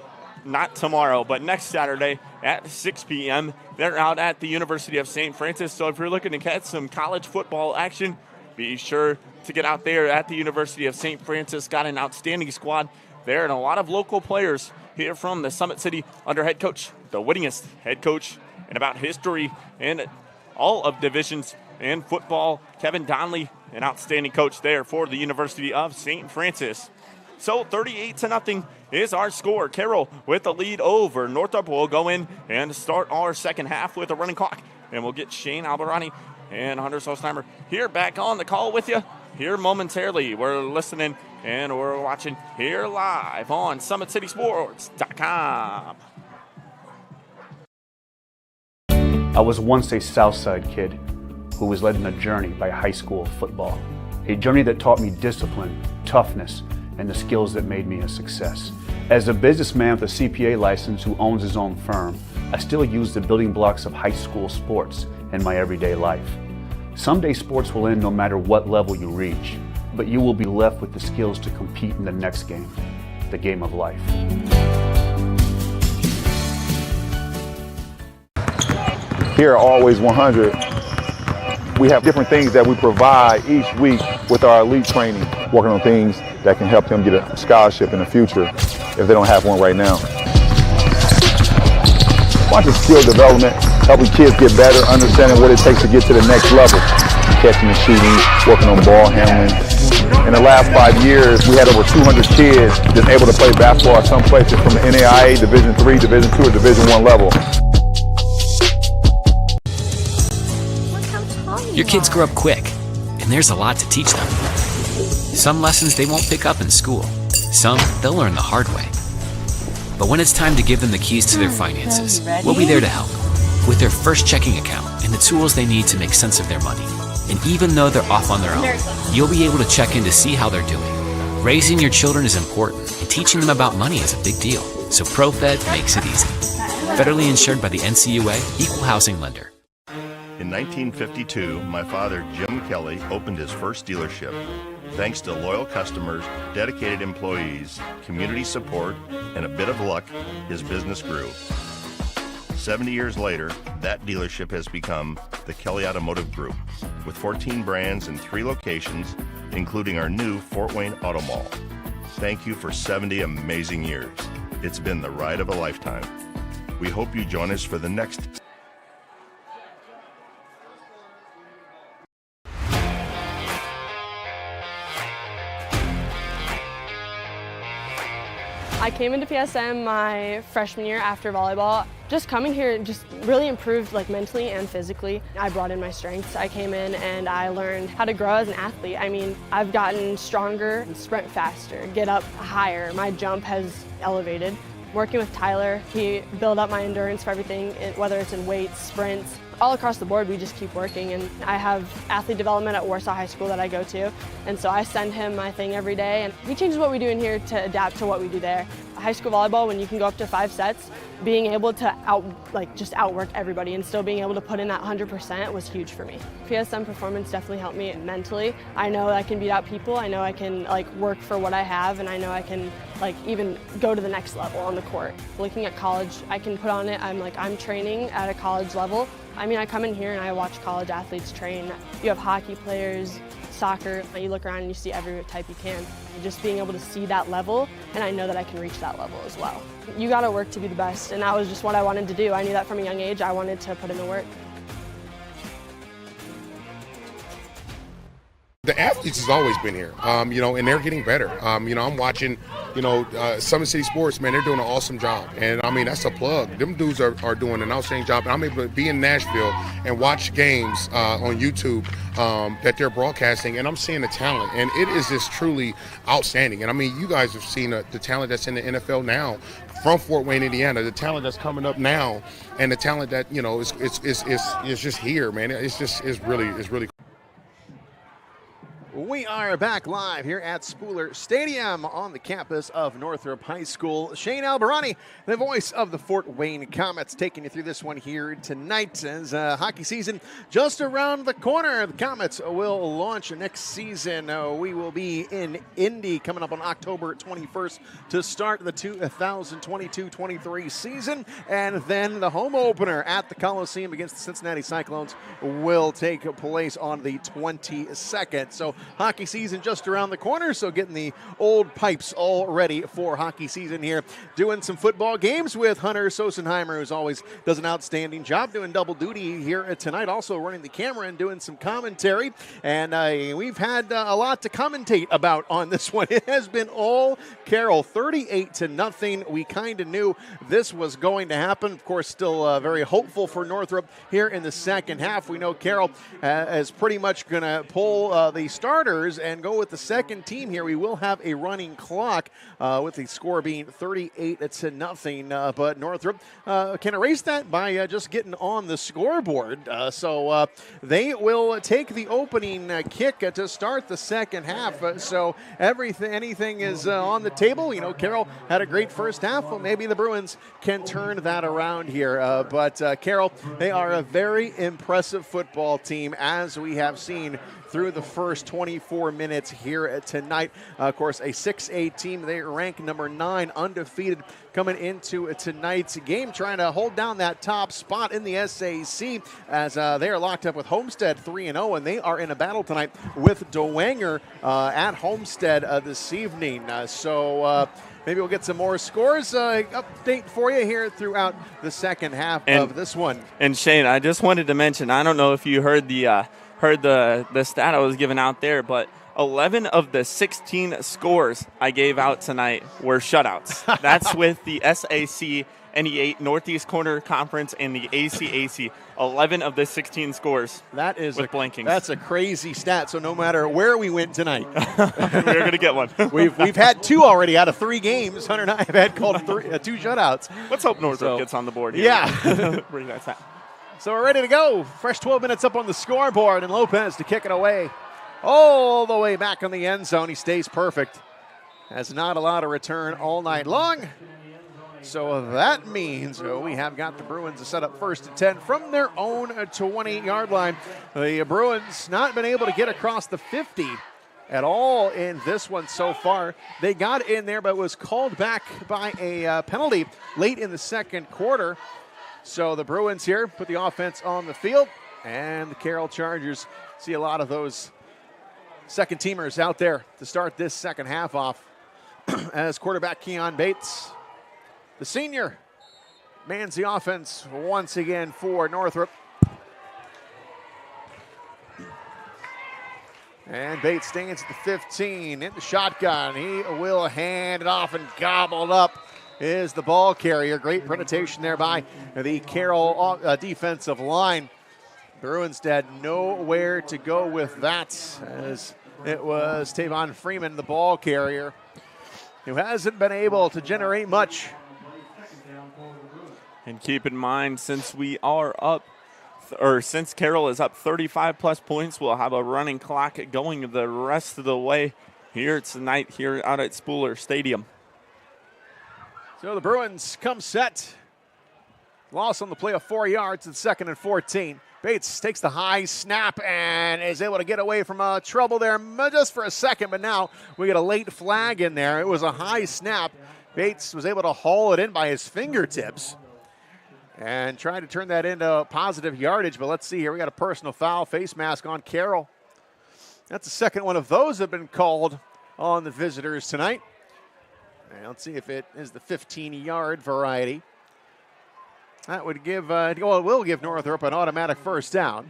not tomorrow, but next Saturday at 6 p.m. They're out at the University of St. Francis. So if you're looking to catch some college football action, be sure to get out there at the University of St. Francis. Got an outstanding squad there and a lot of local players here from the Summit City under head coach, the winningest head coach in about history and all of divisions in football, Kevin Donnelly, an outstanding coach there for the University of St. Francis. So 38-0 is our score. Carroll with the lead over Northrop. Will go in and start our second half with a running clock, and we'll get Shane Albarani And Hunter Solstheimer here back on the call with you here momentarily. We're listening and we're watching here live on SummitCitySports.com. I was once a Southside kid who was led on a journey by high school football. A journey that taught me discipline, toughness, and the skills that made me a success. As a businessman with a CPA license who owns his own firm, I still use the building blocks of high school sports in my everyday life. Someday sports will end no matter what level you reach, but you will be left with the skills to compete in the next game, the game of life. Here at Always 100, we have different things that we provide each week with our elite training, working on things that can help them get a scholarship in the future if they don't have one right now. Watching skill development, helping kids get better, understanding what it takes to get to the next level. Catching and shooting, working on ball handling. In the last 5 years, we had over 200 kids that's able to play basketball at some places from the NAIA, Division III, Division II, or Division I level. Your kids grow up quick, and there's a lot to teach them. Some lessons they won't pick up in school. Some they'll learn the hard way. But when it's time to give them the keys to their finances, we'll be there to help with their first checking account and the tools they need to make sense of their money. And even though they're off on their own, you'll be able to check in to see how they're doing. Raising your children is important, and teaching them about money is a big deal. So ProFed makes it easy. Federally insured by the NCUA, Equal Housing Lender. In 1952, my father, Jim Kelly, opened his first dealership. Thanks to loyal customers, dedicated employees, community support, and a bit of luck, his business grew. 70 years later, that dealership has become the Kelly Automotive Group, with 14 brands in 3 locations, including our new Fort Wayne Auto Mall. Thank you for 70 amazing years. It's been the ride of a lifetime. We hope you join us for the next. I came into PSM my freshman year after volleyball. Just coming here just really improved mentally and physically. I brought in my strengths. I came in and I learned how to grow as an athlete. I mean, I've gotten stronger, sprint faster, get up higher. My jump has elevated. Working with Tyler, he built up my endurance for everything, whether it's in weights, sprints. All across the board, we just keep working, and I have athlete development at Warsaw High School that I go to, and so I send him my thing every day, and he changes what we do in here to adapt to what we do there. High school volleyball, when you can go up to 5 sets, being able to just outwork everybody and still being able to put in that 100% was huge for me. PSM performance definitely helped me mentally. I know I can beat out people. I know I can work for what I have, and I know I can even go to the next level on the court. Looking at college, I can put on it. I'm training at a college level. I mean, I come in here and I watch college athletes train. You have hockey players, soccer. You look around and you see every type you can. Just being able to see that level, and I know that I can reach that level as well. You got to work to be the best, and that was just what I wanted to do. I knew that from a young age. I wanted to put in the work. The athletes has always been here, and they're getting better. I'm watching, Summit City Sports, man, they're doing an awesome job. And I mean, that's a plug. Them dudes are doing an outstanding job. And I'm able to be in Nashville and watch games on YouTube that they're broadcasting, and I'm seeing the talent. And it is just truly outstanding. And I mean, you guys have seen the talent that's in the NFL now from Fort Wayne, Indiana, the talent that's coming up now, and the talent that, is just here, man. It's really cool. We are back live here at Spooler Stadium on the campus of Northrop High School. Shane Albarani, the voice of the Fort Wayne Comets, taking you through this one here tonight as hockey season just around the corner. The Comets will launch next season. We will be in Indy coming up on October 21st to start the 2022-23 season. And then the home opener at the Coliseum against the Cincinnati Cyclones will take place on the 22nd. So hockey season just around the corner, so getting the old pipes all ready for hockey season here. Doing some football games with Hunter Sosenheimer, who's always does an outstanding job doing double duty here tonight, also running the camera and doing some commentary. And we've had a lot to commentate about on this one. It has been all Carroll, 38-0. We kind of knew this was going to happen. Of course, still very hopeful for Northrop here in the second half. We know Carroll is pretty much going to pull the starters and go with the second team here. We will have a running clock with the score being 38-0, but Northrop can erase that by just getting on the scoreboard. So they will take the opening kick to start the second half. So anything is on the table. You know, Carroll had a great first half. Well, maybe the Bruins can turn that around here. But Carroll, they are a very impressive football team, as we have seen through the first 24 minutes here tonight. Of course, a 6A team. They rank number 9, undefeated coming into tonight's game, trying to hold down that top spot in the SAC as they are locked up with Homestead 3-0, and they are in a battle tonight with Dwenger at Homestead this evening. So maybe we'll get some more scores update for you here throughout the second half of this one. And Shane, I just wanted to mention, I don't know if you heard the stat I was giving out there, but 11 of the 16 scores I gave out tonight were shutouts. That's with the SAC, NE8, Northeast Corner Conference, and the ACAC. 11 of the 16 scores. That is with blankings. That's a crazy stat. So no matter where we went tonight, we're going to get one. we've had 2 already out of 3 games. Hunter and I have had called 2 shutouts. Let's hope Northrop gets on the board here. Yeah. Bring that stat. So we're ready to go. Fresh 12 minutes up on the scoreboard, and Lopez to kick it away. All the way back in the end zone. He stays perfect. Has not allowed a return all night long. So that means we have got the Bruins set up first and 10 from their own 20-yard line. The Bruins not been able to get across the 50 at all in this one so far. They got in there, but was called back by a penalty late in the second quarter. So the Bruins here put the offense on the field, and the Carroll Chargers see a lot of those second teamers out there to start this second half off as quarterback Keon Bates, the senior, mans the offense once again for Northrop. And Bates stands at the 15 in the shotgun. He will hand it off, and gobbled up is the ball carrier. Great presentation there by the Carroll defensive line. Bruins had nowhere to go with that, as it was Tavon Freeman, the ball carrier, who hasn't been able to generate much. And keep in mind, since we are up, since Carroll is up 35-plus points, we'll have a running clock going the rest of the way here tonight here out at Spooler Stadium. So the Bruins come set. Loss on the play of 4 yards at 2nd and 14. Bates takes the high snap and is able to get away from trouble there just for a second, but now we get a late flag in there. It was a high snap. Bates was able to haul it in by his fingertips and tried to turn that into positive yardage, but let's see here. We got a personal foul, face mask on Carroll. That's the second one of those that have been called on the visitors tonight. And let's see if it is the 15-yard variety. That would give, it will give Northrop an automatic first down.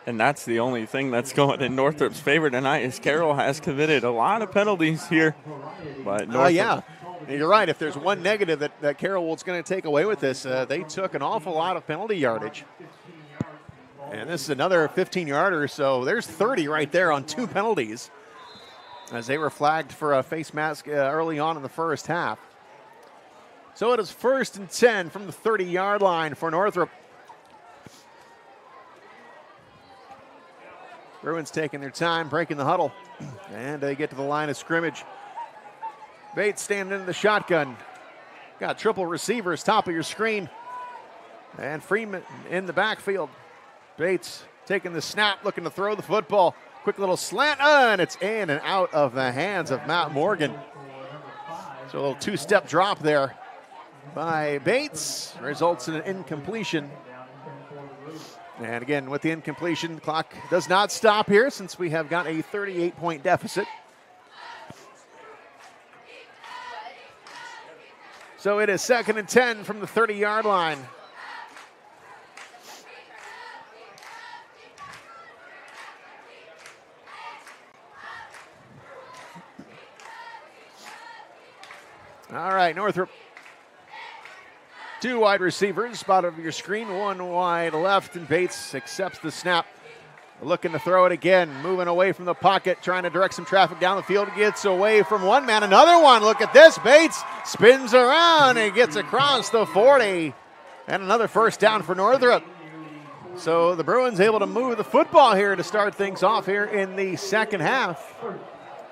And that's the only thing that's going in Northrop's favor tonight, is Carroll has committed a lot of penalties here. But Northrop, yeah, you're right. If there's one negative that Carroll was going to take away with this, they took an awful lot of penalty yardage. And this is another 15-yarder, so there's 30 right there on 2 penalties, as they were flagged for a face mask early on in the first half. So it is 1st and 10 from the 30-yard line for Northrop. Bruins taking their time, breaking the huddle, and they get to the line of scrimmage. Bates standing in the shotgun. Got triple receivers, top of your screen. And Freeman in the backfield. Bates taking the snap, looking to throw the football. Quick little slant, and it's in and out of the hands of Matt Morgan. So a little 2-step drop there by Bates results in an incompletion. And again, with the incompletion, the clock does not stop here since we have got a 38-point deficit. So it is 2nd and 10 from the 30-yard line. All right, Northrop. 2 wide receivers, bottom of your screen, 1 wide left, and Bates accepts the snap. Looking to throw it again, moving away from the pocket, trying to direct some traffic down the field, gets away from one man, another one, look at this, Bates spins around and gets across the 40, and another first down for Northrop. So the Bruins able to move the football here to start things off here in the second half.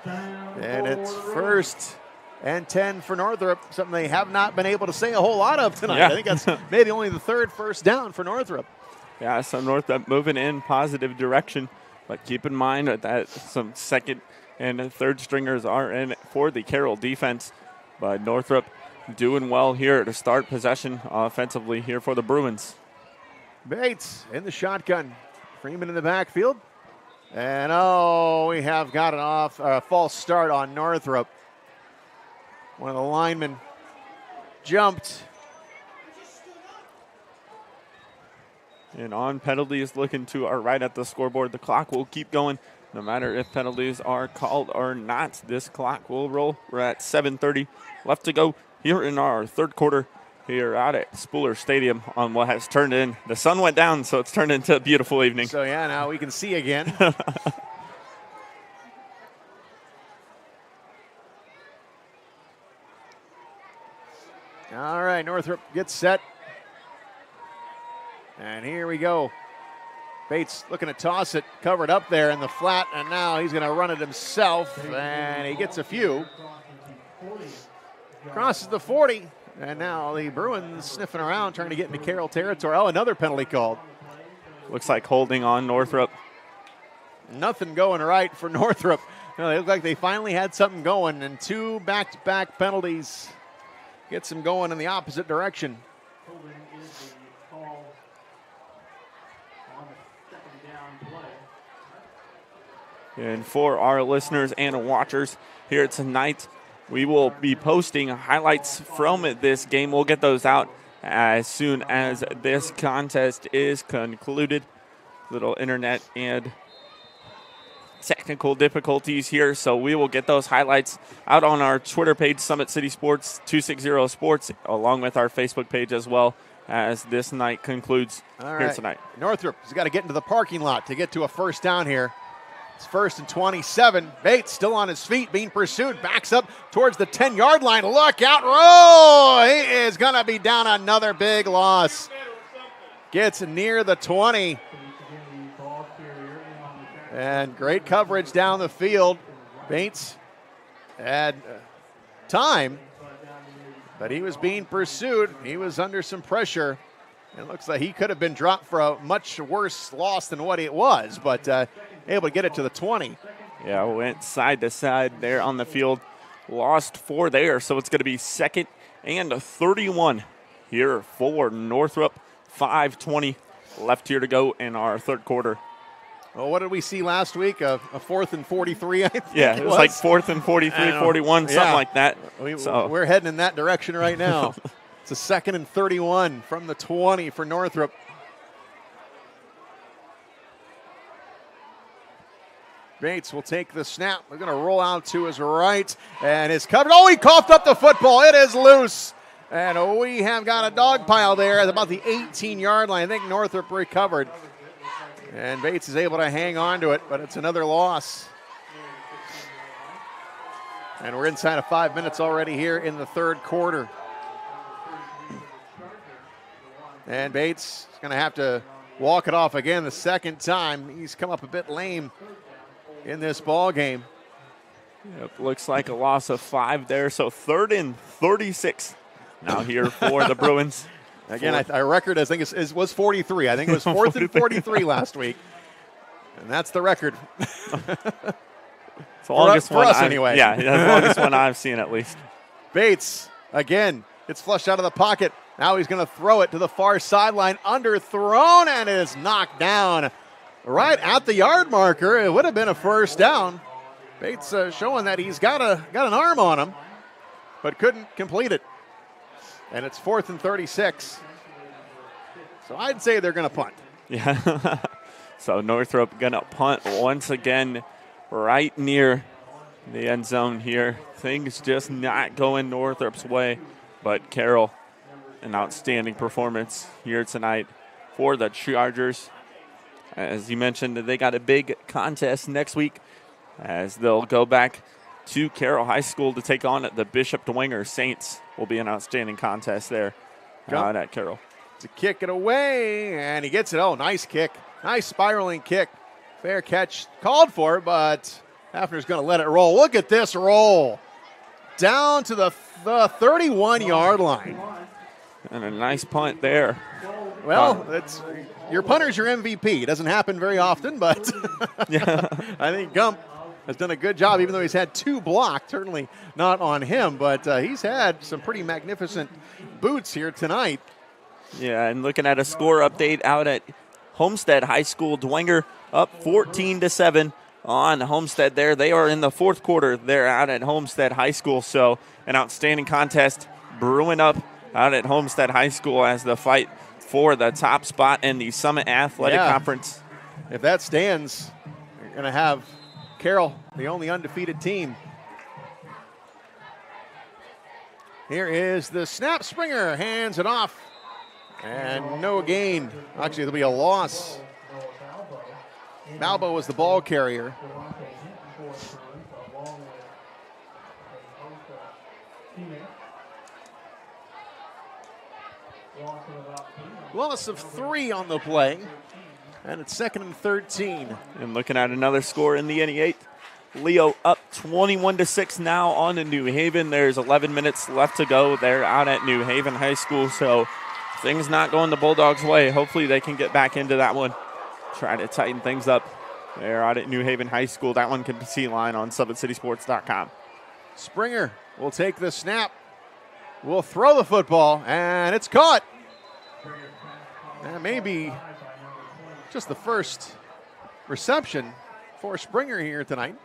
And it's 1st and 10 for Northrop, something they have not been able to say a whole lot of tonight. Yeah. I think that's maybe only the 3rd first down for Northrop. Yeah, so Northrop moving in positive direction, but keep in mind that some 2nd and 3rd stringers are in for the Carroll defense. But Northrop doing well here to start possession offensively here for the Bruins. Bates in the shotgun. Freeman in the backfield. And we have got a false start on Northrop. One of the linemen jumped. And on penalties, looking to our right at the scoreboard. The clock will keep going no matter if penalties are called or not. This clock will roll. We're at 7:30 left to go here in our 3rd quarter here out at Spooler Stadium on what has turned in. The sun went down, so it's turned into a beautiful evening. So, yeah, now we can see again. All right, Northrop gets set. And here we go. Bates looking to toss it, covered up there in the flat, and now he's going to run it himself, and he gets a few. Crosses the 40, and now the Bruins sniffing around, trying to get into Carroll territory. Oh, another penalty called. Looks like holding on Northrop. Nothing going right for Northrop. They look like they finally had something going, and 2 back-to-back penalties gets them going in the opposite direction. And for our listeners and watchers here tonight, we will be posting highlights from this game. We'll get those out as soon as this contest is concluded. Little internet and technical difficulties here, so we will get those highlights out on our Twitter page, Summit City Sports 260 Sports, along with our Facebook page as well as this night concludes here tonight. Northrop has got to get into the parking lot to get to a first down here. It's 1st and 27. Bates still on his feet, being pursued. Backs up towards the 10-yard line. Look out. Roll! He is going to be down, another big loss. Gets near the 20. And great coverage down the field. Bates had time, but he was being pursued. He was under some pressure. It looks like he could have been dropped for a much worse loss than what it was, but able to get it to the 20. Yeah, went side to side there on the field. Lost 4 there, so it's going to be 2nd and 31 here for Northrop. 5:20 left here to go in our 3rd quarter. Well, what did we see last week? A 4th and 43, I think. Yeah, it was like 4th and 43, 41, something like that. We're heading in that direction right now. It's a 2nd and 31 from the 20 for Northrop. Bates will take the snap. They're going to roll out to his right, and is covered. Oh, he coughed up the football. It is loose. And we have got a dog pile there at about the 18-yard line. I think Northrop recovered. And Bates is able to hang on to it, but it's another loss. And we're inside of 5 minutes already here in the 3rd quarter. And Bates is going to have to walk it off again the 2nd time. He's come up a bit lame in this ball game. Yep, looks like a loss of 5 there, so 3rd and 36 now here for the Bruins. Again, our record, I think, was 43. I think it was 4th and 43 last week. And that's the record. It's the longest for us, anyway. Yeah, the longest one I've seen at least. Bates, again, it's flushed out of the pocket. Now he's going to throw it to the far sideline, underthrown, and is knocked down right at the yard marker. It would have been a first down. Bates showing that he's got an arm on him, but couldn't complete it. And it's 4th and 36. So I'd say they're going to punt. Yeah. So Northrop going to punt once again right near the end zone here. Things just not going Northrop's way, but Carroll, an outstanding performance here tonight for the Chargers. As you mentioned, they got a big contest next week as they'll go back to Carroll High School to take on the Bishop Dwenger Saints. Will be an outstanding contest there out at Carroll. To kick it away, and he gets it. Oh, nice kick. Nice spiraling kick. Fair catch called for, but Hafner's going to let it roll. Look at this roll. Down to the 31-yard line. And a nice punt there. Well, your punter's your MVP. It doesn't happen very often, but yeah. I think Gump has done a good job, even though he's had 2 blocked. Certainly not on him, but he's had some pretty magnificent boots here tonight. Yeah, and looking at a score update out at Homestead High School, Dwenger up 14-7 on Homestead there. They are in the 4th quarter. They're out at Homestead High School, so an outstanding contest brewing up out at Homestead High School as the fight for the top spot in the Summit Athletic Conference. If that stands, you're going to have Carroll, the only undefeated team. Here is the snap. Springer hands it off. And no gain. Actually, there'll be a loss. Malbo was the ball carrier. Loss of 3 on the play. And it's 2nd and 13. And looking at another score in the NE8. Leo up 21-6 now on to New Haven. There's 11 minutes left to go. They're out at New Haven High School, so things not going the Bulldogs' way. Hopefully they can get back into that one. Try to tighten things up. They're out at New Haven High School. That one can be seen live on SummitCitySports.com. Springer will take the snap. Will throw the football, and it's caught. That may be just the first reception for Springer here tonight.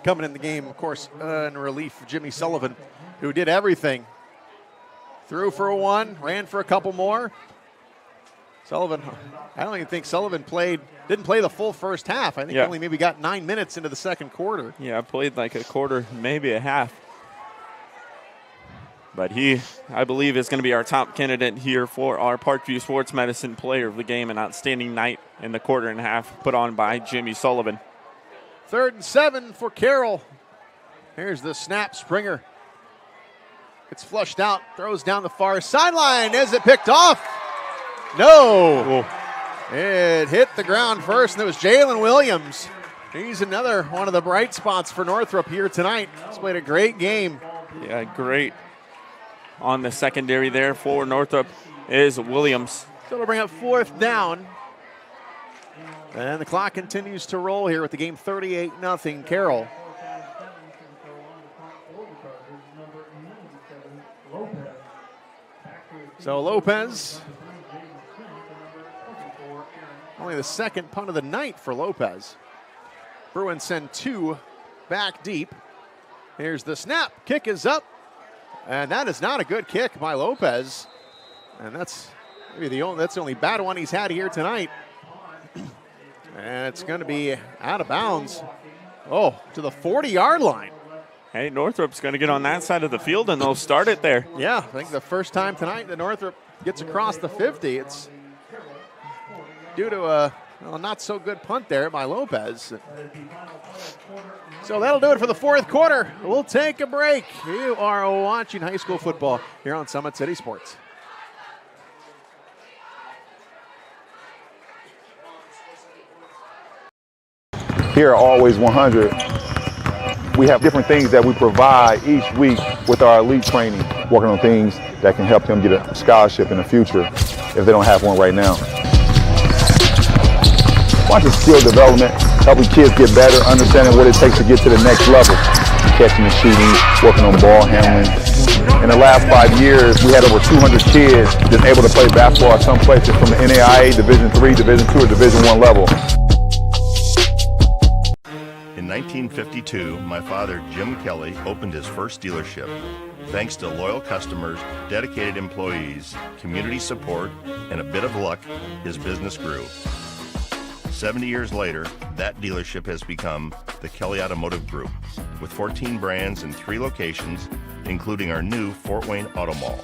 Coming in the game, of course, in relief, Jimmy Sullivan, who did everything. Threw for 1, ran for a couple more. Sullivan, I don't even think Sullivan didn't play the full first half. I think he only maybe got 9 minutes into the 2nd quarter. Yeah, played like a quarter, maybe a half. But he, I believe, is going to be our top candidate here for our Parkview Sports Medicine Player of the Game. An outstanding night in the quarter and a half put on by Jimmy Sullivan. 3rd and 7 for Carroll. Here's the snap. Springer gets flushed out, throws down the far sideline. Is it picked off? No. Whoa. It hit the ground first, and it was Jalen Williams. He's another one of the bright spots for Northrop here tonight. He's played a great game. Yeah, great. On the secondary there for Northrop is Williams. So it'll bring up 4th down. And the clock continues to roll here with the game 38-0 Carroll. So Lopez, only the 2nd punt of the night for Lopez. Bruins send 2 back deep. Here's the snap. Kick is up. And that is not a good kick by Lopez. And that's maybe the only bad one he's had here tonight. And it's going to be out of bounds. Oh, to the 40-yard line. Hey, Northrop's going to get on that side of the field, and they'll start it there. Yeah, I think the first time tonight that Northrop gets across the 50. It's due to a not-so-good punt there by Lopez. So that'll do it for the 4th quarter. We'll take a break. You are watching high school football here on Summit City Sports. Here at Always 100, we have different things that we provide each week with our elite training, working on things that can help them get a scholarship in the future if they don't have one right now. Watching skill development, helping kids get better, understanding what it takes to get to the next level, catching and shooting, working on ball handling, In the last 5 years, we had over 200 kids that's able to play basketball at some places from the NAIA, Division III, Division II, or Division I level. In 1952, my father, Jim Kelly, opened his first dealership. Thanks to loyal customers, dedicated employees, community support, and a bit of luck, his business grew. 70 years later, that dealership has become the Kelly Automotive Group, with 14 brands in 3 locations, including our new Fort Wayne Auto Mall.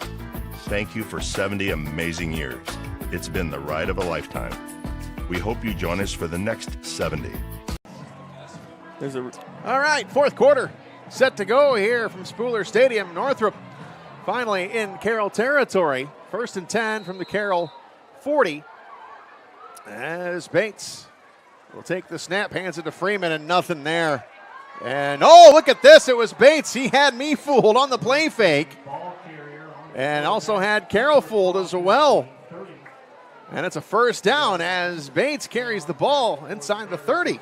Thank you for 70 amazing years. It's been the ride of a lifetime. We hope you join us for the next 70. All right, fourth quarter set to go here from Spooler Stadium. Northrop finally in Carroll territory. 1st and 10 from the Carroll 40. As Bates will take the snap, hands it to Freeman, and nothing there. And oh, look at this. It was Bates. He had me fooled on the play fake. And also had Carroll fooled as well. And it's a first down as Bates carries the ball inside the 30.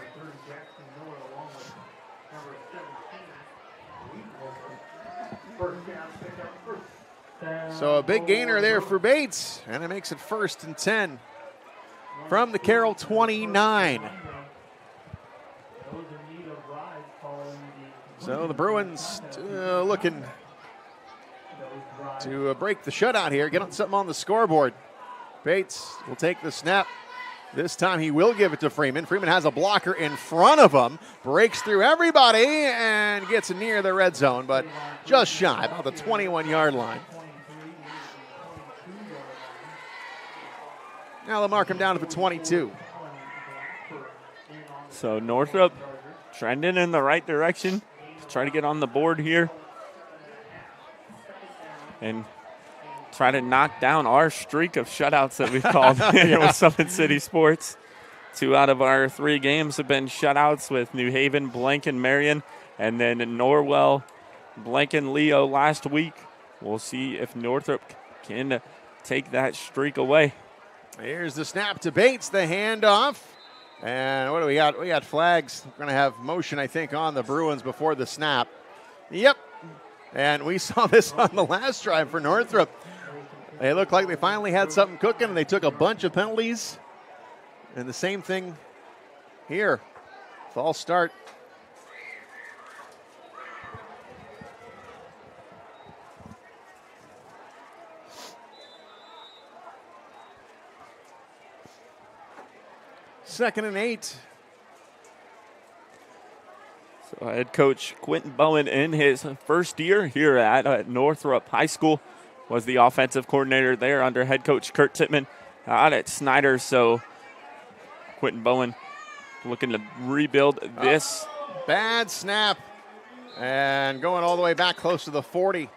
So a big gainer there for Bates, and it makes it 1st and 10 from the Carroll 29. So the Bruins looking to break the shutout here, get something on the scoreboard. Bates will take the snap. This time he will give it to Freeman. Freeman has a blocker in front of him, breaks through everybody, and gets near the red zone, but just shy, about the 21-yard line. Now they'll mark him down to the 22. So Northrop trending in the right direction to try to get on the board here and try to knock down our streak of shutouts that we've called here with Summit City Sports. 2 out of our 3 games have been shutouts with New Haven, Blanken, Marion, and then Norwell, Blanken, Leo last week. We'll see if Northrop can take that streak away. Here's the snap to Bates, the handoff. And what do we got? We got flags. We're going to have motion, I think, on the Bruins before the snap. Yep. And we saw this on the last drive for Northrop. They looked like they finally had something cooking, and they took a bunch of penalties. And the same thing here. False start. Second and 8. So head coach Quentin Bowen in his first year here at Northrop High School was the offensive coordinator there under head coach Kurt Tittman out at Snyder. So Quentin Bowen looking to rebuild this. Bad snap. And going all the way back close to the 40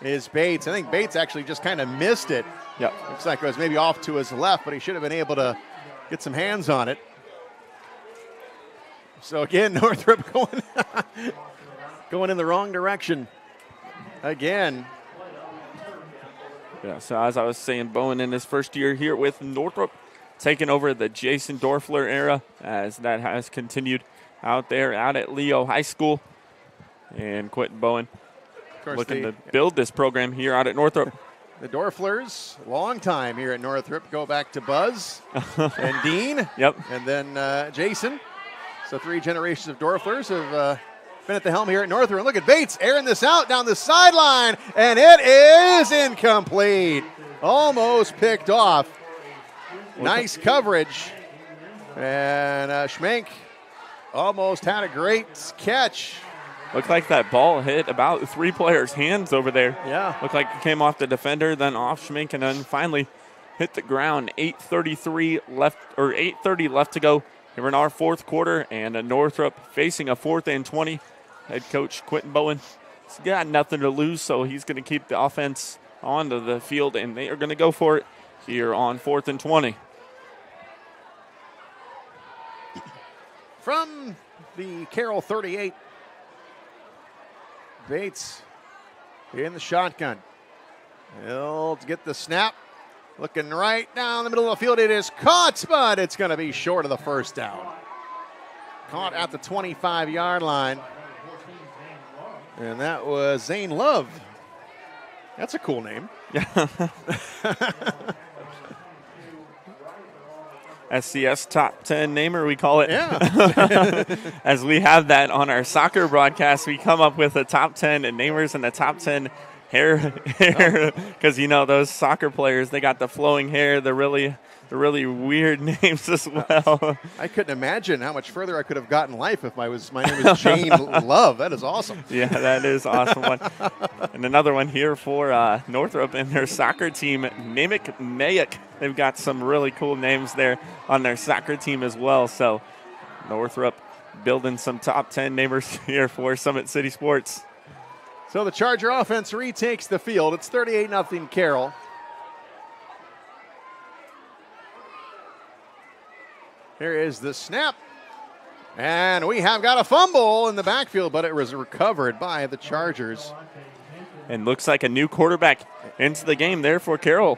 is Bates. I think Bates actually just kind of missed it. Yep. Looks like it was maybe off to his left, but he should have been able to get some hands on it. So again, Northrop going in the wrong direction again. Yeah, so as I was saying, Bowen in his first year here with Northrop, taking over the Jason Dorfler era as that has continued out there out at Leo High School. And Quentin Bowen looking to build this program here out at Northrop. The Dorflers, long time here at Northrop, go back to Buzz and Dean. Yep. And then Jason. So 3 generations of Dorflers have been at the helm here at Northrop. And look at Bates airing this out down the sideline, and it is incomplete. Almost picked off. Nice coverage. And Schmenk almost had a great catch. Looked like that ball hit about 3 players' hands over there. Yeah. Looked like it came off the defender, then off Schmink, and then finally hit the ground. 8:30 left to go here in our fourth quarter, and Northrop facing a 4th and 20. Head coach Quentin Bowen has got nothing to lose, so he's going to keep the offense onto the field, and they are going to go for it here on 4th and 20. From the Carroll 38. Bates in the shotgun. He'll get the snap. Looking right down the middle of the field. It is caught, but it's going to be short of the first down. Caught at the 25-yard line. And that was Zane Love. That's a cool name. Yeah. SCS Top 10 Namer, we call it. Yeah. As we have that on our soccer broadcast, we come up with the top 10 namers and the top 10 hair. Because, you know, those soccer players, they got the flowing hair, the really weird names as well. I couldn't imagine how much further I could have gotten in life if my name was Jane Love. That is awesome. Yeah, that is awesome one. And another one here for Northrop and their soccer team, Mimic Mayak. They've got some really cool names there on their soccer team as well. So Northrop building some top 10 neighbors here for Summit City Sports. So the Charger offense retakes the field. It's 38-0 Carroll. Here is the snap. And we have got a fumble in the backfield, but it was recovered by the Chargers. And looks like a new quarterback into the game there for Carroll.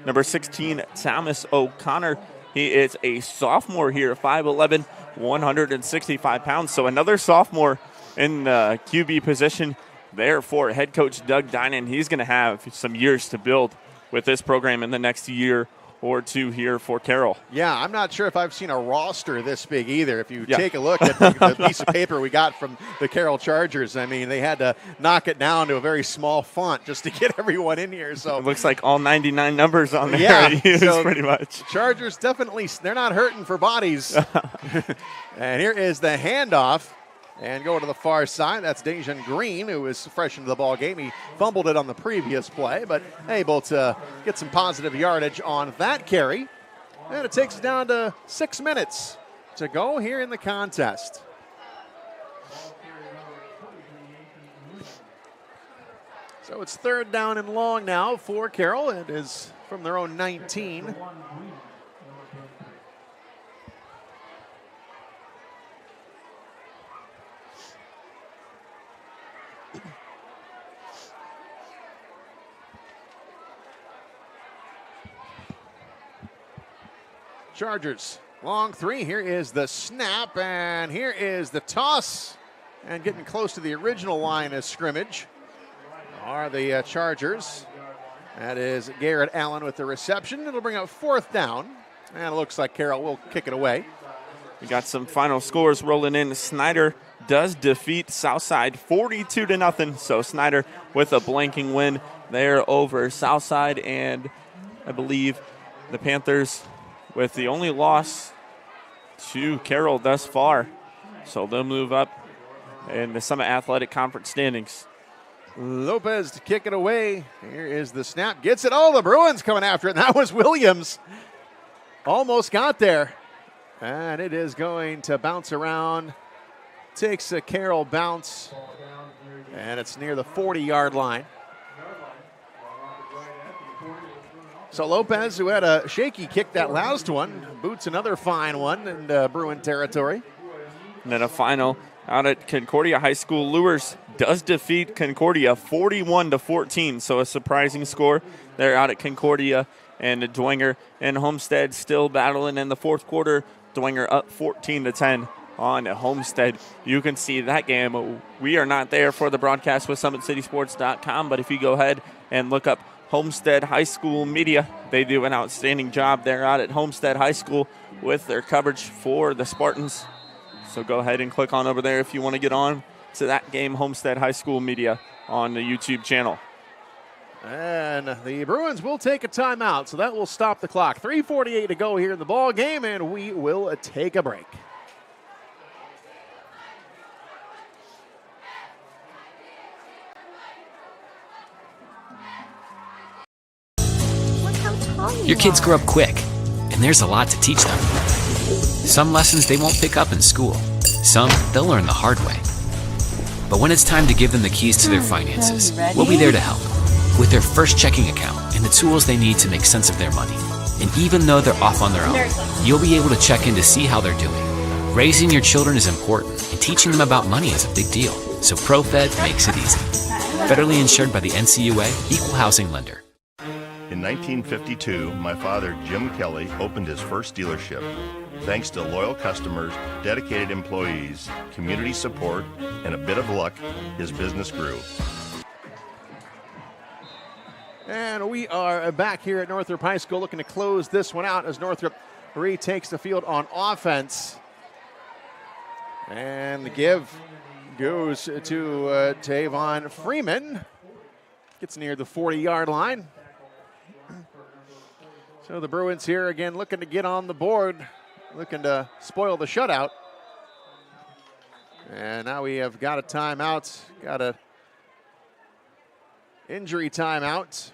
Number 16, Thomas O'Connor. He is a sophomore here, 5'11", 165 pounds. So another sophomore in the QB position there for head coach Doug Dinan. He's going to have some years to build with this program in the next year or two here for Carroll. Yeah, I'm not sure if I've seen a roster this big either. If you take a look at the piece of paper we got from the Carroll Chargers, I mean, they had to knock it down to a very small font just to get everyone in here. So it looks like all 99 numbers on there are so pretty much. Chargers definitely, they're not hurting for bodies. And here is the handoff. And going to the far side, that's Dejan Green, who is fresh into the ball game. He fumbled it on the previous play, but able to get some positive yardage on that carry. And it takes us down to 6 minutes to go here in the contest. So it's 3rd down and long now for Carroll. It is from their own 19. Chargers, long 3. Here is the snap, and here is the toss. And getting close to the original line of scrimmage are the Chargers. That is Garrett Allen with the reception. It'll bring up 4th down, and it looks like Carroll will kick it away. We got some final scores rolling in. Snyder does defeat Southside 42-0. So Snyder with a blanking win there over Southside, and I believe the Panthers with the only loss to Carroll thus far. So they'll move up in the Summit Athletic Conference standings. Lopez to kick it away. Here is the snap. Gets it. Oh, the Bruins coming after it. That was Williams. Almost got there. And it is going to bounce around. Takes a Carroll bounce. And it's near the 40-yard line. So Lopez, who had a shaky kick that last one, boots another fine one in Bruin territory. And then a final out at Concordia High School. Lures does defeat Concordia 41-14. So a surprising score there out at Concordia. And Dwenger and Homestead still battling in the 4th quarter. Dwenger up 14-10 on Homestead. You can see that game. We are not there for the broadcast with SummitCitySports.com, but if you go ahead and look up Homestead High School Media, they do an outstanding job there out at Homestead High School with their coverage for the Spartans. So go ahead and click on over there if you want to get on to that game, Homestead High School Media on the YouTube channel. And the Bruins will take a timeout, so that will stop the clock. 3:48 to go here in the ball game, and we will take a break. Your kids grow up quick, and there's a lot to teach them. Some lessons they won't pick up in school. Some they'll learn the hard way. But when it's time to give them the keys to their finances, we'll be there to help. With their first checking account and the tools they need to make sense of their money. And even though they're off on their own, you'll be able to check in to see how they're doing. Raising your children is important, and teaching them about money is a big deal. So ProFed makes it easy. Federally insured by the NCUA, Equal Housing Lender. In 1952, my father, Jim Kelly, opened his first dealership. Thanks to loyal customers, dedicated employees, community support, and a bit of luck, his business grew. And we are back here at Northrop High School looking to close this one out as Northrop retakes the field on offense. And the give goes to Tavon Freeman. Gets near the 40-yard line. So the Bruins here again looking to get on the board, looking to spoil the shutout. And now we have got a timeout, got a injury timeout.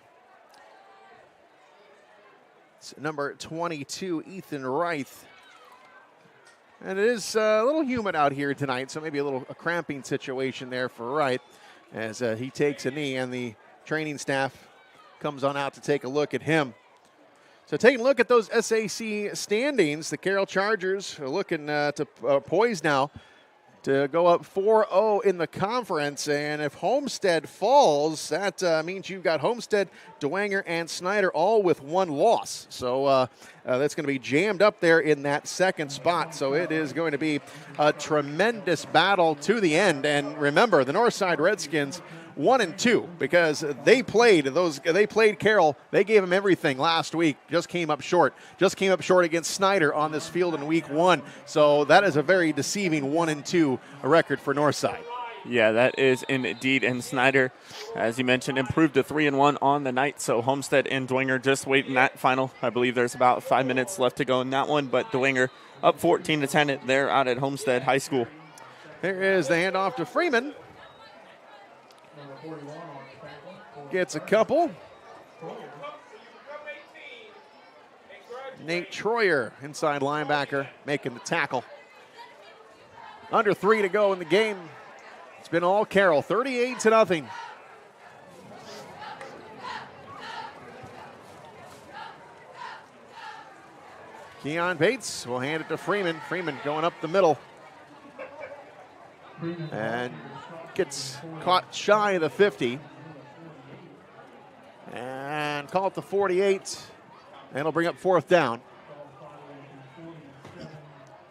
It's number 22, Ethan Reith. And it is a little humid out here tonight, so maybe a cramping situation there for Wright as he takes a knee, and the training staff comes on out to take a look at him. So taking a look at those SAC standings, the Carroll Chargers are looking to poised now to go up 4-0 in the conference. And if Homestead falls, that means you've got Homestead, Dwenger, and Snyder all with one loss. So that's going to be jammed up there in that second spot. So it is going to be a tremendous battle to the end. And remember, the Northside Redskins 1-2 because they played Carroll. They gave them everything last week. Just came up short against Snyder on this field in week 1. So that is a very deceiving 1-2 record for Northside. Yeah, that is indeed. And Snyder, as you mentioned, improved to 3-1 on the night. So Homestead and Dwenger just waiting that final. I believe there's about 5 minutes left to go in that one, but Dwenger up 14-10. They're out at Homestead High School. There is the handoff to Freeman. Gets a couple. Nate Troyer, inside linebacker, making the tackle. Under 3 to go in the game. It's been all Carroll, 38-0. Keon Bates will hand it to Freeman. Freeman going up the middle. And gets caught shy of the 50. And call it the 48. And it'll bring up 4th down.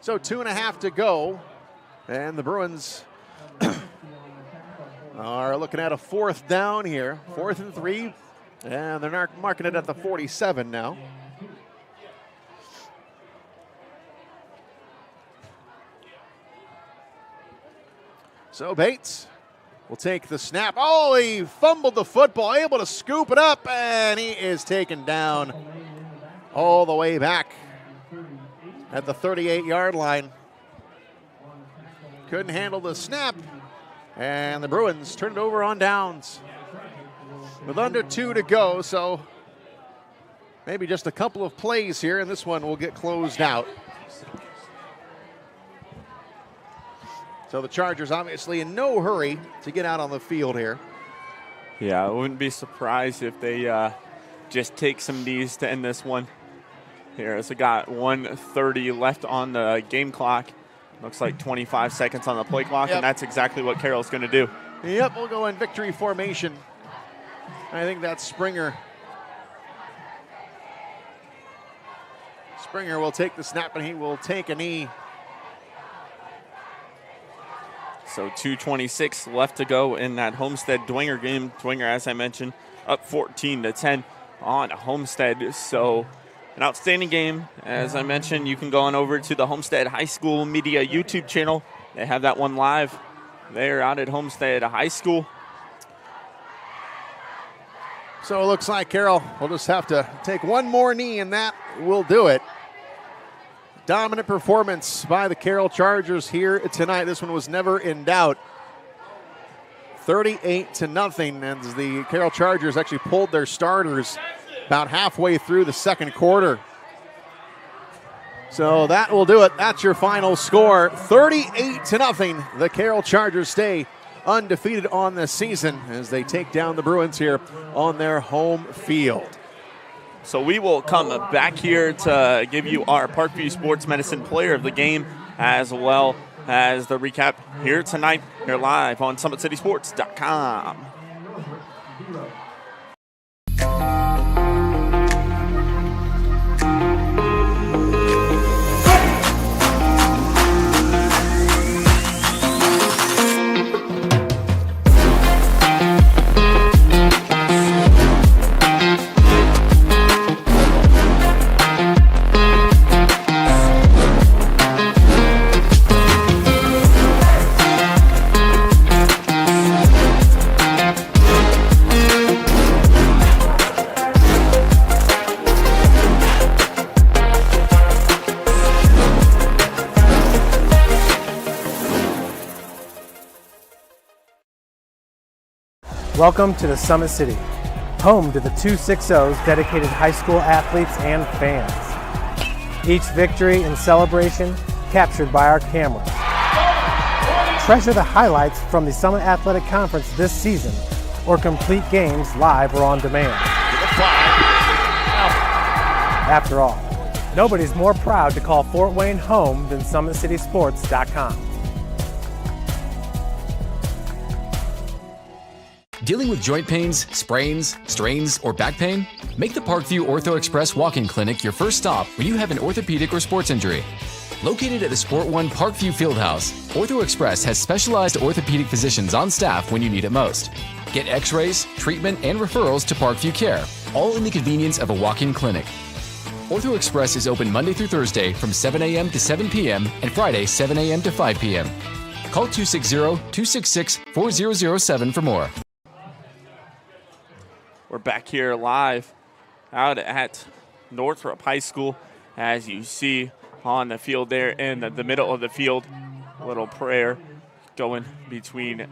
So 2.5 to go. And the Bruins are looking at a 4th down here. 4th and 3. And they're marking it at the 47 now. So Bates will take the snap. Oh, he fumbled the football, able to scoop it up, and he is taken down all the way back at the 38-yard line. Couldn't handle the snap, and the Bruins turned it over on downs with under 2 to go, so maybe just a couple of plays here, and this one will get closed out. So the Chargers obviously in no hurry to get out on the field here. Yeah, I wouldn't be surprised if they just take some knees to end this one. Here, it's got 1:30 left on the game clock. Looks like 25 seconds on the play clock, and that's exactly what Carroll's going to do. Yep, we'll go in victory formation. I think that's Springer. Springer will take the snap, and he will take a knee. So 2:26 left to go in that Homestead-Dwenger game. Dwenger, as I mentioned, up 14-10 on Homestead. So an outstanding game. As I mentioned, you can go on over to the Homestead High School Media YouTube channel. They have that one live. They're out at Homestead High School. So it looks like Carroll will just have to take one more knee, and that will do it. Dominant performance by the Carroll Chargers here tonight. This one was never in doubt. 38-0, and the Carroll Chargers actually pulled their starters about halfway through the second quarter. So that will do it. That's your final score. 38-0. The Carroll Chargers stay undefeated on the season as they take down the Bruins here on their home field. So we will come back here to give you our Parkview Sports Medicine Player of the Game, as well as the recap here tonight, here live on SummitCitySports.com. Welcome to the Summit City, home to the 260's dedicated high school athletes and fans. Each victory and celebration captured by our cameras. Treasure the highlights from the Summit Athletic Conference this season, or complete games live or on demand. After all, nobody's more proud to call Fort Wayne home than SummitCitySports.com. Dealing with joint pains, sprains, strains, or back pain? Make the Parkview Ortho Express walk-in clinic your first stop when you have an orthopedic or sports injury. Located at the Sport One Parkview Fieldhouse, Ortho Express has specialized orthopedic physicians on staff when you need it most. Get x-rays, treatment, and referrals to Parkview Care, all in the convenience of a walk-in clinic. Ortho Express is open Monday through Thursday from 7 a.m. to 7 p.m. and Friday 7 a.m. to 5 p.m. Call 260-266-4007 for more. We're back here live out at Northrop High School. As you see on the field there in the middle of the field, a little prayer going between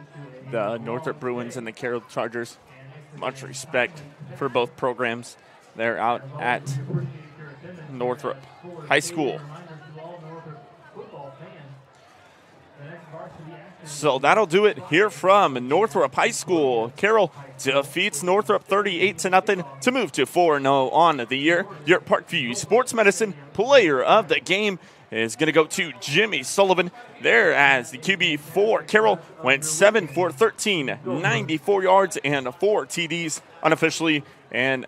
the Northrop Bruins and the Carroll Chargers. Much respect for both programs. They're out at Northrop High School. So that'll do it here from Northrop High School. Carroll defeats Northrop 38-0 to move to 4-0 on the year. Your Parkview Sports Medicine player of the game is going to go to Jimmy Sullivan there, as the QB for Carroll went 7 for 13, 94 yards and 4 TDs unofficially, and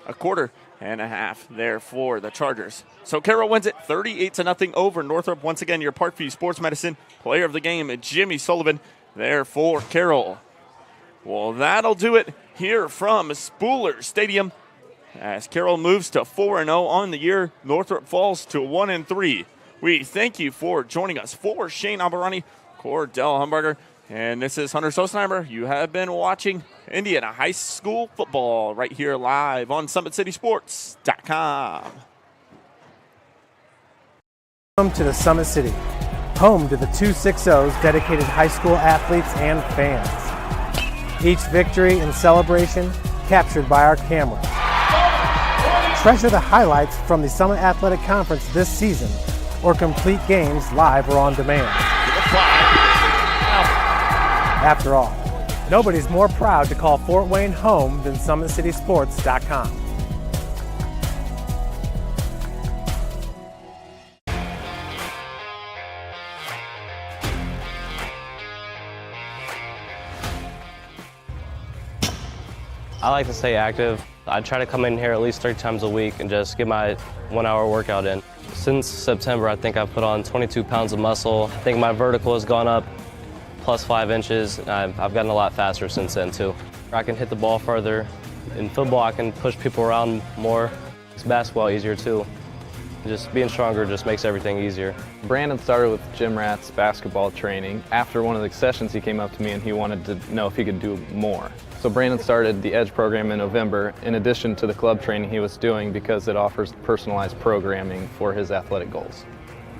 a quarter and a half there for the Chargers. So Carroll wins it 38-0 over Northrop. Once again, your Parkview Sports Medicine player of the game, Jimmy Sullivan, there for Carroll. Well, that'll do it here from Spooler Stadium, as Carroll moves to 4-0 on the year. Northrop falls to 1-3. We thank you for joining us. For Shane Albarani, Cordell Humberger, and this is Hunter Sosenheimer. You have been watching Indiana High School football right here live on SummitCitySports.com. Welcome to the Summit City, home to the 260's dedicated high school athletes and fans. Each victory and celebration captured by our cameras. Treasure the highlights from the Summit Athletic Conference this season, or complete games live or on demand. After all, nobody's more proud to call Fort Wayne home than SummitCitySports.com. I like to stay active. I try to come in here at least 3 times a week and just get my 1-hour workout in. Since September, I think I've put on 22 pounds of muscle. I think my vertical has gone up plus 5 inches. I've gotten a lot faster since then too. I can hit the ball further. In football, I can push people around more. It's basketball easier too. Just being stronger just makes everything easier. Brandon started with Jim Rat's basketball training. After one of the sessions, he came up to me and he wanted to know if he could do more. So Brandon started the Edge program in November, in addition to the club training he was doing, because it offers personalized programming for his athletic goals.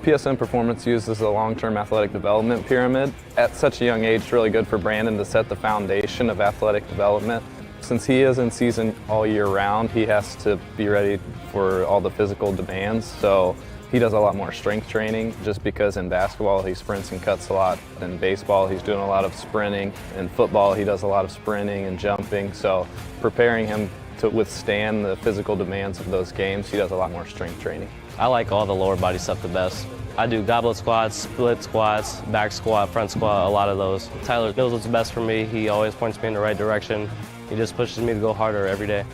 PSM Performance uses a long-term athletic development pyramid. At such a young age, it's really good for Brandon to set the foundation of athletic development. Since he is in season all year round, he has to be ready for all the physical demands. So he does a lot more strength training, just because in basketball he sprints and cuts a lot. In baseball he's doing a lot of sprinting. In football he does a lot of sprinting and jumping. So preparing him to withstand the physical demands of those games, he does a lot more strength training. I like all the lower body stuff the best. I do goblet squats, split squats, back squat, front squat, a lot of those. Tyler knows what's best for me. He always points me in the right direction. He just pushes me to go harder every day.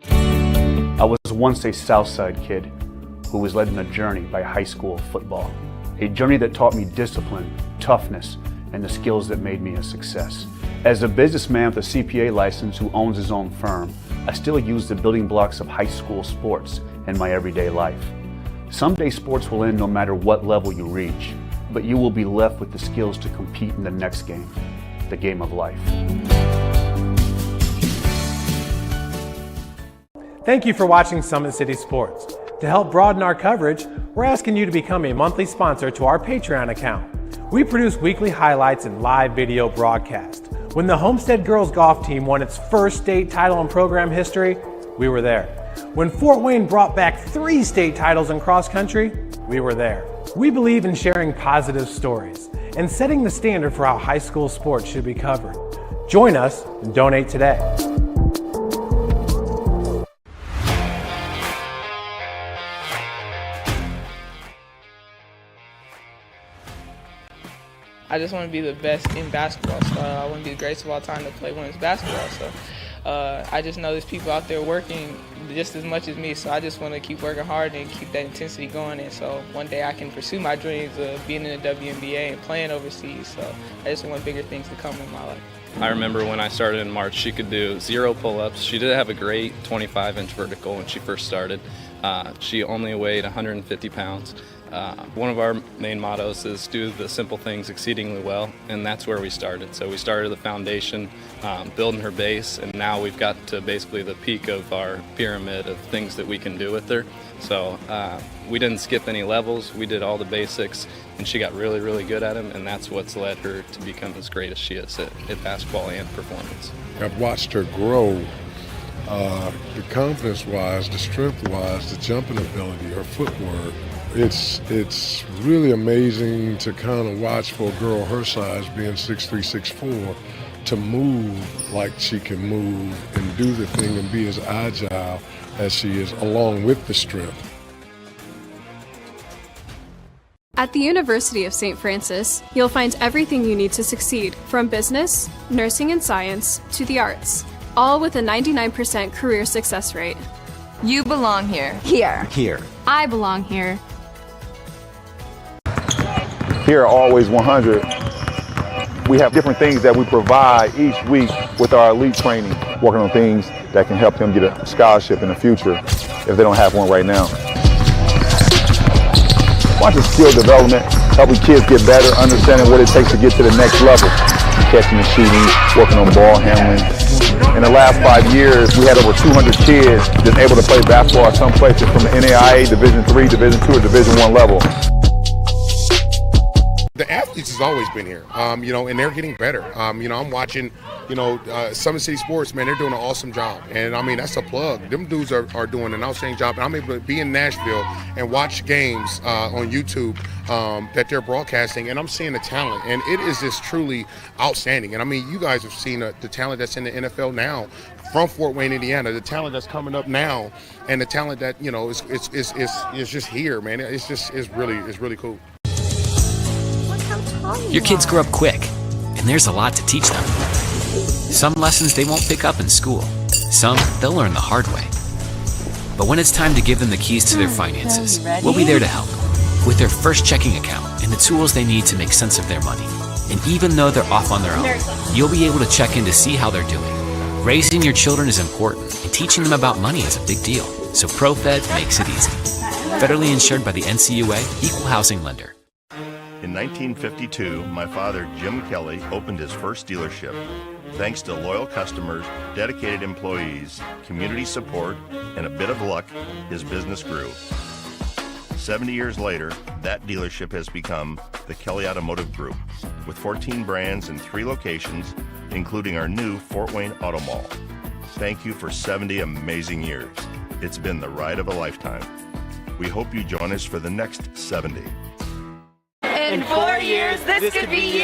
I was once a Southside kid who was led on a journey by high school football. A journey that taught me discipline, toughness, and the skills that made me a success. As a businessman with a CPA license who owns his own firm, I still use the building blocks of high school sports in my everyday life. Someday sports will end no matter what level you reach, but you will be left with the skills to compete in the next game, the game of life. Thank you for watching Summit City Sports. To help broaden our coverage, we're asking you to become a monthly sponsor to our Patreon account. We produce weekly highlights and live video broadcast. When the Homestead girls golf team won its first state title in program history, we were there. When Fort Wayne brought back 3 state titles in cross country, we were there. We believe in sharing positive stories and setting the standard for how high school sports should be covered. Join us and donate today. I just want to be the best in basketball. So I want to be the greatest of all time to play women's basketball. So I just know there's people out there working just as much as me. So I just want to keep working hard and keep that intensity going. And so one day I can pursue my dreams of being in the WNBA and playing overseas. So I just want bigger things to come in my life. I remember when I started in March, she could do 0 pull-ups. She did have a great 25-inch vertical when she first started. She only weighed 150 pounds. One of our main mottos is do the simple things exceedingly well, and that's where we started. So we started the foundation, building her base, and now we've got to basically the peak of our pyramid of things that we can do with her. So we didn't skip any levels. We did all the basics, and she got really, really good at them, and that's what's led her to become as great as she is at basketball and performance. I've watched her grow, the confidence-wise, the strength-wise, the jumping ability, her footwork. It's really amazing to kind of watch for a girl her size, being 6'3", 6'4", to move like she can move and do the thing and be as agile as she is, along with the strength. At the University of St. Francis, you'll find everything you need to succeed, from business, nursing and science, to the arts, all with a 99% career success rate. You belong here. Here. Here. I belong here. Here at Always 100, we have different things that we provide each week with our elite training, working on things that can help them get a scholarship in the future if they don't have one right now. Watching skill development, helping kids get better, understanding what it takes to get to the next level. Catching and shooting, working on ball handling. In the last 5 years, we had over 200 kids just able to play basketball at some places from the NAIA Division III, Division II, or Division I level. The athletes has always been here, and they're getting better. I'm watching, SummitCitySports, man, they're doing an awesome job. And I mean, that's a plug. Them dudes are doing an outstanding job. And I'm able to be in Nashville and watch games on YouTube that they're broadcasting, and I'm seeing the talent. And it is just truly outstanding. And I mean, you guys have seen the talent that's in the NFL now from Fort Wayne, Indiana, the talent that's coming up now, and the talent that, is just here, man. It's really cool. Your kids grow up quick, and there's a lot to teach them. Some lessons they won't pick up in school. Some they'll learn the hard way. But when it's time to give them the keys to their finances, we'll be there to help with their first checking account and the tools they need to make sense of their money. And even though they're off on their own, you'll be able to check in to see how they're doing. Raising your children is important, and teaching them about money is a big deal. So ProFed makes it easy. Federally insured by the NCUA, Equal Housing Lender. In 1952, my father, Jim Kelly, opened his first dealership. Thanks to loyal customers, dedicated employees, community support, and a bit of luck, his business grew. 70 years later, that dealership has become the Kelly Automotive Group, with 14 brands and 3 locations, including our new Fort Wayne Auto Mall. Thank you for 70 amazing years. It's been the ride of a lifetime. We hope you join us for the next 70. In 4 years, this could be you.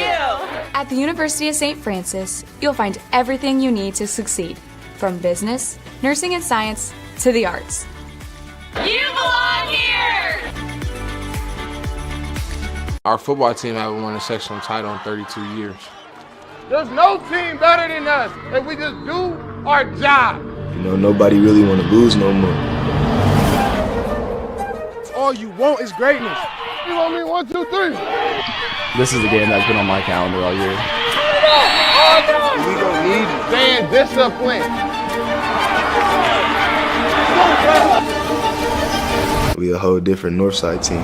At the University of St. Francis, you'll find everything you need to succeed, from business, nursing and science, to the arts. You belong here. Our football team haven't won a sectional title in 32 years. There's no team better than us, and we just do our job. Nobody really want to lose no more. All you want is greatness. You want me 1, 2, 3? This is the game that's been on my calendar all year. We gonna need you. Staying disciplined. We a whole different Northside team.